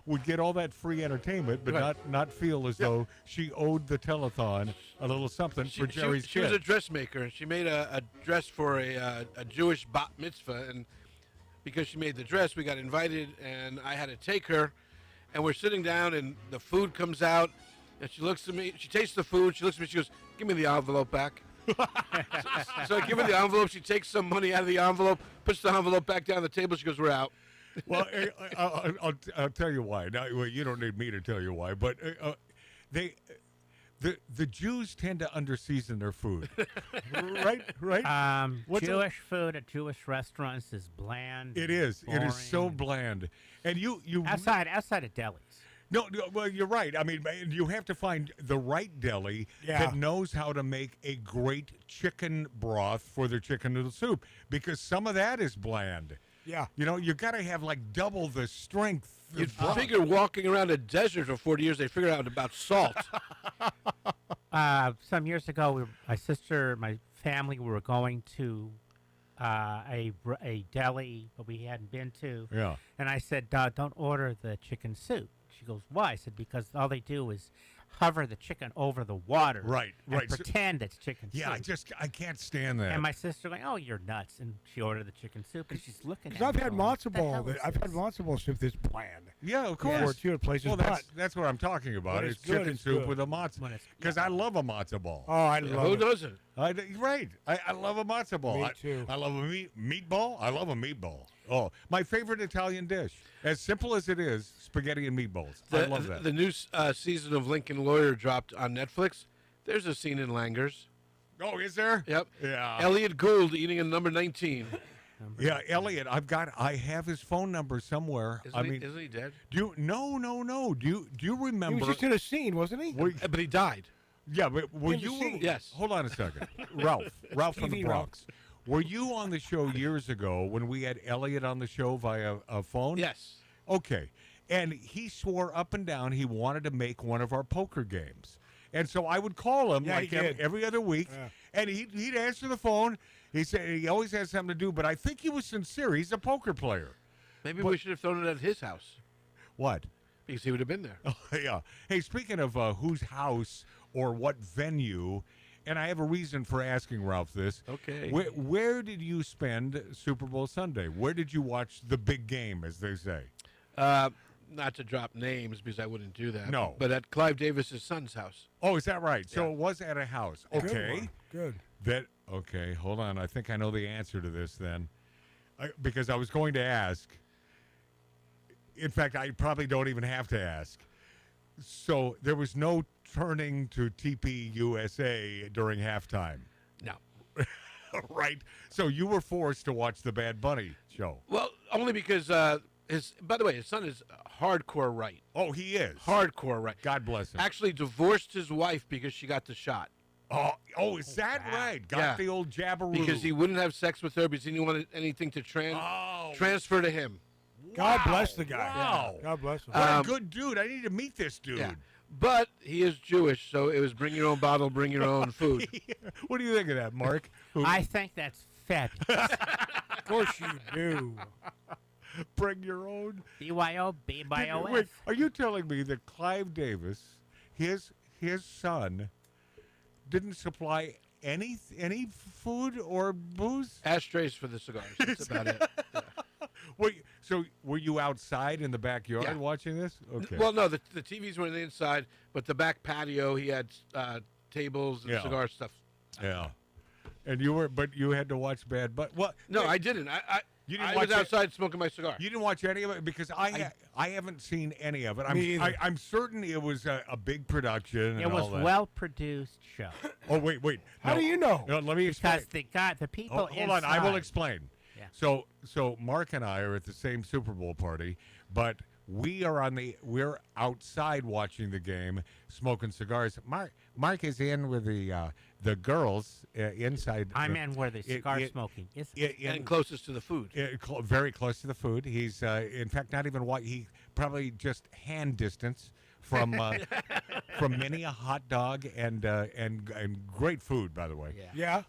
would get all that free entertainment, but Right. not feel as though she owed the telethon a little something for Jerry's she kid. was a dressmaker, and she made a dress for a Jewish bat mitzvah, and because she made the dress, we got invited, and I had to take her, and we're sitting down, and the food comes out, and she looks at me, she tastes the food, she looks at me, she goes, give me the envelope back. So I give her the envelope, she takes some money out of the envelope, puts the envelope back down on the table, she goes, we're out. Well, I'll tell you why. Now, well, you don't need me to tell you why, but the Jews tend to underseason their food, right? Jewish food at Jewish restaurants is bland. It is. Boring. It is so bland. And you outside of delis. No, well, you're right. I mean, you have to find the right deli that knows how to make a great chicken broth for their chicken noodle soup, because some of that is bland. Yeah. You know, you got to have like double the strength. You'd figure walking around a desert for 40 years, they figured out about salt. Some years ago, my family, we were going to a deli, but we hadn't been to. Yeah. And I said, don't order the chicken soup. She goes, why? I said, because all they do is hover the chicken over the water. Right. And pretend it's chicken soup. Yeah, I can't stand that. And my sister going, oh, you're nuts. And she ordered the chicken soup, and she's looking at it. Because I've had matzo going, ball. I've had matzo ball soup that's bland. Yeah, of course. Before too at places, well, that's what I'm talking about. When It's it's good, chicken it's soup good. with a matzo. Because I love a matzo ball. Oh, I love Who it. doesn't? Right. I love a matzo ball. Me too. I love a meatball. I love a meatball. Oh, my favorite Italian dish. As simple as it is, spaghetti and meatballs. I love that. The new season of Lincoln Lawyer dropped on Netflix. There's a scene in Langers. Oh, is there? Yep. Yeah. Elliot Gould eating a number 19. Yeah, Elliot. I have his phone number somewhere. Isn't he dead? No. Do you remember? He was just in a scene, wasn't he? But he died. Yeah, but were In the you? scene. Yes. Hold on a second, Ralph from the TV Bronx. Were you on the show years ago when we had Elliot on the show via a phone? Yes. Okay. And he swore up and down he wanted to make one of our poker games. And so I would call him like every other week, and he'd answer the phone. He said he always has something to do, but I think he was sincere. He's a poker player. Maybe we should have thrown it at his house. What? Because he would have been there. Oh, yeah. Hey, speaking of whose house or what venue, and I have a reason for asking Ralph this. Okay. Where did you spend Super Bowl Sunday? Where did you watch the big game, as they say? Not to drop names because I wouldn't do that. No. But at Clive Davis's son's house. Oh, is that right? So it was at a house. Okay. Good. Okay, hold on. I think I know the answer to this then. Because I was going to ask. In fact, I probably don't even have to ask. So there was no turning to TP USA during halftime. No. Right. So you were forced to watch the Bad Bunny show. Well, only because by the way, his son is hardcore right. Oh, he is. Hardcore right. God bless him. Actually divorced his wife because she got the shot. Oh, is that right? Got the old jabberoo. Because he wouldn't have sex with her because he didn't want anything to transfer to him. God bless the guy. Wow. God bless him. What a good dude. I need to meet this dude. Yeah. But he is Jewish, so it was bring your own bottle, bring your own food. What do you think of that, Mark? I think that's fabulous. Of course you do. Bring your own. BYO, BYOF. Wait, are you telling me that Clive Davis, his son, didn't supply any food or booze? Ashtrays for the cigars. That's about it. Yeah. So were you outside in the backyard watching this? Okay. Well, no, the TVs were on the inside, but the back patio, he had tables and cigar stuff. Yeah. And you had to watch Bad Bunny. Well, no, I didn't. I was outside smoking my cigar. You didn't watch any of it because I haven't seen any of it. I'm certain it was a big production. It was well-produced show. Oh wait. How do you know? No, let me explain. Because the people Hold on, I will explain. Yeah. So Mark and I are at the same Super Bowl party, but we're outside watching the game, smoking cigars. Mark is in with the girls inside. I'm in where the cigar smoking is. And closest to the food. Very close to the food. He's in fact not even he probably just hand distance from many a hot dog and great food, by the way. Yeah.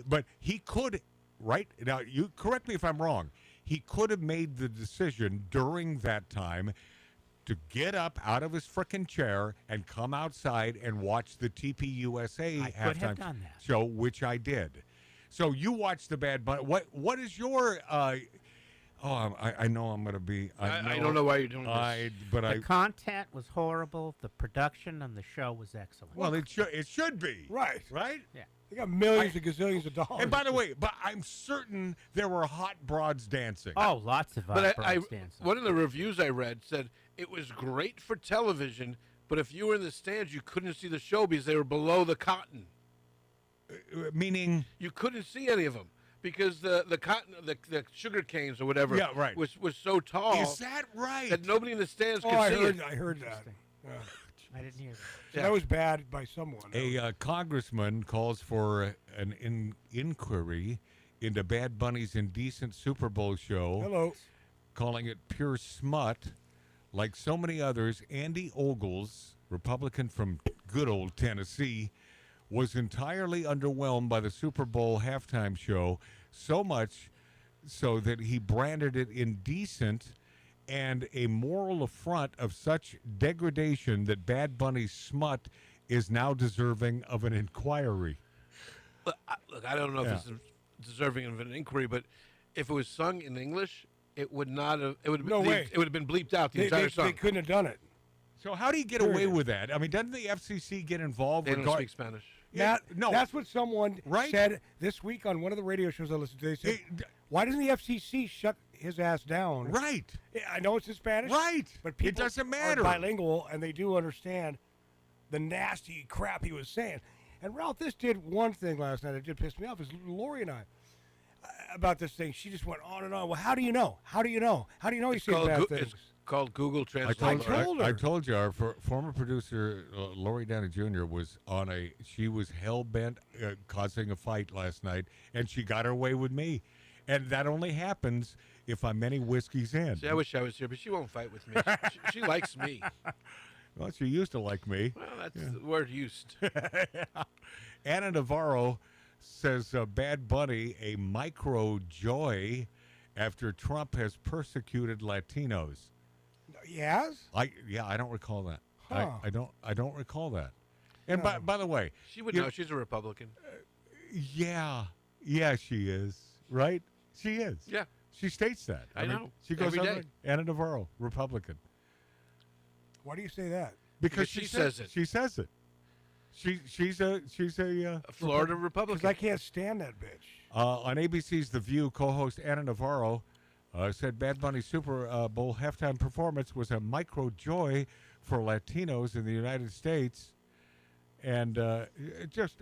But he could, right now, you correct me if I'm wrong, he could have made the decision during that time to get up out of his frickin' chair and come outside and watch the TPUSA halftime show, which I did. So you watched the Bad Bunny. What is your I know I'm going to be. I don't know why you're doing this. The content was horrible. The production on the show was excellent. Well, it should be. Right. Yeah. They got millions and gazillions of dollars. And by the way, I'm certain there were hot broads dancing. Oh, lots of hot broads dancing. One of the reviews I read said it was great for television, but if you were in the stands, you couldn't see the show because they were below the cotton. Meaning? You couldn't see any of them. Because the cotton, the sugar canes or whatever, was so tall. Is that right? That nobody in the stands could see it. I heard that. I didn't hear that. So that was bad by someone. A congressman calls for an inquiry into Bad Bunny's indecent Super Bowl show. Hello. Calling it pure smut. Like so many others, Andy Ogles, Republican from good old Tennessee, was entirely underwhelmed by the Super Bowl halftime show, so much so that he branded it indecent and a moral affront of such degradation that Bad Bunny's smut is now deserving of an inquiry. Look, I don't know if it's deserving of an inquiry, but if it was sung in English, it would not have. It would have it would have been bleeped out the entire song. They couldn't have done it. So how do you get away with that? I mean, doesn't the FCC get involved? They don't speak Spanish. No, that's what someone said this week on one of the radio shows I listened to. They said, "Why doesn't the FCC shut his ass down?" Right. I know it's in Spanish. Right. But people it doesn't matter. Are bilingual, and they do understand the nasty crap he was saying. And Ralph, this did one thing last night that did piss me off. Is Lori and I about this thing? She just went on and on. Well, how do you know? How do you know? How do you know he's saying bad things? It's called Google Translate. I told you our former producer Lori Downey Jr. was she was hell bent causing a fight last night, and she got her way with me. And that only happens if I'm many whiskeys in. See, I wish I was here, but she won't fight with me. She likes me. Well, she used to like me. Well, that's the word used. Anna Navarro says Bad Bunny a micro joy after Trump has persecuted Latinos. Yes? I don't recall that. Huh. I don't recall that. And by the way, she would know. She's a Republican. Yeah, she is. Right? She is. Yeah. She states that. I know. She goes Every on day. Anna Navarro, Republican. Why do you say that? Because she says it. She says it. She's a Florida Republican. Because I can't stand that bitch. On ABC's The View, co-host Anna Navarro said Bad Bunny's Super Bowl halftime performance was a micro joy for Latinos in the United States, and just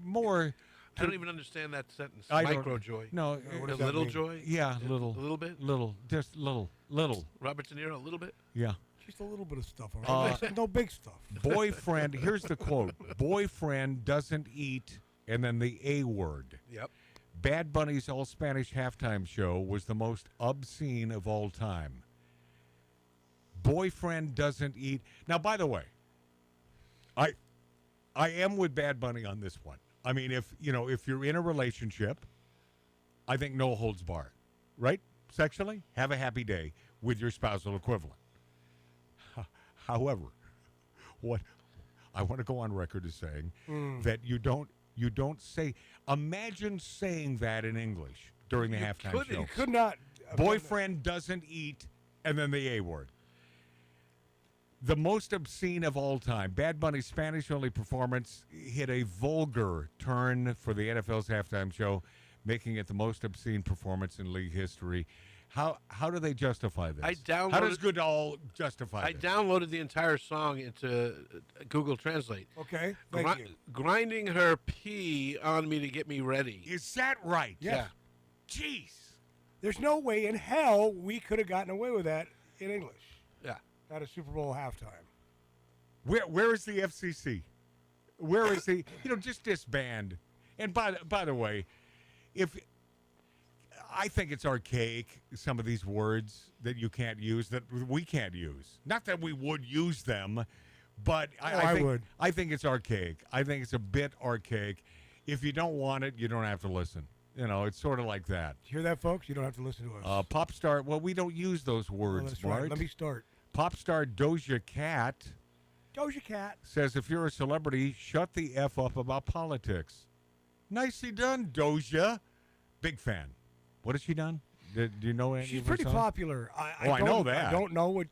more. I don't even understand that sentence. I don't- Micro joy. No, a little joy. Yeah, little. A little bit. Little, just little. Robert De Niro, a little bit. Yeah. Just a little bit of stuff. All right? No big stuff. Boyfriend. Here's the quote: "Boyfriend doesn't eat," and then the A word. Yep. Bad Bunny's all Spanish halftime show was the most obscene of all time. Boyfriend doesn't eat. Now, by the way, I am with Bad Bunny on this one. I mean, if you're in a relationship, I think no holds barred, right? Sexually, have a happy day with your spousal equivalent. However, what I want to go on record as saying that you don't say. Imagine saying that in English during the halftime show. You could not. Boyfriend doesn't eat, and then the A word. The most obscene of all time. Bad Bunny's Spanish-only performance hit a vulgar turn for the NFL's halftime show, making it the most obscene performance in league history. How do they justify this? How does Goodall justify this? I downloaded the entire song into Google Translate. Okay, thank you. Grinding her pee on me to get me ready. Is that right? Yes. Yeah. Jeez. There's no way in hell we could have gotten away with that in English. Yeah. At a Super Bowl halftime. Where is the FCC? Where is the just disband? And by the way, if I think it's archaic, some of these words that you can't use, that we can't use. Not that we would use them, but I think it's archaic. I think it's a bit archaic. If you don't want it, you don't have to listen. It's sort of like that. Hear that, folks? You don't have to listen to us. Pop star. Well, we don't use those words, that's Bart. right. Let me start. Pop star Doja Cat says, if you're a celebrity, shut the F up about politics. Nicely done, Doja. Big fan. What has she done? Do you know any She's of her pretty songs? popular. I know that. I don't know what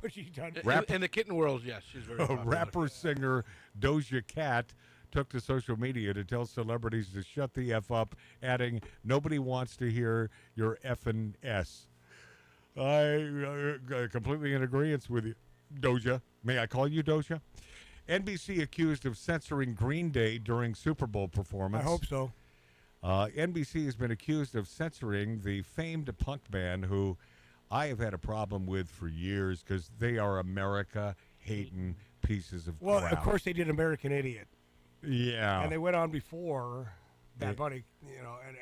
she's done. In the kitten world, yes, she's very popular. Rapper singer Doja Cat took to social media to tell celebrities to shut the F up, adding, nobody wants to hear your effing S. I completely in agreement with you, Doja. May I call you Doja? NBC accused of censoring Green Day during Super Bowl performance. I hope so. NBC has been accused of censoring the famed punk band who I have had a problem with for years because they are America-hating pieces of crap. Well, of course they did American Idiot. Yeah. And they went on before Bad Bunny, and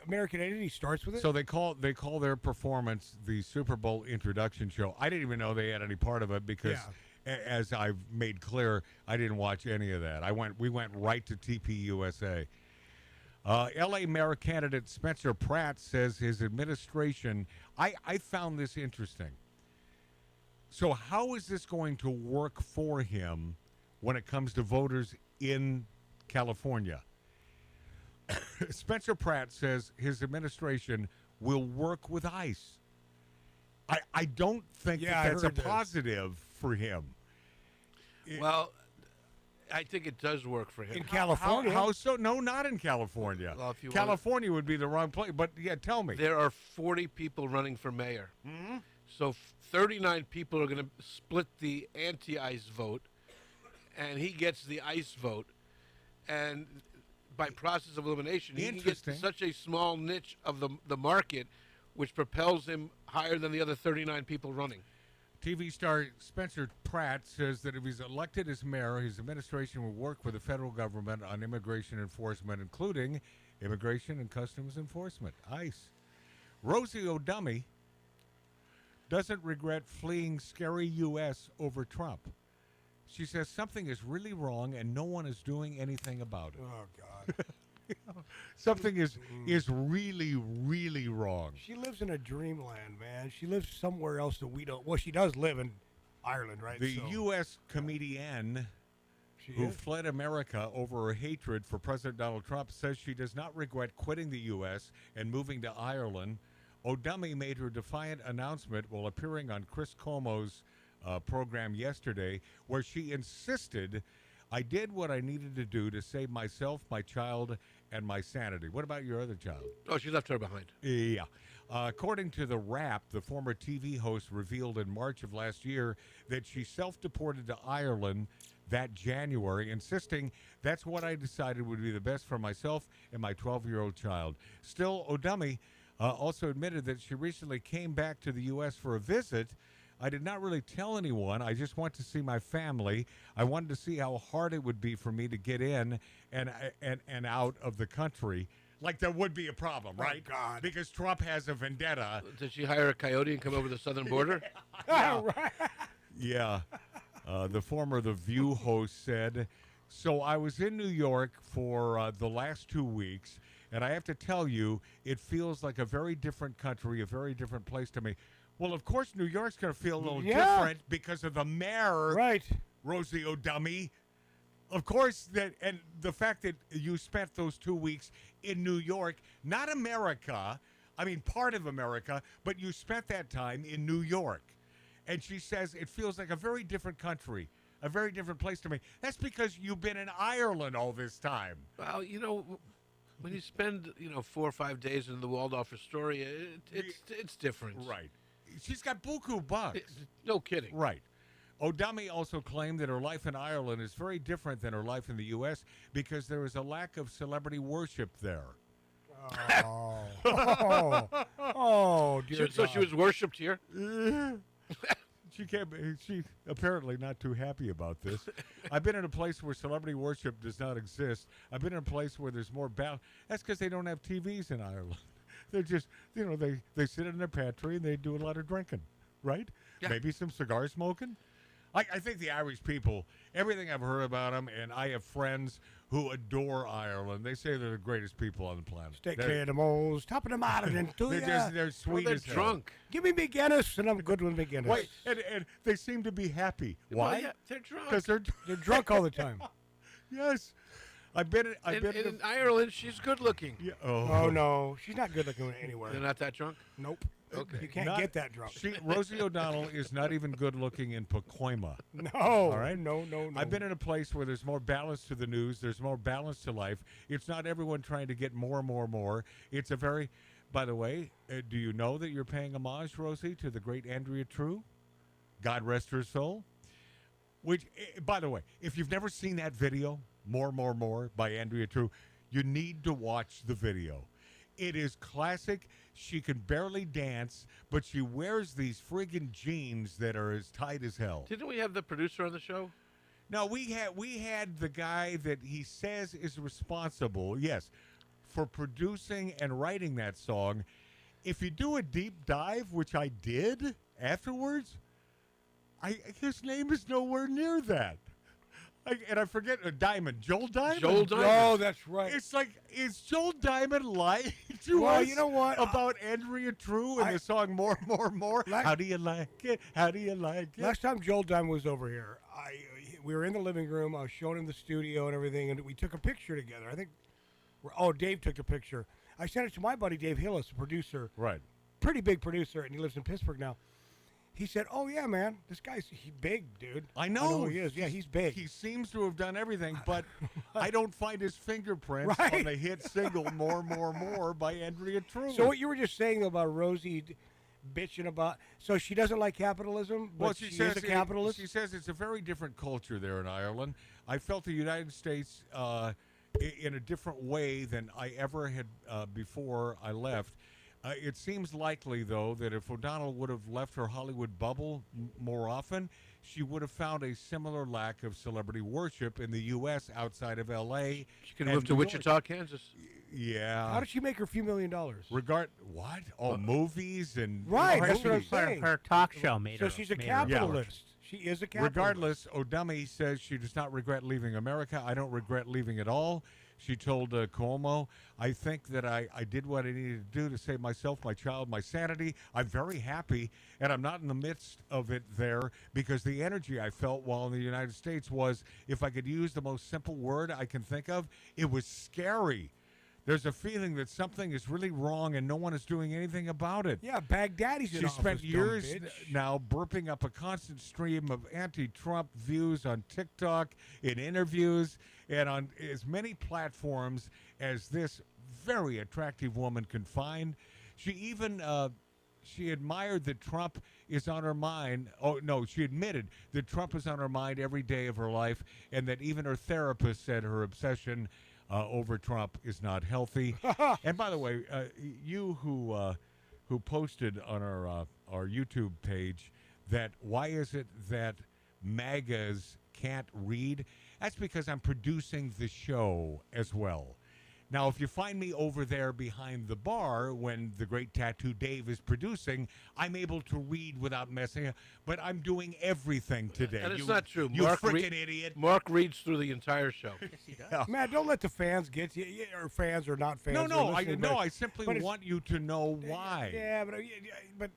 American Idiot starts with it. So they call their performance the Super Bowl introduction show. I didn't even know they had any part of it because, as I've made clear, I didn't watch any of that. We went right to TPUSA. L.A. mayor candidate Spencer Pratt says his administration. I found this interesting. So how is this going to work for him when it comes to voters in California? Spencer Pratt says his administration will work with ICE. I don't think that's a positive for him. Well, I think it does work for him. In California? How so? No, not in California. Well, if you California would be the wrong place. But, tell me. There are 40 people running for mayor. Mm-hmm. So 39 people are going to split the anti-ICE vote, and he gets the ICE vote. And by process of elimination, he can get such a small niche of the market, which propels him higher than the other 39 people running. TV star Spencer Pratt says that if he's elected as mayor, his administration will work with the federal government on immigration enforcement, including Immigration and Customs Enforcement, ICE. Rosie O'Dummy doesn't regret fleeing scary U.S. over Trump. She says something is really wrong and no one is doing anything about it. Oh, God. Something is really, really wrong. She lives in a dreamland, man. She lives somewhere else that we don't. Well, she does live in Ireland, right? The So- U.S. comedian who fled America over her hatred for President Donald Trump says she does not regret quitting the U.S. and moving to Ireland. O'Dummy made her defiant announcement while appearing on Chris Cuomo's program yesterday, where she insisted, "I did what I needed to do to save myself, my child, and my sanity." What about your other child? Oh, she left her behind. Yeah. According to The Wrap, the former TV host revealed in March of last year that she self-deported to Ireland that January, insisting, "That's what I decided would be the best for myself and my 12-year-old child." Still, O'Dummy also admitted that she recently came back to the U.S. for a visit. "I did not really tell anyone. I just want to see my family. I wanted to see how hard it would be for me to get in and out of the country." Like there would be a problem, right? God. Because Trump has a vendetta. Did she hire a coyote and come over the southern border? Yeah. Yeah. The former The View host said, "So I was in New York for the last 2 weeks, and I have to tell you, it feels like a very different country, a very different place to me." Well, of course, New York's going to feel a little different because of the mayor, right? Rosie O'Dummy. Of course, that and the fact that you spent those 2 weeks in New York, not America, I mean part of America, but you spent that time in New York. And she says it feels like a very different country, a very different place to me. That's because you've been in Ireland all this time. Well, when you spend 4 or 5 days in the Waldorf Astoria, it's different. Right. She's got buku bucks. No kidding. Right. O'Dummy also claimed that her life in Ireland is very different than her life in the U.S. because there is a lack of celebrity worship there. Dear So she was worshipped here? She apparently not too happy about this. "I've been in a place where celebrity worship does not exist. I've been in a place where there's more balance." That's because they don't have TVs in Ireland. They're just, they sit in their pantry and they do a lot of drinking, right? Yeah. Maybe some cigar smoking. I think the Irish people, everything I've heard about them, and I have friends who adore Ireland. They say they're the greatest people on the planet. Stick animals, topping them out and do they're sweet as hell. drunk. Give me McGinnis, and I'm good with McGinnis. Wait, and they seem to be happy. Why? Well, yeah, they're drunk. Because They're drunk all the time. Yes. I've been in Ireland, she's good looking. Yeah, Oh no, she's not good looking anywhere. They're not that drunk? Nope. Okay. You can't get that drunk. Rosie O'Donnell is not even good looking in Pacoima. No. All right? No. I've been in a place where there's more balance to the news. There's more balance to life. It's not everyone trying to get more. It's a very, by the way, do you know that you're paying homage, Rosie, to the great Andrea True? God rest her soul. Which, by the way, if you've never seen that video, More by Andrea True, you need to watch the video. It is classic. She can barely dance, but she wears these friggin' jeans that are as tight as hell. Didn't we have the producer on the show? No, we had the guy that he says is responsible, yes, for producing and writing that song. If you do a deep dive, which I did afterwards, his name is nowhere near that. I forget Diamond. Joel Diamond? Joel Diamond. Oh, that's right. It's like, is Joel Diamond lying to Well, us you know what? about Andrea True and the song More? How do you like it? How do you like it? Last time Joel Diamond was over here, we were in the living room. I was showing him the studio and everything, and we took a picture together. I think, Dave took a picture. I sent it to my buddy Dave Hillis, a producer. Right. Pretty big producer, and he lives in Pittsburgh now. He said, "Oh yeah, man, this guy's big, dude." I know he is. Yeah, he's big. He seems to have done everything, but I don't find his fingerprints on the hit single More by Andrea True. So what you were just saying about Rosie bitching about, so she doesn't like capitalism, but well, she says is a capitalist? She says it's a very different culture there in Ireland. I felt the United States in a different way than I ever had before I left. It seems likely, though, that if O'Donnell would have left her Hollywood bubble more often, she would have found a similar lack of celebrity worship in the U.S. outside of L.A. She could move to Wichita, Kansas. Yeah. How did she make her few $1 million? What? Oh, movies and Right, movies. that's what I'm saying. Her talk show made her. So she's a made her capitalist. She is a capitalist. Regardless, O'Dummy says she does not regret leaving America. I don't regret leaving at all. She told Cuomo, I think that I did what I needed to do to save myself, my child, my sanity. I'm very happy, and I'm not in the midst of it there because the energy I felt while in the United States was, if I could use the most simple word I can think of, it was scary. There's a feeling that something is really wrong and no one is doing anything about it. Yeah, Baghdadi's in She office, spent dumb years bitch. now burping up a constant stream of anti-Trump views on TikTok, in interviews, and on as many platforms as this very attractive woman can find. She even she admired that Trump is on her mind. Oh, no, she admitted that Trump is on her mind every day of her life, and that even her therapist said her obsession over Trump is not healthy. And by the way, you who posted on our YouTube page that why is it that MAGAs can't read? That's because I'm producing the show as well. Now, if you find me over there behind the bar when the great Tattoo Dave is producing, I'm able to read without messing up. But I'm doing everything today. And it's not true. You Mark freaking idiot. Mark reads through the entire show. Yes, he does. Yeah. Matt, don't let the fans get you, or fans or not fans. No, I I simply want you to know why. Yeah, but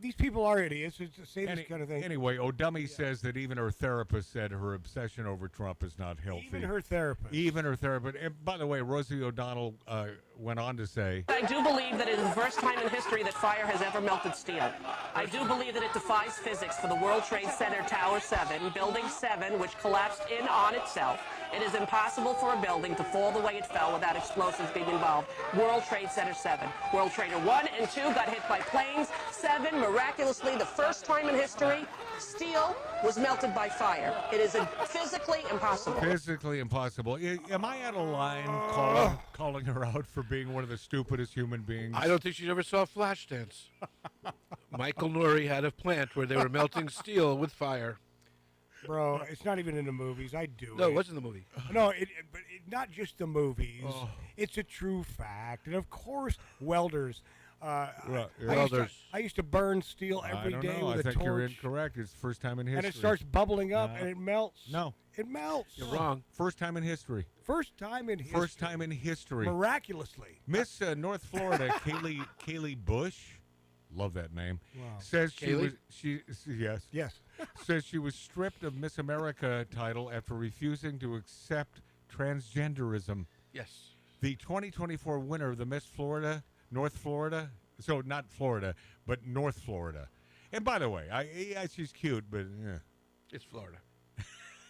these people are idiots. It's to say this kind of thing. Anyway, O'Dummy says that even her therapist said her obsession over Trump is not healthy. Even her therapist. Even her therapist. And by the way, Rosie O'Donnell went on to say, I do believe that it is the first time in history that fire has ever melted steel. I do believe that it defies physics for the World Trade Center Tower 7, Building 7, which collapsed in on itself. It is impossible for a building to fall the way it fell without explosives being involved. World Trade Center 7. World Trader 1 and 2 got hit by planes. 7, miraculously, the first time in history, steel was melted by fire. It is physically impossible. Physically impossible. Am I out of line calling her out for being one of the stupidest human beings? I don't think she ever saw Flashdance. Michael Nouri had a plant where they were melting steel with fire. Bro, it's not even in the movies. I do. No, it wasn't the movie. No, but not just the movies. It's a true fact, and of course, welders. Welders. I used to burn steel every day with a torch. I think you're incorrect. It's the first time in history. And it starts bubbling up, and it melts. No. It melts. You're wrong. First time in history. First time in history. First time in history. Miraculously. Miss North Florida, Kaylee Bush, love that name, Wow. says Kaylee? Yes. says she was stripped of Miss America title after refusing to accept transgenderism. Yes. The 2024 winner of the Miss Florida, North Florida, so not Florida, but North Florida. And by the way, she's cute, but it's Florida.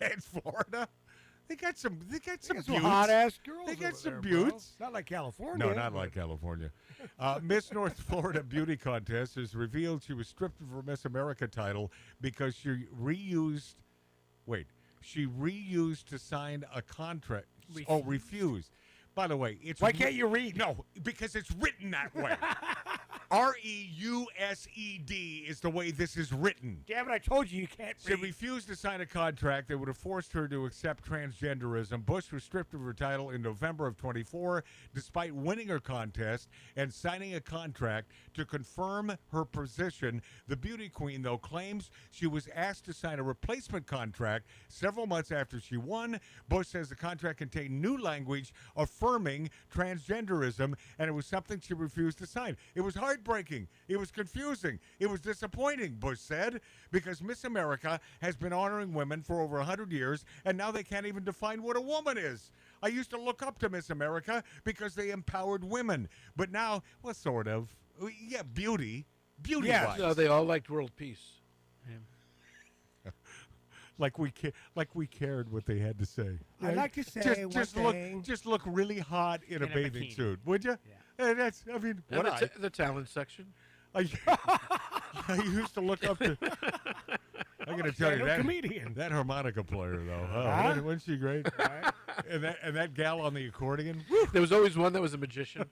It's Florida. They got some hot ass girls. They got over some there, buttes. bro. Not like California. No, not like California. Miss North Florida Beauty Contest has revealed she was stripped of her Miss America title because she reused to sign a contract. Refused. By the way, it's Why can't you read? No, because it's written that way. REUSED is the way this is written. Damn it, I told you can't She read. refused to sign a contract that would have forced her to accept transgenderism. Bush was stripped of her title in November of 24, despite winning her contest and signing a contract to confirm her position. The beauty queen, though, claims she was asked to sign a replacement contract several months after she won. Bush says the contract contained new language affirming transgenderism, and it was something she refused to sign. It was heartbreaking. It was confusing. It was disappointing, Bush said, because Miss America has been honoring women for over 100 years, and now they can't even define what a woman is. I used to look up to Miss America because they empowered women. But now, well, sort of. Yeah, beauty-wise. Yes. No, they all liked world peace. Like we cared what they had to say. I'd like to say just look really hot in a bathing suit, would you? Yeah. That's The talent section. I used to look up to. I got to tell you that comedian. That harmonica player though. Huh? Wasn't she great? and that gal on the accordion. There was always one that was a magician.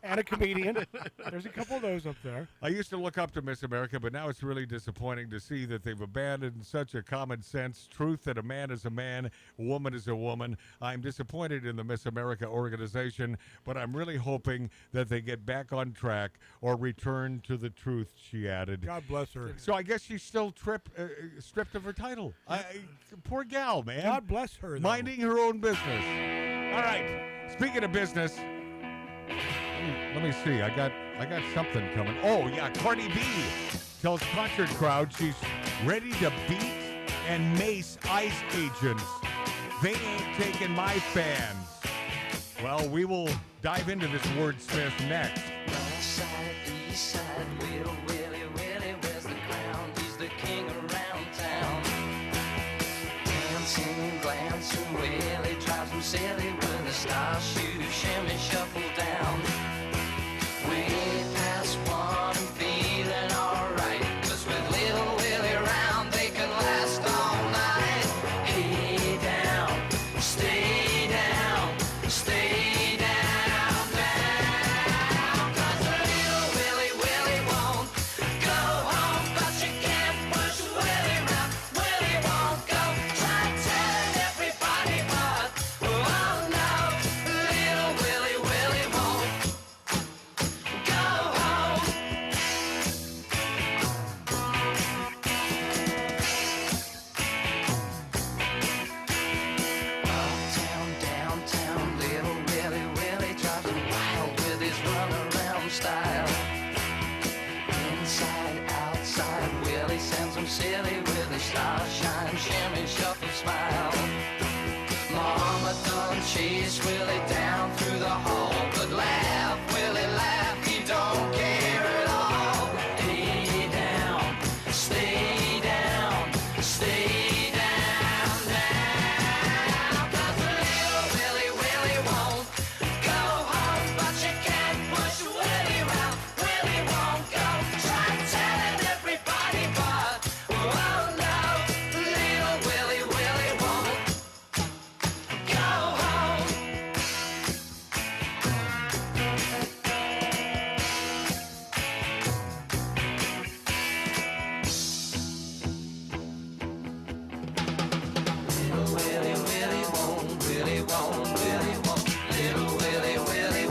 And a comedian. There's a couple of those up there. I used to look up to Miss America, but now it's really disappointing to see that they've abandoned such a common sense truth that a man is a man, a woman is a woman. I'm disappointed in the Miss America organization, but I'm really hoping that they get back on track or return to the truth, she added. God bless her. So I guess she's still stripped of her title. Poor gal, man. God bless her, though. Minding her own business. All right. Speaking of business, let me see. I got something coming. Oh, yeah. Cardi B tells concert crowd she's ready to beat and mace ICE agents. They ain't taking my fans. Well, we will dive into this wordsmith next. West side, east side, Little Willie, where's the crown? He's the king around town. Dancing, glancing, Willie drives him silly with a star shooter, shimmy, shuffle down. Way past one and feeling alright, 'cause with Little Willie around, they can last all night. Hey down, stay down, stay down, down. 'Cause Little Willie won't go home, but you can't push Willie round. Willie won't go. Try telling everybody, but oh no, Little Willie won't go home. Uptown, downtown, Little Willie drives him wild with his runaround style. Inside, outside, Willie sends him silly with his star shine, shimmy, shuffle, smile. Mama done chase Willie down through the hall, but laugh, Willie laugh, he don't care at all. Hey down, stay down, stay down, down. 'Cause Little Willie won't go home, but you can't push Willie round. Willie won't go. Try telling everybody, but oh no, Little Willie won't go home. Little Willie won't, Willie won't, Willie won't. Little Willie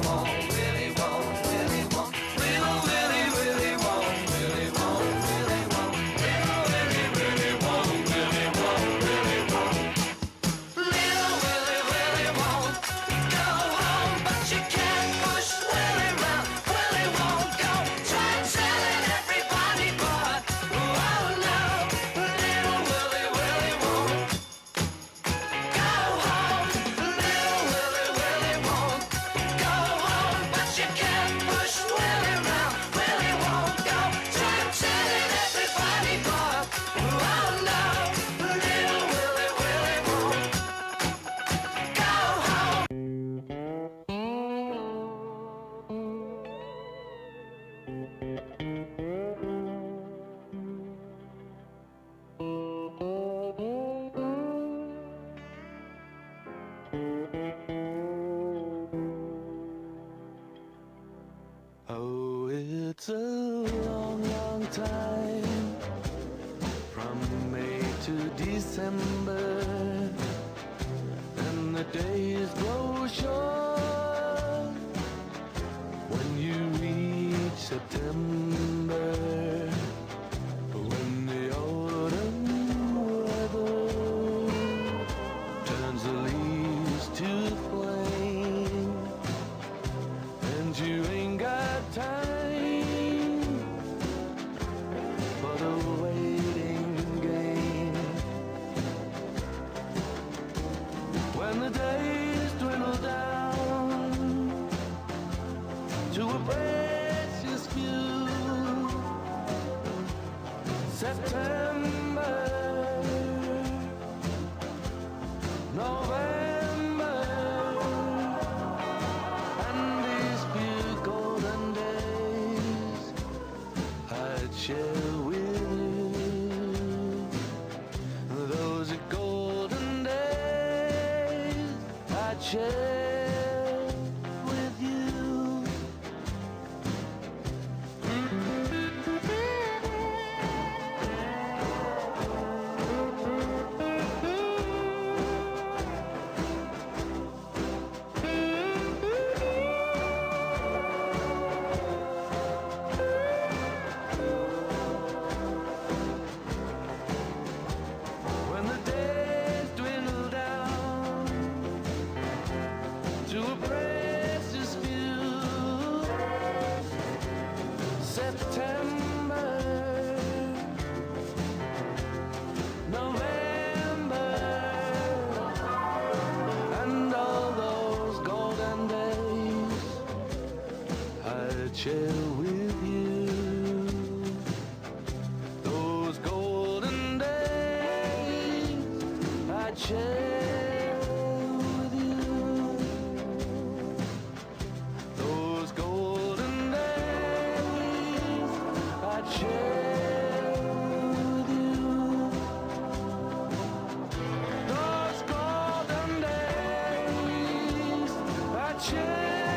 won't, Willie won't, Willie won't. Little Willie won't, Willie won't, Willie won't. Little Willie won't, Willie won't, Willie won't. Little Willie won't go home, but you can't push Willie round. Willie won't go. Try telling everybody, but oh no, Little Willie won't go home. Little Willie won't go home, but you can't push Willie round. Willie won't go. Try telling everybody, but oh no, Little Willie won't go home. Oh, it's a long, long time from May to December, and the days grow short when you reach September, when the autumn weather turns the leaves to flame, and you ain't got time for the waiting game. When the days dwindle down share with you. When the days dwindle down to a precious few, September, November, and all those golden days I'd share with you. Those golden days I'd share with you. Those golden days I'd share with you. Those golden days I'd share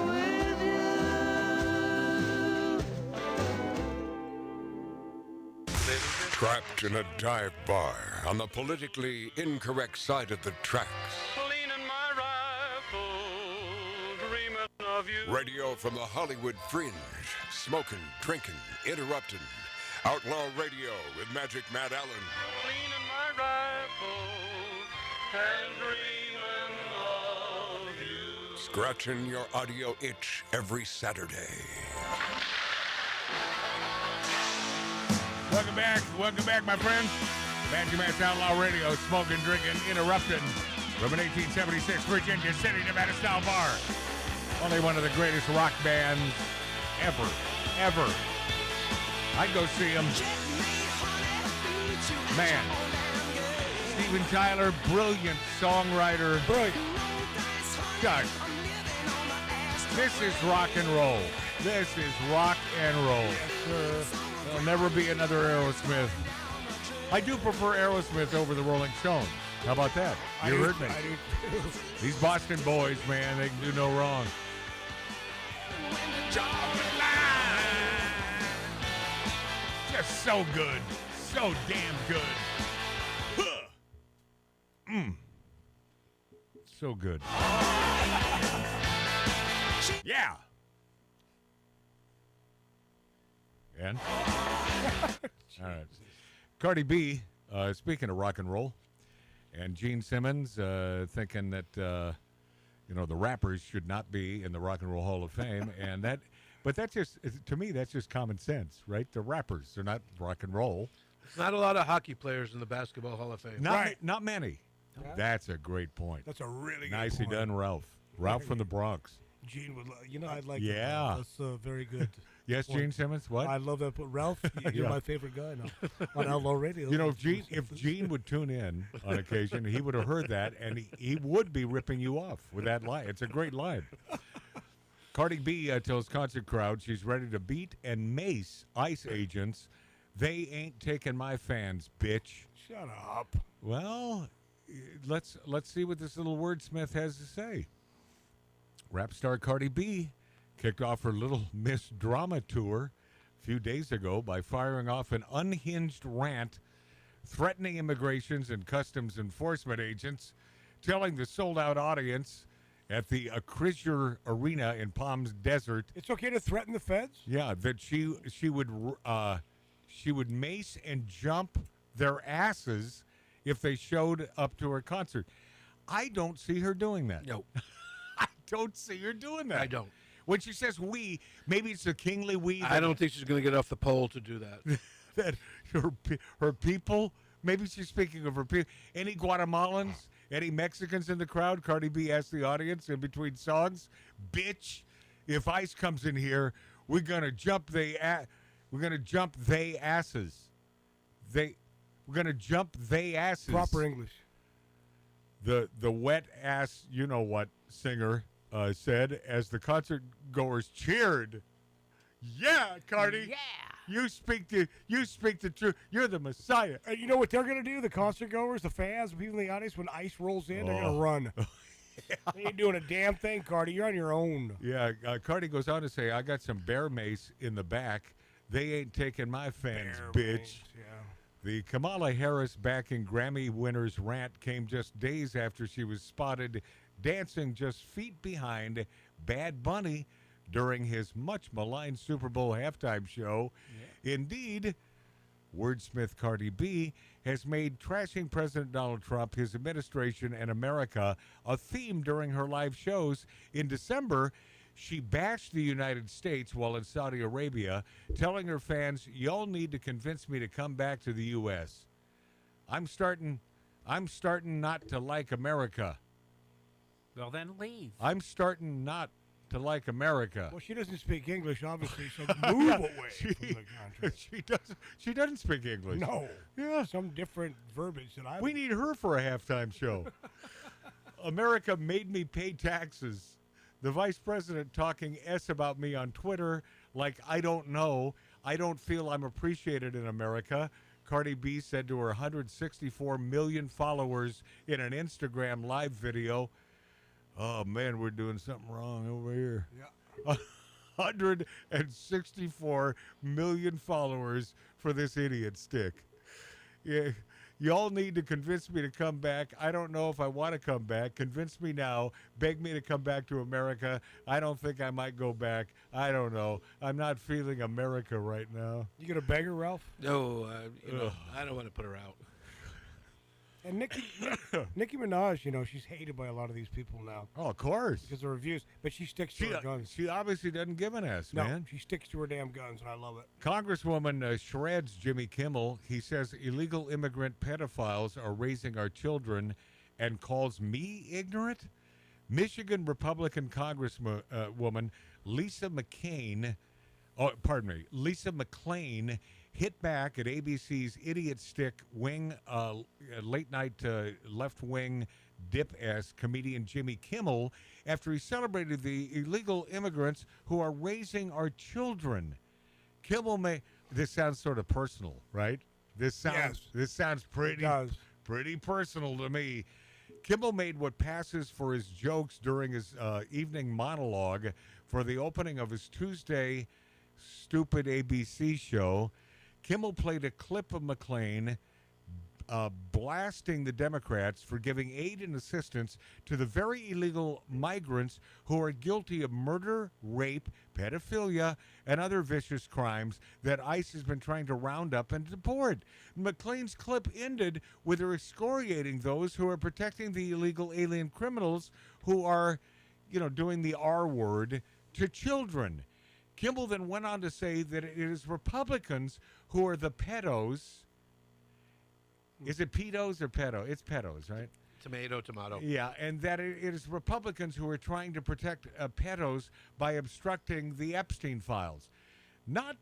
with you. Trapped in a dive bar on the politically incorrect side of the tracks. Cleaning my rifle, dreaming of you. Radio from the Hollywood fringe. Smoking, drinking, interrupting. Outlaw Radio with Magic Matt Allen. Cleaning my rifle and dreaming of you. Scratching your audio itch every Saturday. Welcome back, my friends. Magic Matt's Outlaw Radio, smoking, drinking, interrupting from an 1876 Virginia City, Nevada style bar. Only one of the greatest rock bands ever. I'd go see them. Man, Steven Tyler, brilliant songwriter. Brilliant. Gosh, this is rock and roll. This is rock and roll. There'll never be another Aerosmith. I do prefer Aerosmith over the Rolling Stones. How about that? You heard me. I do too. These Boston boys, man, they can do no wrong. Just so good. So damn good. So good. Yeah. And? All right. Cardi B, speaking of rock and roll, and Gene Simmons thinking that, the rappers should not be in the Rock and Roll Hall of Fame. And that, but that's just, to me, that's just common sense, right? The rappers, they're not rock and roll. There's not a lot of hockey players in the Basketball Hall of Fame. Not many. Yeah. That's a great point. That's a really good Nicely point. done, Ralph. Ralph from the Bronx. Gene would, I'd like Yeah. that. That's very good. Yes, point. Gene Simmons. What? I love that. But Ralph, you're Yeah. my favorite guy now on Outlaw Radio. If Gene would tune in on occasion, he would have heard that, and he would be ripping you off with that line. It's a great line. Cardi B tells concert crowd she's ready to beat and mace ICE agents. They ain't taking my fans, bitch. Shut up. Well, let's see what this little wordsmith has to say. Rap star Cardi B kicked off her Little Miss Drama tour a few days ago by firing off an unhinged rant threatening immigrations and customs enforcement agents, telling the sold-out audience at the Acrisure Arena in Palms Desert. It's okay to threaten the feds? Yeah, that she would mace and jump their asses if they showed up to her concert. I don't see her doing that. No. I don't see her doing that. I don't. When she says we, maybe it's a kingly we. I don't think she's going to get off the pole to do that. That her people, maybe she's speaking of her people. Any Guatemalans, any Mexicans in the crowd? Cardi B asked the audience in between songs, bitch, if ICE comes in here, we're going to jump they asses. We're going to jump they asses. Proper English. The wet ass, you know what, singer said as the concert goers cheered. Yeah, Cardi. You speak the truth. You're the Messiah. You know what they're going to do? The concert goers, the fans, the people in the audience, when ICE rolls in, they're going to run. They ain't doing a damn thing, Cardi. You're on your own. Yeah, Cardi goes on to say, I got some bear mace in the back. They ain't taking my fans, bitch. Mace, yeah. The Kamala Harris backing Grammy winners rant came just days after she was spotted dancing just feet behind Bad Bunny during his much maligned Super Bowl halftime show. Yeah. Indeed, wordsmith Cardi B has made trashing President Donald Trump, his administration, and America a theme during her live shows. In December, she bashed the United States while in Saudi Arabia, telling her fans, y'all need to convince me to come back to the U.S. I'm starting not to like America. Well, then leave. I'm starting not to like America. Well, she doesn't speak English, obviously, so move away from the country. She doesn't speak English. No. Yeah. Some different verbiage that I... We need her for a halftime show. America made me pay taxes. The vice president talking S about me on Twitter like I don't know. I don't feel I'm appreciated in America. Cardi B said to her 164 million followers in an Instagram live video. Oh, man, we're doing something wrong over here. Yeah. 164 million followers for this idiot stick. Yeah. Y'all need to convince me to come back. I don't know if I want to come back. Convince me now. Beg me to come back to America. I don't think I might go back. I don't know. I'm not feeling America right now. You going to beg her, Ralph? No, I don't want to put her out. And Nicki Minaj, she's hated by a lot of these people now. Oh, of course. Because of reviews. But she sticks to her guns. She obviously doesn't give an ass, no, man. She sticks to her damn guns, and I love it. Congresswoman shreds Jimmy Kimmel. He says illegal immigrant pedophiles are raising our children and calls me ignorant. Michigan Republican Congresswoman Lisa McClain hit back at ABC's idiot stick wing, late night left-wing dip-ass comedian Jimmy Kimmel after he celebrated the illegal immigrants who are raising our children. Kimmel this sounds sort of personal, right? This sounds pretty personal to me. Kimmel made what passes for his jokes during his evening monologue for the opening of his Tuesday stupid ABC show. Kimmel played a clip of McClain blasting the Democrats for giving aid and assistance to the very illegal migrants who are guilty of murder, rape, pedophilia, and other vicious crimes that ICE has been trying to round up and deport. McClain's clip ended with her excoriating those who are protecting the illegal alien criminals who are, doing the R word to children. Kimmel then went on to say that it is Republicans who are the pedos. Is it pedos or pedo? It's pedos, right? Tomato. Yeah, and that it is Republicans who are trying to protect pedos by obstructing the Epstein files. Not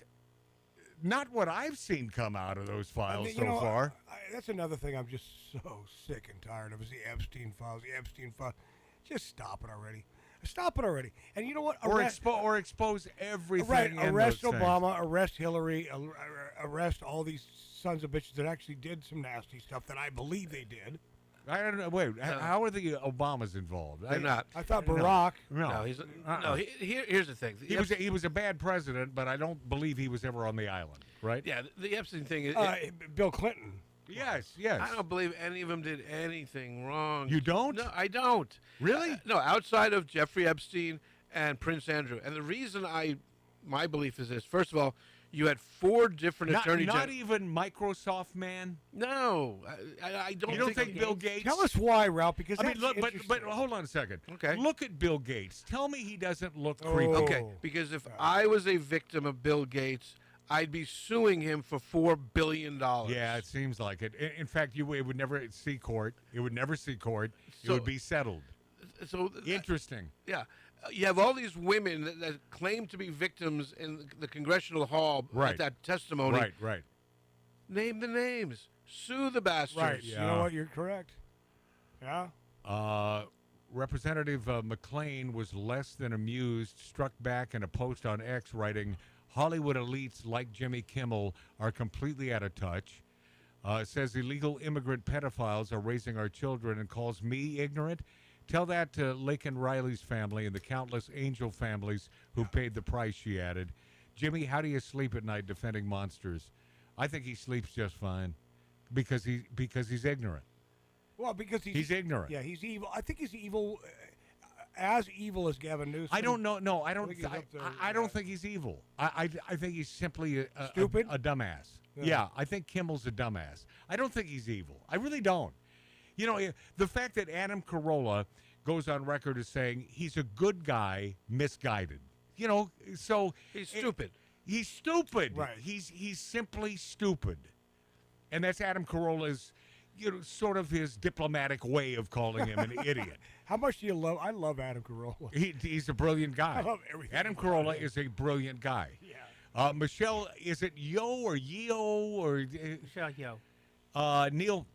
what I've seen come out of those files so far. That's another thing I'm just so sick and tired of is the Epstein files. Just stop it already. Stop it already. And you know what? Or expose everything. Right. In Arrest those Obama, things. Arrest Hillary, arrest all these sons of bitches that actually did some nasty stuff that I believe they did. I don't know. Wait, how are the Obamas involved? They're not. I thought Barack. No, here's the thing. He was a bad president, but I don't believe he was ever on the island, right? Yeah, the Epstein thing is... Bill Clinton. Yes. I don't believe any of them did anything wrong. You don't? No, I don't. Really? No, outside of Jeffrey Epstein and Prince Andrew. And the reason my belief is this. First of all, you had 4 different attorney generals. Not even Microsoft man? No. I don't You don't think Bill Gates? Tell us why, Ralph, because but hold on a second. Okay. Look at Bill Gates. Tell me he doesn't look creepy. Okay, because if I was a victim of Bill Gates, I'd be suing him for $4 billion. Yeah, it seems like it. In fact, it would never see court. It would never see court. It would be settled. So interesting. Yeah. You have all these women that claim to be victims in the congressional hall at that testimony. Right. Name the names. Sue the bastards. Right. Yeah. You know what? You're correct. Yeah. Representative McClain was less than amused, struck back in a post on X writing, Hollywood elites like Jimmy Kimmel are completely out of touch. Says illegal immigrant pedophiles are raising our children and calls me ignorant. Tell that to Laken Riley's family and the countless angel families who paid the price, she added. Jimmy, how do you sleep at night defending monsters? I think he sleeps just fine because he's ignorant. Well, because he's ignorant. Yeah, he's evil. I think he's evil, as evil as Gavin Newsom. I don't know. No, I don't. I don't think he's evil. I think he's simply stupid, a dumbass. Yeah, I think Kimmel's a dumbass. I don't think he's evil. I really don't. You know, the fact that Adam Carolla goes on record as saying he's a good guy, misguided. You know, so he's stupid. He's stupid. Right. He's simply stupid, and that's Adam Carolla's, sort of his diplomatic way of calling him an idiot. How much do you love? I love Adam Carolla. He's a brilliant guy. I love everything. Adam Carolla is a brilliant guy. Yeah. Michelle, is it Yo or Yeo or Michelle Yeoh? Neil?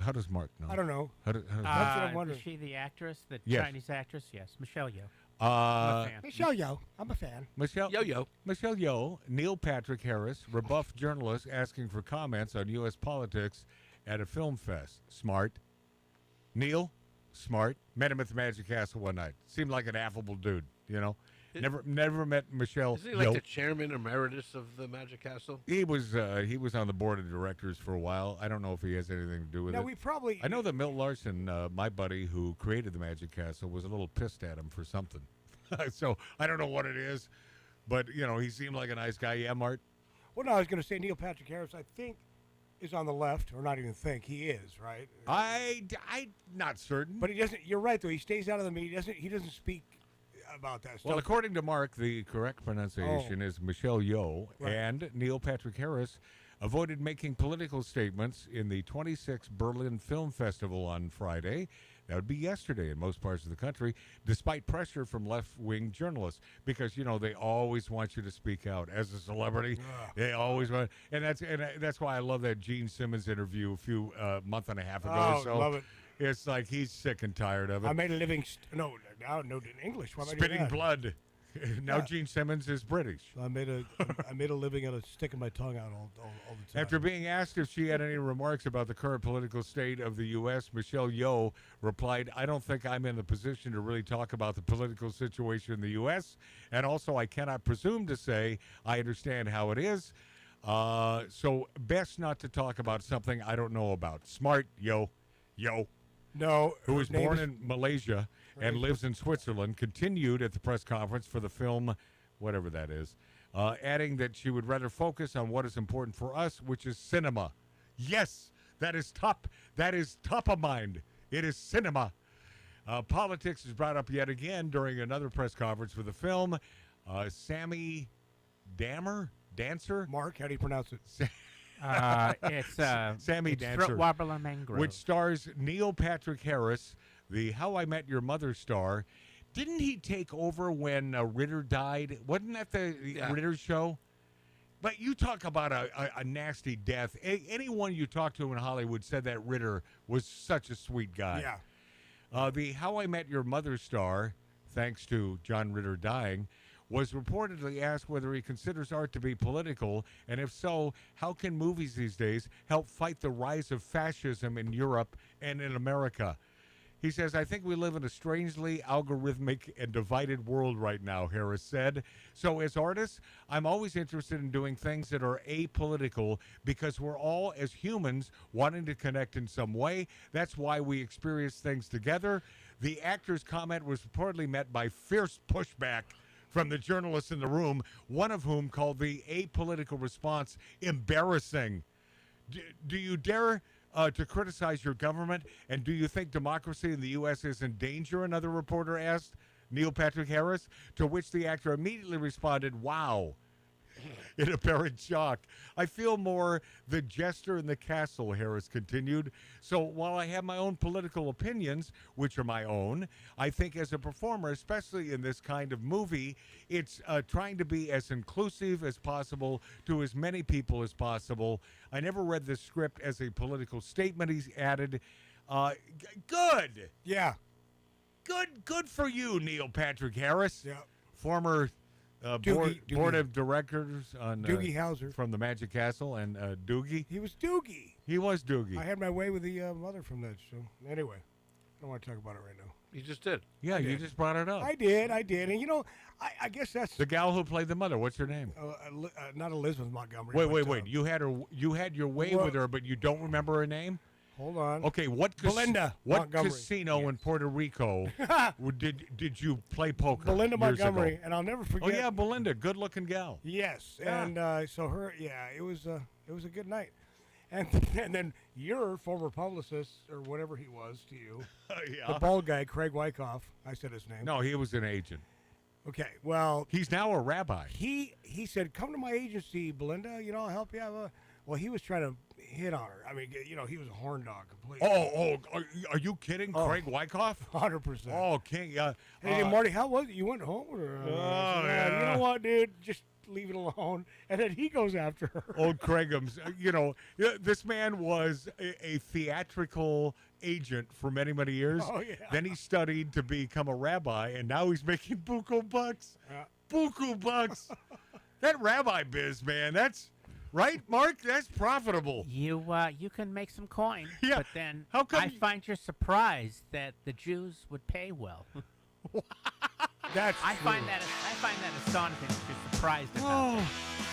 How does Mark know? I don't know. How does That's what I'm wondering. Is she the actress, the Yes. Chinese actress? Yes, Michelle Yeoh. Uh, Michelle Yeoh. I'm a fan. Michelle Yo-Yo. Michelle Yeoh, Neil Patrick Harris, rebuffed journalists asking for comments on U.S. politics at a film fest. Smart. Neil, smart. Met him at the Magic Castle one night. Seemed like an affable dude, Never met Michelle Isn't he like Yeoh. the chairman emeritus of the Magic Castle? He was on the board of directors for a while. I don't know if he has anything to do with Now, it. we probably... I know that Milt Larson, my buddy who created the Magic Castle, was a little pissed at him for something. So I don't know what it is, but he seemed like a nice guy. Yeah, Mart. Well, no, I was going to say Neil Patrick Harris, I think, is on the left, or not even think. He is, right? I'm not certain. But he doesn't... You're right, though. He stays out of the media. He doesn't speak about that stuff. Well, according to Mark, the correct pronunciation is Michelle Yeoh, Right. and Neil Patrick Harris avoided making political statements in the 26th Berlin Film Festival on Friday. That would be yesterday in most parts of the country, despite pressure from left-wing journalists, because they always want you to speak out as a celebrity. They always want, and that's why I love that Gene Simmons interview a few month and a half ago or so. Love it. It's like he's sick and tired of it. I made a living... no, in English. Why am I doing Spitting that? blood. Now Yeah. Gene Simmons is British. I made a living out of sticking my tongue out all the time. After being asked if she had any remarks about the current political state of the U.S., Michelle Yeoh replied, "I don't think I'm in the position to really talk about the political situation in the U.S., and also I cannot presume to say I understand how it is. So best not to talk about something I don't know about." Smart, Yeoh. No. Who was her name born is- in Malaysia and lives in Switzerland, continued at the press conference for the film, whatever that is, adding that she would rather focus on what is important for us, which is cinema. Yes, that is top of mind. It is cinema. Politics is brought up yet again during another press conference for the film. Sammy Dancer? Mark, how do you pronounce it? It's Sammy it's Dancer, Warbler Mangrove. which stars Neil Patrick Harris, the How I Met Your Mother star. Didn't he take over when Ritter died? Wasn't that the Ritter show? But you talk about a nasty death. Anyone you talk to in Hollywood said that Ritter was such a sweet guy. Yeah. The How I Met Your Mother star, thanks to John Ritter dying, was reportedly asked whether he considers art to be political, and if so, how can movies these days help fight the rise of fascism in Europe and in America? He says, "I think we live in a strangely algorithmic and divided world right now," Harris said. "So as artists, I'm always interested in doing things that are apolitical because we're all, as humans, wanting to connect in some way. That's why we experience things together." The actor's comment was reportedly met by fierce pushback from the journalists in the room, one of whom called the apolitical response embarrassing. Do you dare to criticize your government, and do you think democracy in the U.S. is in danger, another reporter asked Neil Patrick Harris, to which the actor immediately responded, "Wow," in apparent shock. "I feel more the jester in the castle," Harris continued. "So while I have my own political opinions, which are my own, I think as a performer, especially in this kind of movie, it's trying to be as inclusive as possible to as many people as possible. I never read the script as a political statement," he's added. Good. Yeah. Good for you, Neil Patrick Harris. Yeah. Former board of directors on Doogie Howser from the Magic Castle, and Doogie. He was Doogie. He was Doogie. I had my way with the mother from that show. Anyway, I don't want to talk about it right now. You just did. Yeah, you just brought it up. I did, and you know, I guess that's the gal who played the mother. What's her name? Not Elizabeth Montgomery. Wait. You had your way with her, but you don't remember her name. Hold on. Okay, Belinda what Montgomery. casino in Puerto Rico did you play poker? Belinda years Montgomery, ago? and I'll never forget. Oh yeah, Belinda, good-looking gal. Yes, Yeah. and so her, it was a good night, and then your former publicist or whatever he was to you, the bald guy, Craig Wyckoff. I said his name. No, he was an agent. Okay, well, he's now a rabbi. He said, "Come to my agency, Belinda. I'll help you out." Well, he was trying to hit on her. I mean, he was a horn dog completely. Are you kidding? Craig Wyckoff? 100%. Oh, King. Hey, Marty, how was it? You went home with her? yeah. You know what, dude? Just leave it alone. And then he goes after her. Old Craigums. This man was a theatrical agent for many, many years. Oh, yeah. Then he studied to become a rabbi, and now he's making buku bucks. Buku bucks. That rabbi biz, man, that's... Right, Mark? That's profitable. You can make some coin, Yeah. but then How come I find you're surprised that the Jews would pay well. I find that astonishing that you're surprised about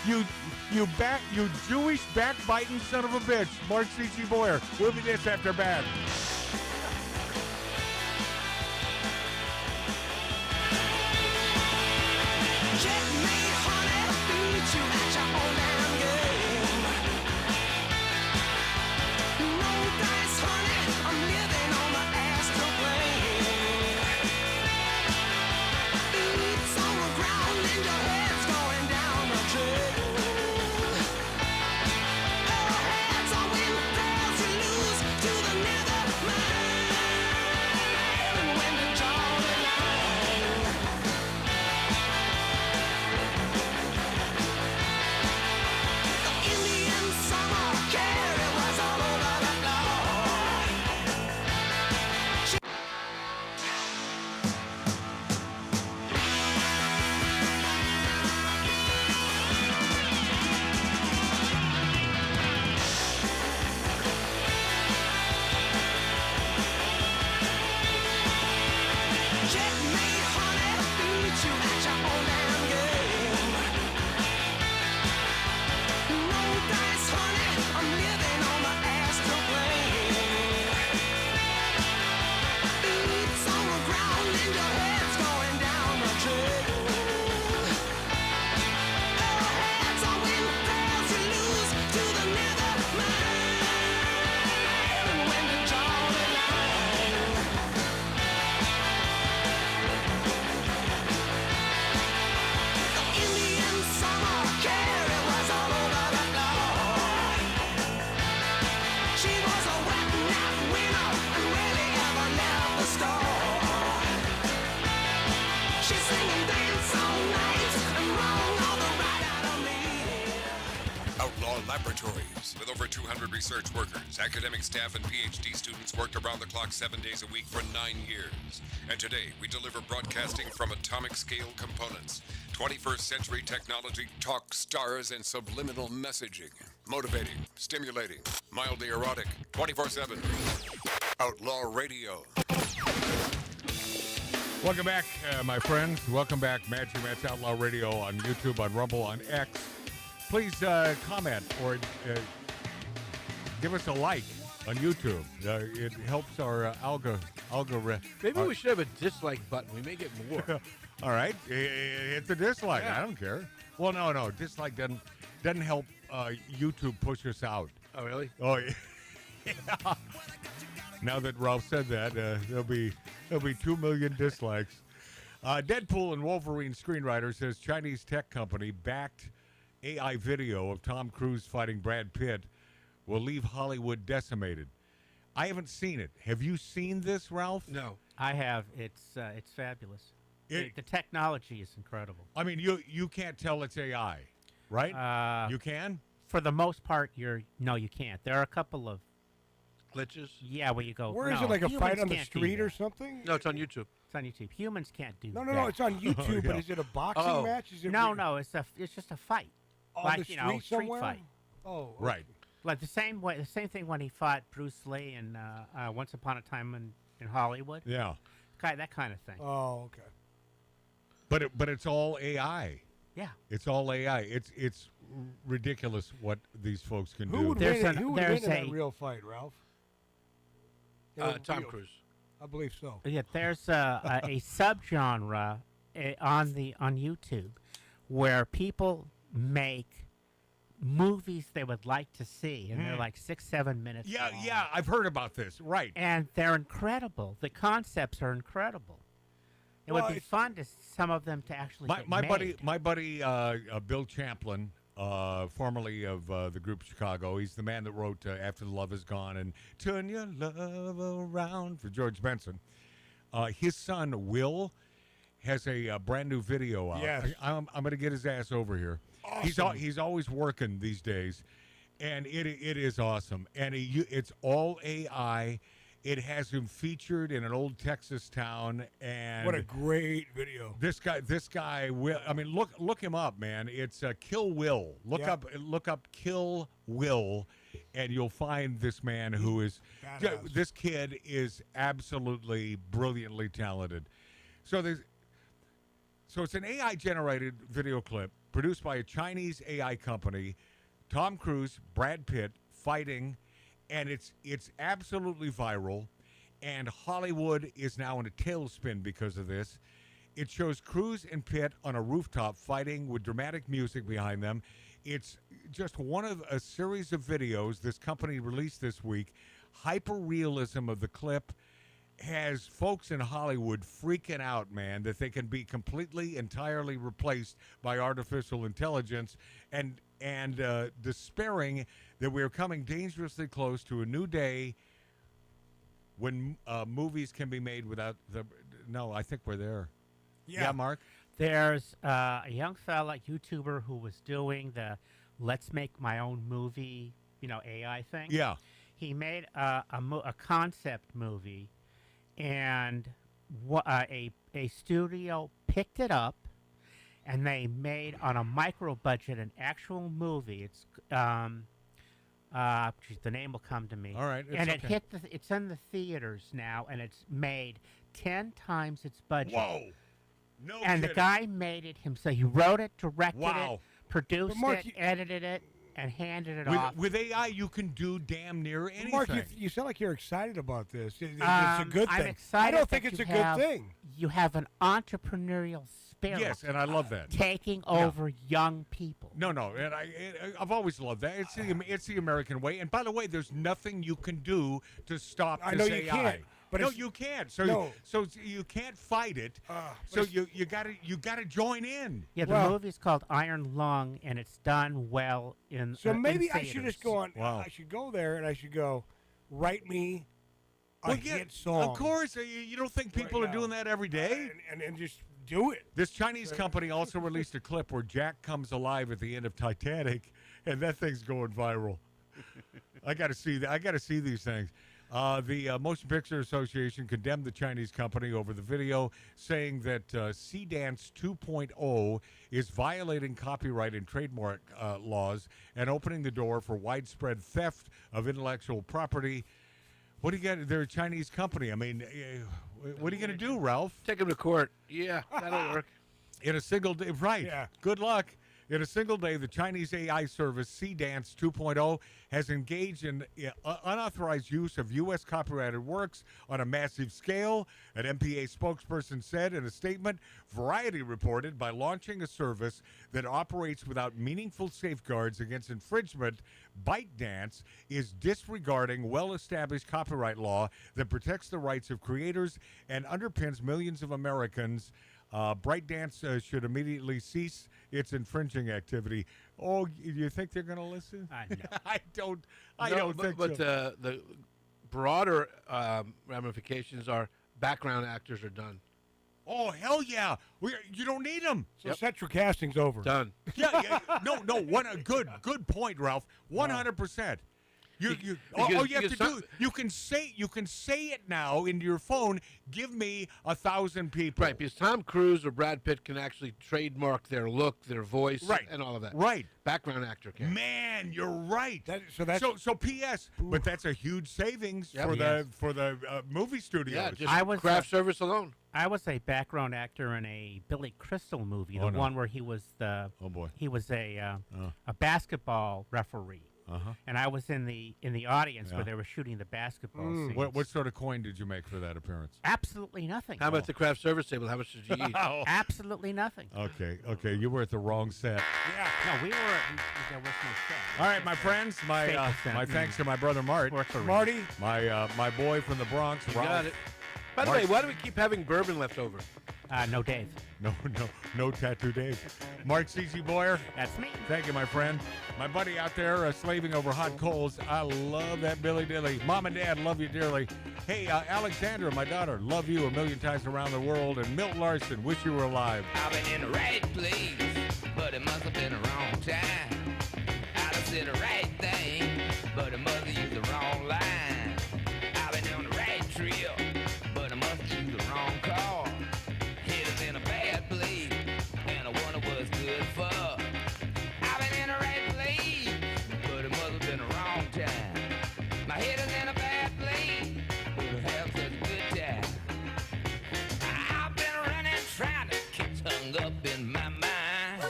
that. You Jewish backbiting son of a bitch, Mark C.G. Boyer. We'll be this after bad. Laboratories. With over 200 research workers, academic staff, and PhD students worked around the clock 7 days a week for 9 years. And today, we deliver broadcasting from atomic scale components. 21st century technology, talk stars, and subliminal messaging. Motivating, stimulating, mildly erotic, 24/7. Outlaw Radio. Welcome back, my friends. Welcome back, Matthew Matt's Outlaw Radio on YouTube, on Rumble, on X. Please comment or give us a like on YouTube. It helps our algorithm. Maybe we should have a dislike button. We may get more. All right, hit the dislike. Yeah. I don't care. Well, no, dislike doesn't help YouTube push us out. Oh, really? Oh, yeah. Now that Ralph said that, there'll be 2 million dislikes. Deadpool and Wolverine screenwriter says Chinese tech company backed AI video of Tom Cruise fighting Brad Pitt will leave Hollywood decimated. I haven't seen it. Have you seen this, Ralph? No. I have. It's fabulous. The technology is incredible. I mean, you can't tell it's AI, right? You can? For the most part, you can't. There are a couple of glitches. Yeah, where you go. Where is it, like a fight on the street or something? No, it's on YouTube. It's on YouTube. Humans can't do No, that. no, it's on YouTube. But is it a boxing match? Is it No, it's just a fight. On like the you know, street street somewhere? fight. Oh, Right. Like the same thing when he fought Bruce Lee in Once Upon a Time in Hollywood. Yeah. That kind of thing. Oh, okay. But it's all AI. Yeah. It's all AI. It's ridiculous what these folks can Who do. would win in that real fight, Ralph? Tom Cruise. I believe so. Yeah, there's a subgenre on YouTube where people make movies they would like to see, and they're like 6-7 minutes. Yeah, long. yeah, I've heard about this. Right. And they're incredible. The concepts are incredible. It would be fun to some of them to actually get my made. buddy Bill Champlin, formerly of the group Chicago. He's the man that wrote After the Love Is Gone and Turn Your Love Around for George Benson. His son, Will, has a brand new video out. Yes. I'm going to get his ass over here. Awesome. He's always working these days, and it is awesome. And it's all AI. It has him featured in an old Texas town, and What a great video. this guy will. I mean, look him up, man. It's Kill Will. Look up Kill Will, and you'll find this man who is. Badass. This kid is absolutely brilliantly talented. So it's an AI generated video clip produced by a Chinese AI company. Tom Cruise, Brad Pitt fighting. And it's absolutely viral, and Hollywood is now in a tailspin because of this. It shows Cruise and Pitt on a rooftop fighting with dramatic music behind them. It's just one of a series of videos this company released this week. Hyper-realism of the clip has folks in Hollywood freaking out, man, that they can be completely, entirely replaced by artificial intelligence, and despairing that we are coming dangerously close to a new day when movies can be made without the. No, I think we're there. Yeah, Mark. There's a young fella, YouTuber, who was doing the "Let's Make My Own Movie," AI thing. Yeah. He made a concept movie, and a studio picked it up, and they made on a micro budget an actual movie. It's the name will come to me. All right, and it's in the theaters now, and it's made 10 times its budget. Whoa! No And kidding. the guy made it himself. He wrote it, directed Wow. it, produced Mark, it, edited it, and handed it off. With AI, you can do damn near anything. Mark, you sound like you're excited about this. It's a good thing. I'm excited. I don't think that it's a you good have- thing. You have an entrepreneurial spirit. Yes, and I love that. Taking over young people. No, and I've always loved that. It's the American way. And by the way, there's nothing you can do to stop I this know AI. you can't. But no, you can't. So No. you can't fight it. So you gotta join in. Yeah, the movie's called Iron Lung, and it's done well in. So in maybe I should theaters. just go on. Wow. I should go there and I should go, write me a hit song. Of course. You don't think people Right are now. doing that every day? And just do it. This Chinese company also released a clip where Jack comes alive at the end of Titanic, and that thing's going viral. I got to see that. I got to see these things. The Motion Picture Association condemned the Chinese company over the video, saying that Dance 2.0 is violating copyright and trademark laws and opening the door for widespread theft of intellectual property. What do you got? They're a Chinese company. I mean, what are you going to do, Ralph? Take him to court. Yeah, that'll work. In a single day, right. Yeah. Good luck. In a single day, the Chinese AI service Dance 2.0 has engaged in unauthorized use of U.S. copyrighted works on a massive scale, an MPA spokesperson said in a statement. Variety reported by launching a service that operates without meaningful safeguards against infringement, ByteDance is disregarding well-established copyright law that protects the rights of creators and underpins millions of Americans. ByteDance should immediately cease its infringing activity. Oh, you think they're going to listen? No. I don't think but so. the broader ramifications are background actors are done. Oh, hell yeah. You don't need them. So central casting's over. Done. Yeah. No. Good point, Ralph. 100%. All you have to do, you can say it now into your phone. Give me 1,000 people. Right, because Tom Cruise or Brad Pitt can actually trademark their look, their voice, and all of that. Right. Background actor can. Man, you're right. So P.S. But that's a huge savings for the movie studios. Yeah, just craft service alone. I was a background actor in a Billy Crystal movie, the one where he was a basketball referee. And I was in the audience where they were shooting the basketball scenes. What sort of coin did you make for that appearance? Absolutely nothing. How about the craft service table? How much did you eat? Absolutely nothing. Okay, you were at the wrong set. Yeah, no, we were. There was no set. All right, my friends, my thanks to my brother Marty, my boy from the Bronx, You Ralph. got it. By the way, why do we keep having bourbon left over? No, Dave. No tattoo Dave. Mark CC Boyer. That's me. Thank you, my friend. My buddy out there slaving over hot coals. I love that Billy Dilly. Mom and Dad, love you dearly. Hey, Alexandra, my daughter, love you a million times around the world. And Milt Larson, wish you were alive. I've been in the right place, but it must have been the wrong time. I done said the right thing, but it must have used the wrong line. I've been on the right trail, but I must have used the wrong car. Headed in a bad place, and I wonder what's good for. I've been in the right place, but it must have been the wrong time. My head is in a bad place, but I have such a good time. I've been running, trying to get hung up in my mind.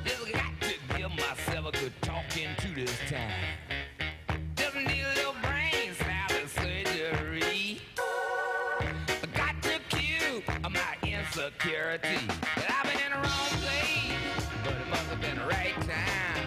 Just got to give myself a good talking to this time. Just need a little brain salad surgery. I got to cue my insecurity. I've been in the wrong place, but it must have been the right time.